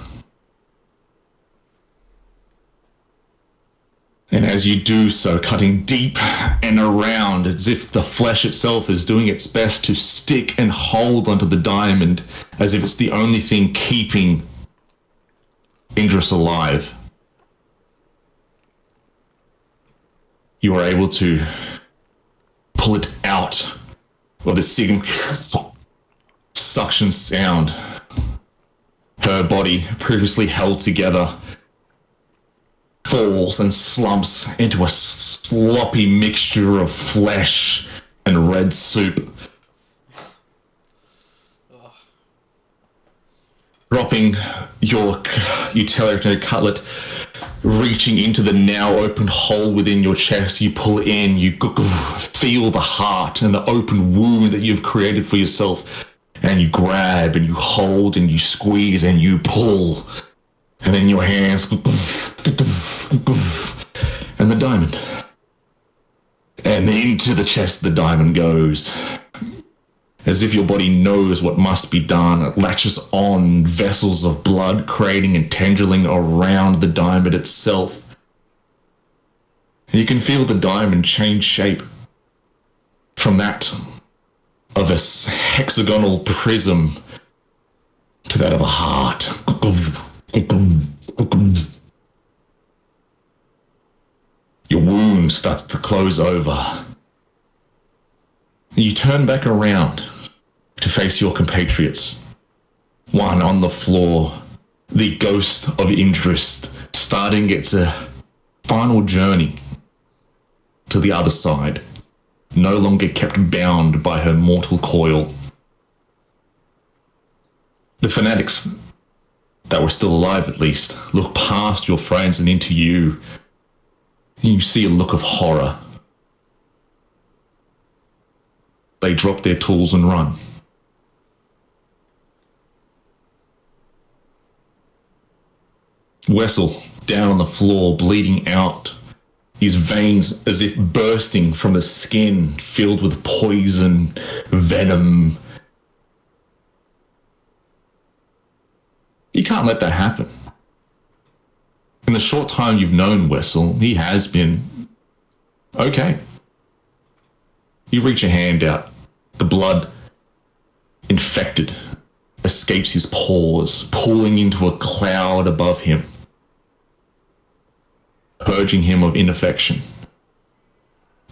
And as you do so, cutting deep and around, as if the flesh itself is doing its best to stick and hold onto the diamond, as if it's the only thing keeping Indris alive. You are able to pull it out of the sinking suction sound. Her body, previously held together, falls and slumps into a sloppy mixture of flesh and red soup. Dropping your utilitarian cutlet, reaching into the now open hole within your chest, you pull in, you feel the heart and the open wound that you've created for yourself, and you grab and you hold and you squeeze and you pull, and then your hands and the diamond, and into the chest the diamond goes. As if your body knows what must be done, it latches on vessels of blood, creating and tendriling around the diamond itself. And you can feel the diamond change shape from that of a hexagonal prism to that of a heart. Your wound starts to close over. You turn back around to face your compatriots. One on the floor, the ghost of interest, starting its final journey to the other side, no longer kept bound by her mortal coil. The fanatics that were still alive, at least, look past your friends and into you. You see a look of horror. They drop their tools and run. Wessel, down on the floor, bleeding out, his veins as if bursting from the skin, filled with poison, venom. You can't let that happen. In the short time you've known Wessel, he has been okay. You reach a hand out. The blood, infected, escapes his pores, pooling into a cloud above him, purging him of infection.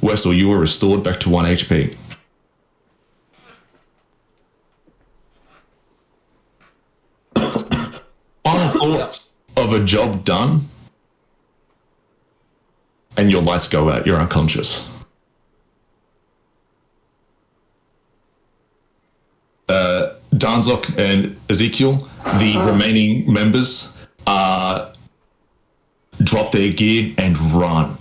Wessel, you were restored back to 1 HP. Final thoughts of a job done, and your lights go out. You're unconscious. Danzok and Ezekiel, the remaining members, drop their gear and run.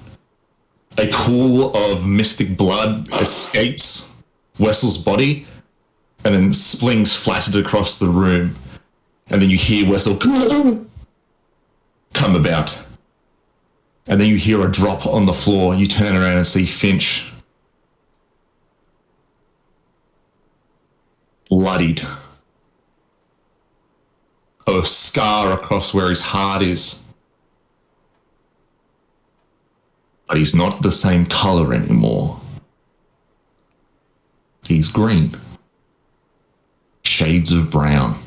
A pool of mystic blood escapes Wessel's body and then splings flattened across the room. And then you hear Wessel come about. And then you hear a drop on the floor. You turn around and see Finch. Bloodied. A scar across where his heart is. But he's not the same color anymore. He's green. Shades of brown.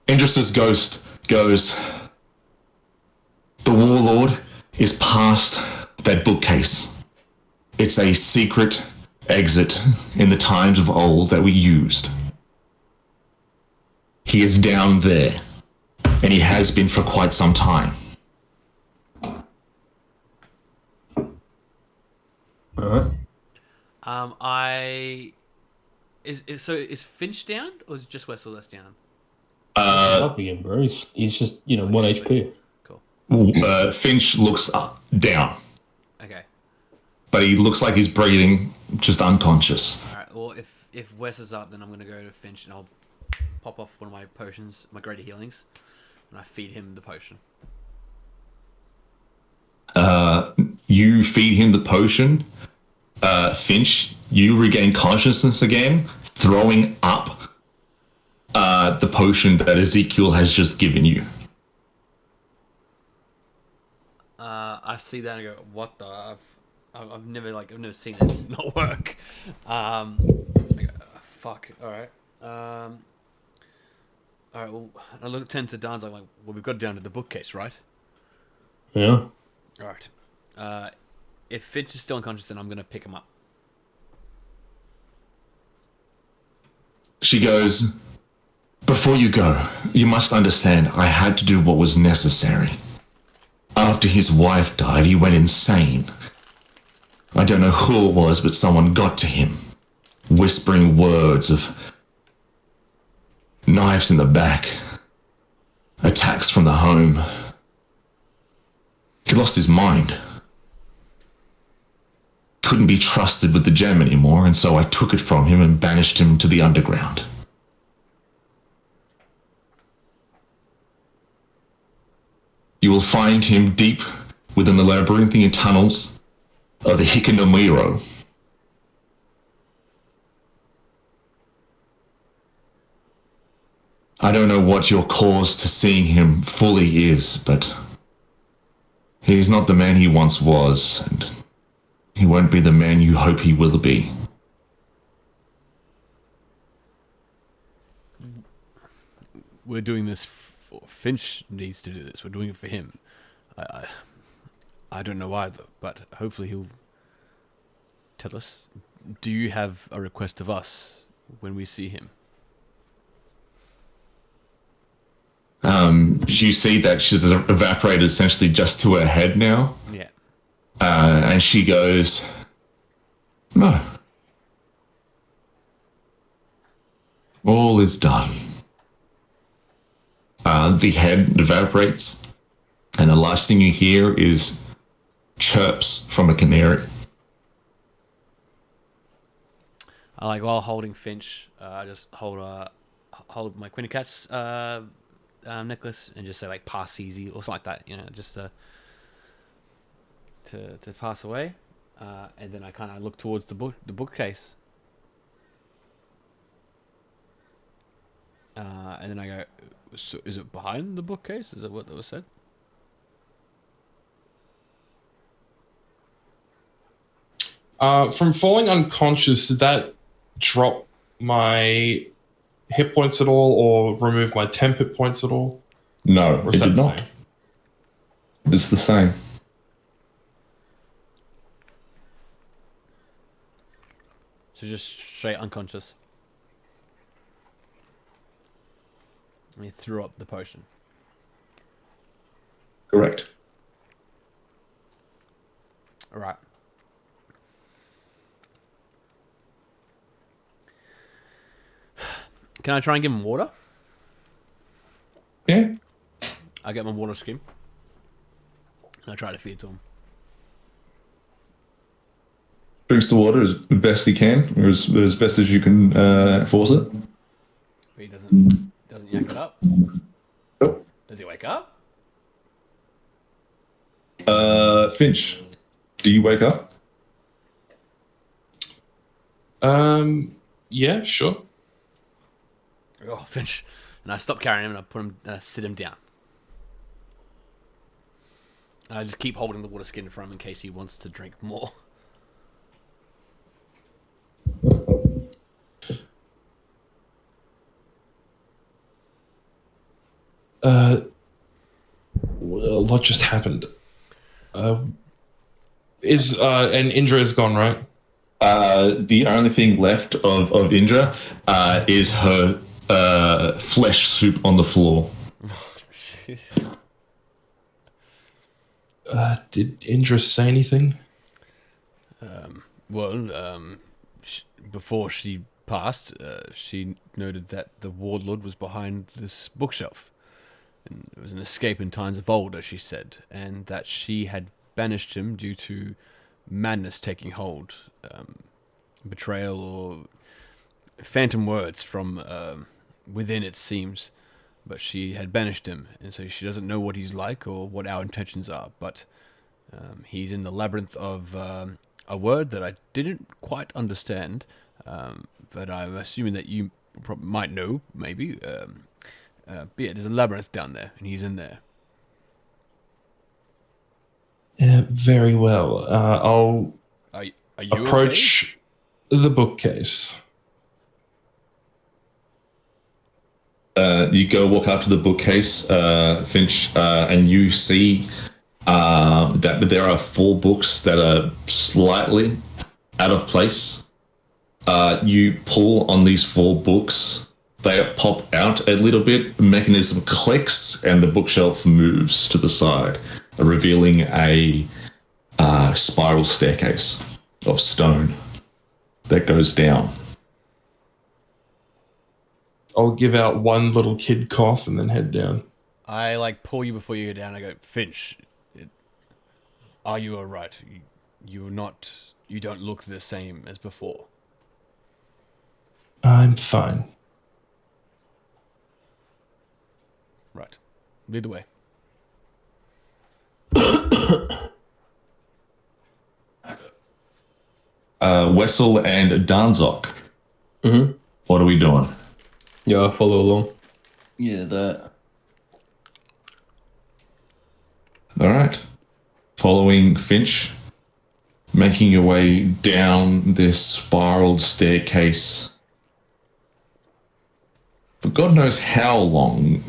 Indris's ghost goes, the warlord is past that bookcase. It's a secret exit in the times of old that we used. He is down there, and he has been for quite some time. Alright. Is Finch down, or is it just Wessel that's down? Up again, bro. He's just, 1 HP. Cool. Finch looks up, down, Okay. but he looks like he's breathing, just unconscious. All right. Well, if Wes is up, then I'm gonna go to Finch and I'll pop off one of my potions, my greater healings, and I feed him the potion. You feed him the potion. Finch, you regain consciousness again, throwing up the potion that Ezekiel has just given you. I see that and I go, "What the? I've never seen it not work." I go, "Fuck." All right. All right. Well, I turn to Dan's. I'm like, "Well, we've got it down to the bookcase, right?" Yeah. All right. If Finch is still unconscious, then I'm gonna pick him up. She goes, before you go, you must understand I had to do what was necessary. After his wife died, he went insane. I don't know who it was, but someone got to him. whispering words of knives in the back, attacks from the home. He lost his mind. Couldn't be trusted with the gem anymore, and so I took it from him and banished him to the underground. You will find him deep within the labyrinthian tunnels of the Hikanomiro. I don't know what your cause to seeing him fully is, but he is not the man he once was, and he won't be the man you hope he will be. We're doing this for Finch needs to do this. We're doing it for him. I don't know either, but hopefully he'll tell us. Do you have a request of us when we see him? You see that she's evaporated essentially just to her head now. Yeah. And she goes, no. All is done. The head evaporates, and the last thing you hear is chirps from a canary. While holding Finch, I just hold my Quinnicat's necklace and just say like "pass easy" or something like that, just to pass away, and then I kind of look towards the bookcase, and then I go, "So is it behind the bookcase? Is that what was said?" From falling unconscious, did that drop my hit points at all, or remove my temp hit points at all? No, Or it is that did the not. same? It's the same. So just straight unconscious. And he threw up the potion. Correct. All right. Can I try and give him water? Yeah. I get my water skin. And I try to feed it to him. Drinks the water as best he can, or as best as you can force it. But he doesn't yak it up. Oh. Does he wake up? Finch, do you wake up? Yeah, sure. Oh, Finch. And I stop carrying him and I put him, sit him down. And I just keep holding the water skin for him in case he wants to drink more. Well, what just happened? And Indra is gone, right? The only thing left of Indra is her flesh soup on the floor. Did Indra say anything? Before she passed, she noted that the warlord was behind this bookshelf. And it was an escape in times of old, as she said, and that she had banished him due to madness taking hold, betrayal or phantom words from within, it seems. But she had banished him, and so she doesn't know what he's like or what our intentions are. But he's in the labyrinth of a word that I didn't quite understand, but I'm assuming that you might know, maybe. But yeah, there's a labyrinth down there, and he's in there. Very well. I'll Are you approach the bookcase. You go walk up to the bookcase, Finch, and you see that there are 4 books that are slightly out of place. You pull on these 4 books. They pop out a little bit, the mechanism clicks, and the bookshelf moves to the side, revealing a spiral staircase of stone that goes down. I'll give out one little kid cough and then head down. I like pull you before you go down. I go, Finch, are you all right? You're not. You don't look the same as before. I'm fine. Right. Lead the way. Wessel and Danzok. Mm-hmm. What are we doing? Yeah, I'll follow along. Yeah, that. All right. Following Finch, making your way down this spiraled staircase for God knows how long.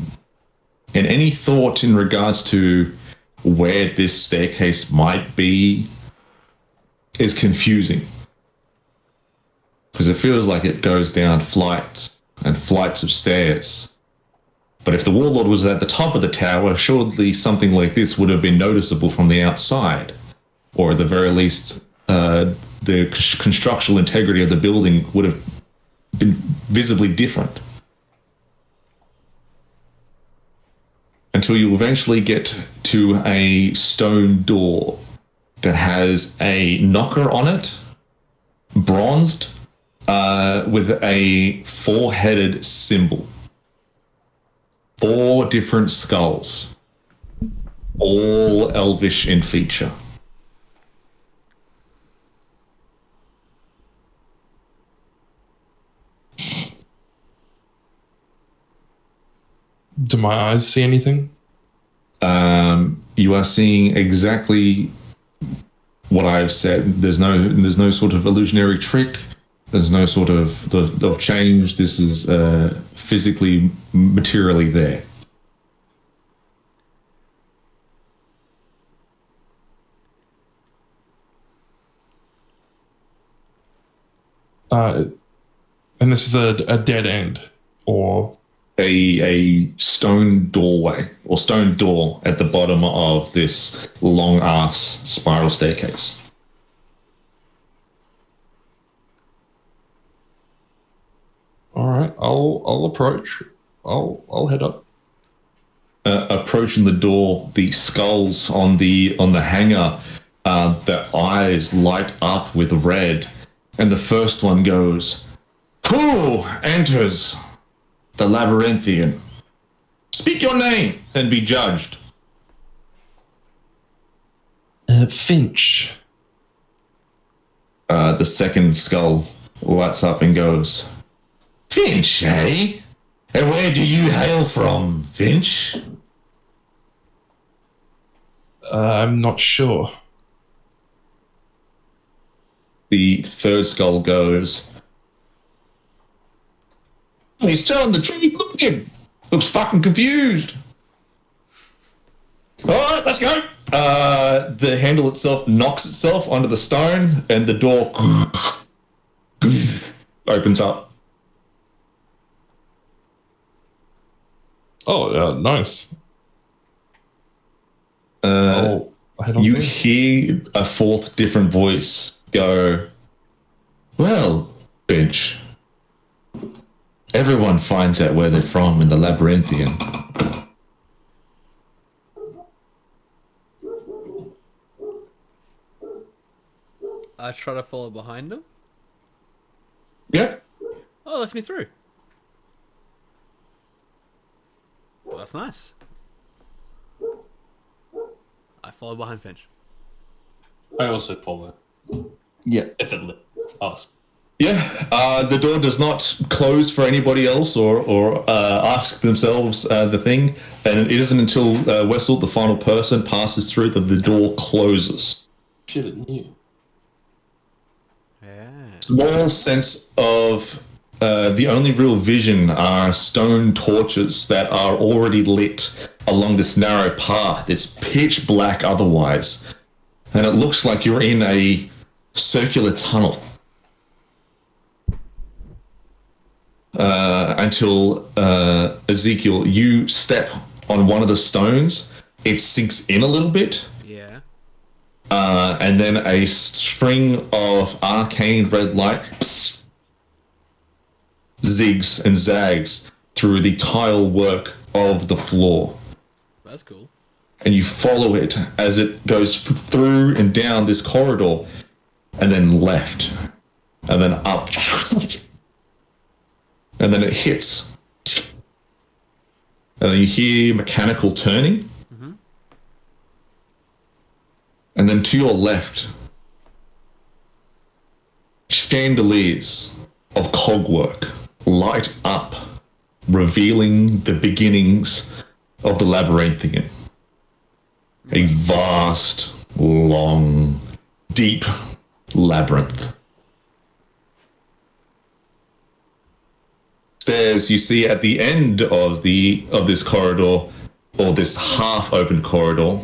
And any thought in regards to where this staircase might be is confusing. Because it feels like it goes down flights and flights of stairs. But if the warlord was at the top of the tower, surely something like this would have been noticeable from the outside. Or at the very least, the constructional integrity of the building would have been visibly different. Until you eventually get to a stone door that has a knocker on it, bronzed, with a four-headed symbol. 4 different skulls, all elvish in feature. Do my eyes see anything? You are seeing exactly what I've said. There's no sort of illusionary trick. There's no sort of change. This is physically, materially there. And this is a dead end, or A stone doorway or stone door at the bottom of this long ass spiral staircase. all right. I'll approach. I'll head up. Approaching the door, the skulls on the hanger, the eyes light up with red, and the first one goes, "Who enters the Labyrinthian? Speak your name and be judged." Finch. The second skull lights up and goes, "Finch, eh? And where do you hail from, Finch?" I'm not sure. The third skull goes, "He's telling the truth. Look at him. Looks fucking confused." All right, let's go. The handle itself knocks itself onto the stone, and the door opens up. Oh, nice. I'll head on You through. hear a fourth different voice go, "Well, Finch, everyone finds out where they're from in the Labyrinthian. I try to follow behind him. Yep. Oh, lets me through. Well, that's nice. I follow behind Finch. I also follow. Yeah. If it asks. Yeah, the door does not close for anybody else or ask themselves the thing, and it isn't until Wessel, the final person, passes through that the door closes. Shit, it knew. Yeah. Small sense of the only real vision are stone torches that are already lit along this narrow path. It's pitch black otherwise, and it looks like you're in a circular tunnel. Until Ezekiel, you step on one of the stones, it sinks in a little bit, Yeah. and then a string of arcane red light zigs and zags through the tile work of the floor. That's cool. And you follow it as it goes through and down this corridor, and then left, and then up, and then it hits. And then you hear mechanical turning. Mm-hmm. And then to your left, chandeliers of cogwork light up, revealing the beginnings of the labyrinthian. A vast, long, deep labyrinth. Stairs you see at the end of this corridor, or this half-open corridor,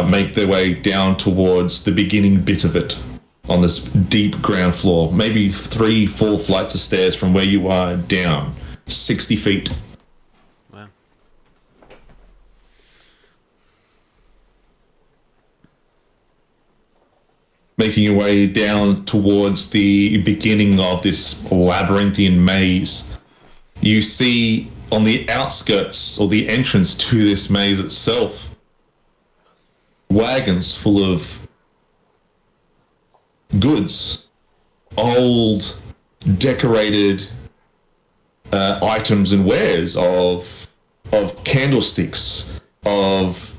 make their way down towards the beginning bit of it on this deep ground floor. Maybe 3-4 flights of stairs from where you are down, 60 feet. Wow. Making your way down towards the beginning of this labyrinthian maze, you see on the outskirts, or the entrance to this maze itself, wagons full of goods, old, decorated items and wares of candlesticks, of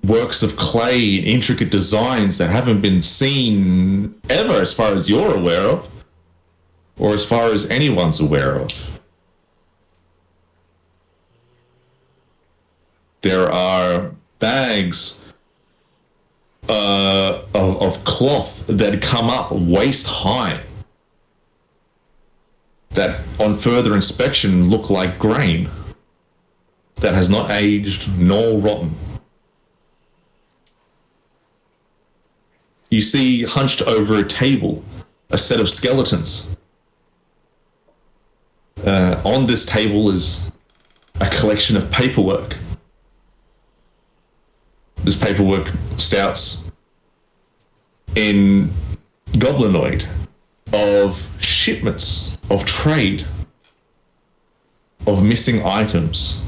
works of clay, intricate designs that haven't been seen ever, as far as you're aware of, or as far as anyone's aware of. There are bags of cloth that come up waist high, that on further inspection look like grain that has not aged nor rotten. You see, hunched over a table, a set of skeletons. On this table is a collection of paperwork. This paperwork stouts in goblinoid of shipments, of trade, of missing items.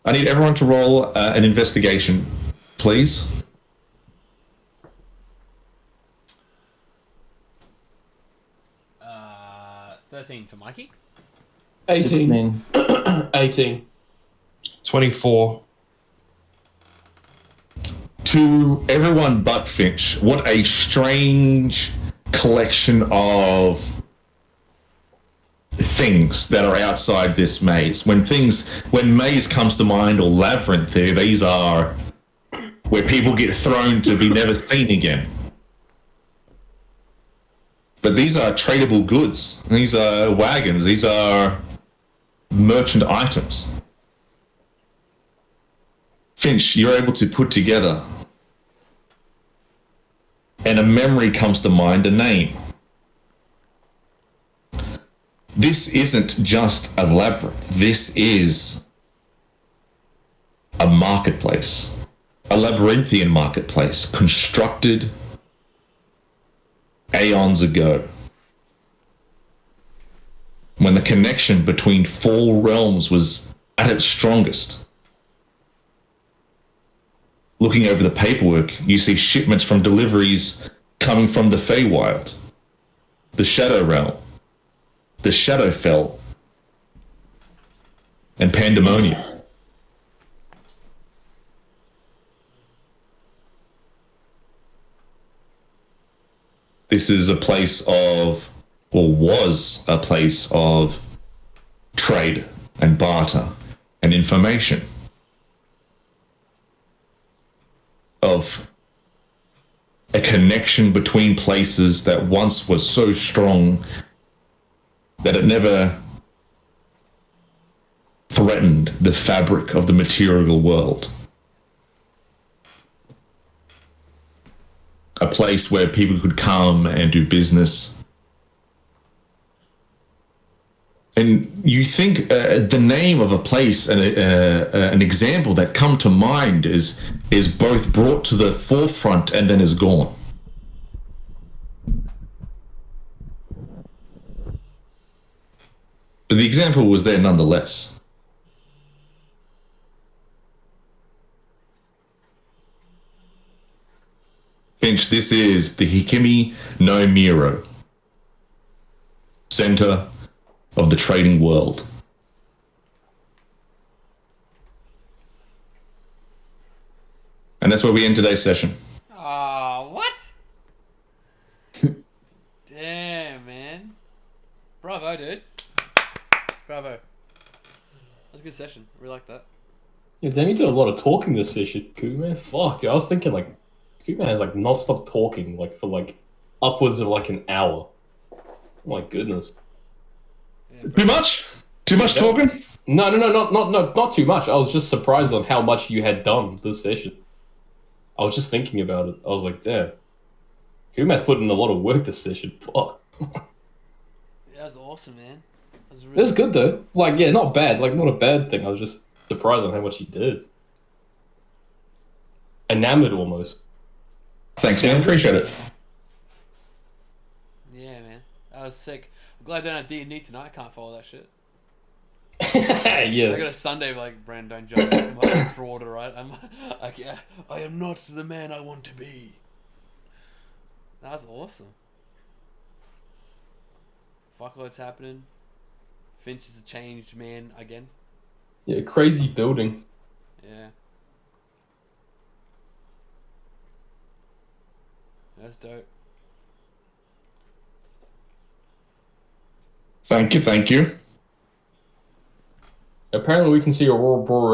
I need everyone to roll an investigation, please. 13 for Mikey. 18. 18. 24. To everyone but Finch, what a strange collection of things that are outside this maze. When maze comes to mind, or labyrinth, these are where people get thrown to be never seen again. But these are tradable goods. These are wagons. These are merchant items. Finch, you're able to put together, and a memory comes to mind, a name. This isn't just a labyrinth. This is a marketplace, a labyrinthian marketplace constructed aeons ago, when the connection between 4 realms was at its strongest. Looking over the paperwork, you see shipments from deliveries coming from the Feywild, the Shadow Realm, the Shadowfell, and Pandemonium. This is a place of, or was a place of, trade and barter and information. Of a connection between places that once was so strong that it never threatened the fabric of the material world. A place where people could come and do business. And you think the name of a place and an example that come to mind is both brought to the forefront and then is gone. But the example was there nonetheless. Finch, this is the Hikimi no Miro, center of the trading world. And that's where we end today's session. Oh, what? Damn, man. Bravo, dude. Bravo. That was a good session. Really like that. Yeah, damn, you did a lot of talking this session, Cool Man. Fuck, dude. I was thinking like, Cool Man has like not stopped talking like for like upwards of like an hour. Oh my goodness. Yeah, Too much? Too much talking? No, not too much. I was just surprised on how much you had done this session. I was just thinking about it. I was like, damn. Kuma's put in a lot of work this session. Fuck. that was awesome, man. That was It really was good though. Like, yeah, not bad. Like, not a bad thing. I was just surprised on how much he did. Enamored almost. Thanks, man. Appreciate it. Yeah, man. That was sick. I'm glad I don't have D&D tonight. I can't follow that shit. Yeah. I got a Sunday like, Brandon, don't judge me. I'm like fraud, right? I'm like, yeah, I am not the man I want to be. That was awesome. Fuckload's happening. Finch is a changed man again. Yeah, crazy building. Yeah. That's dope. Thank you. Apparently we can see Aurora Borealis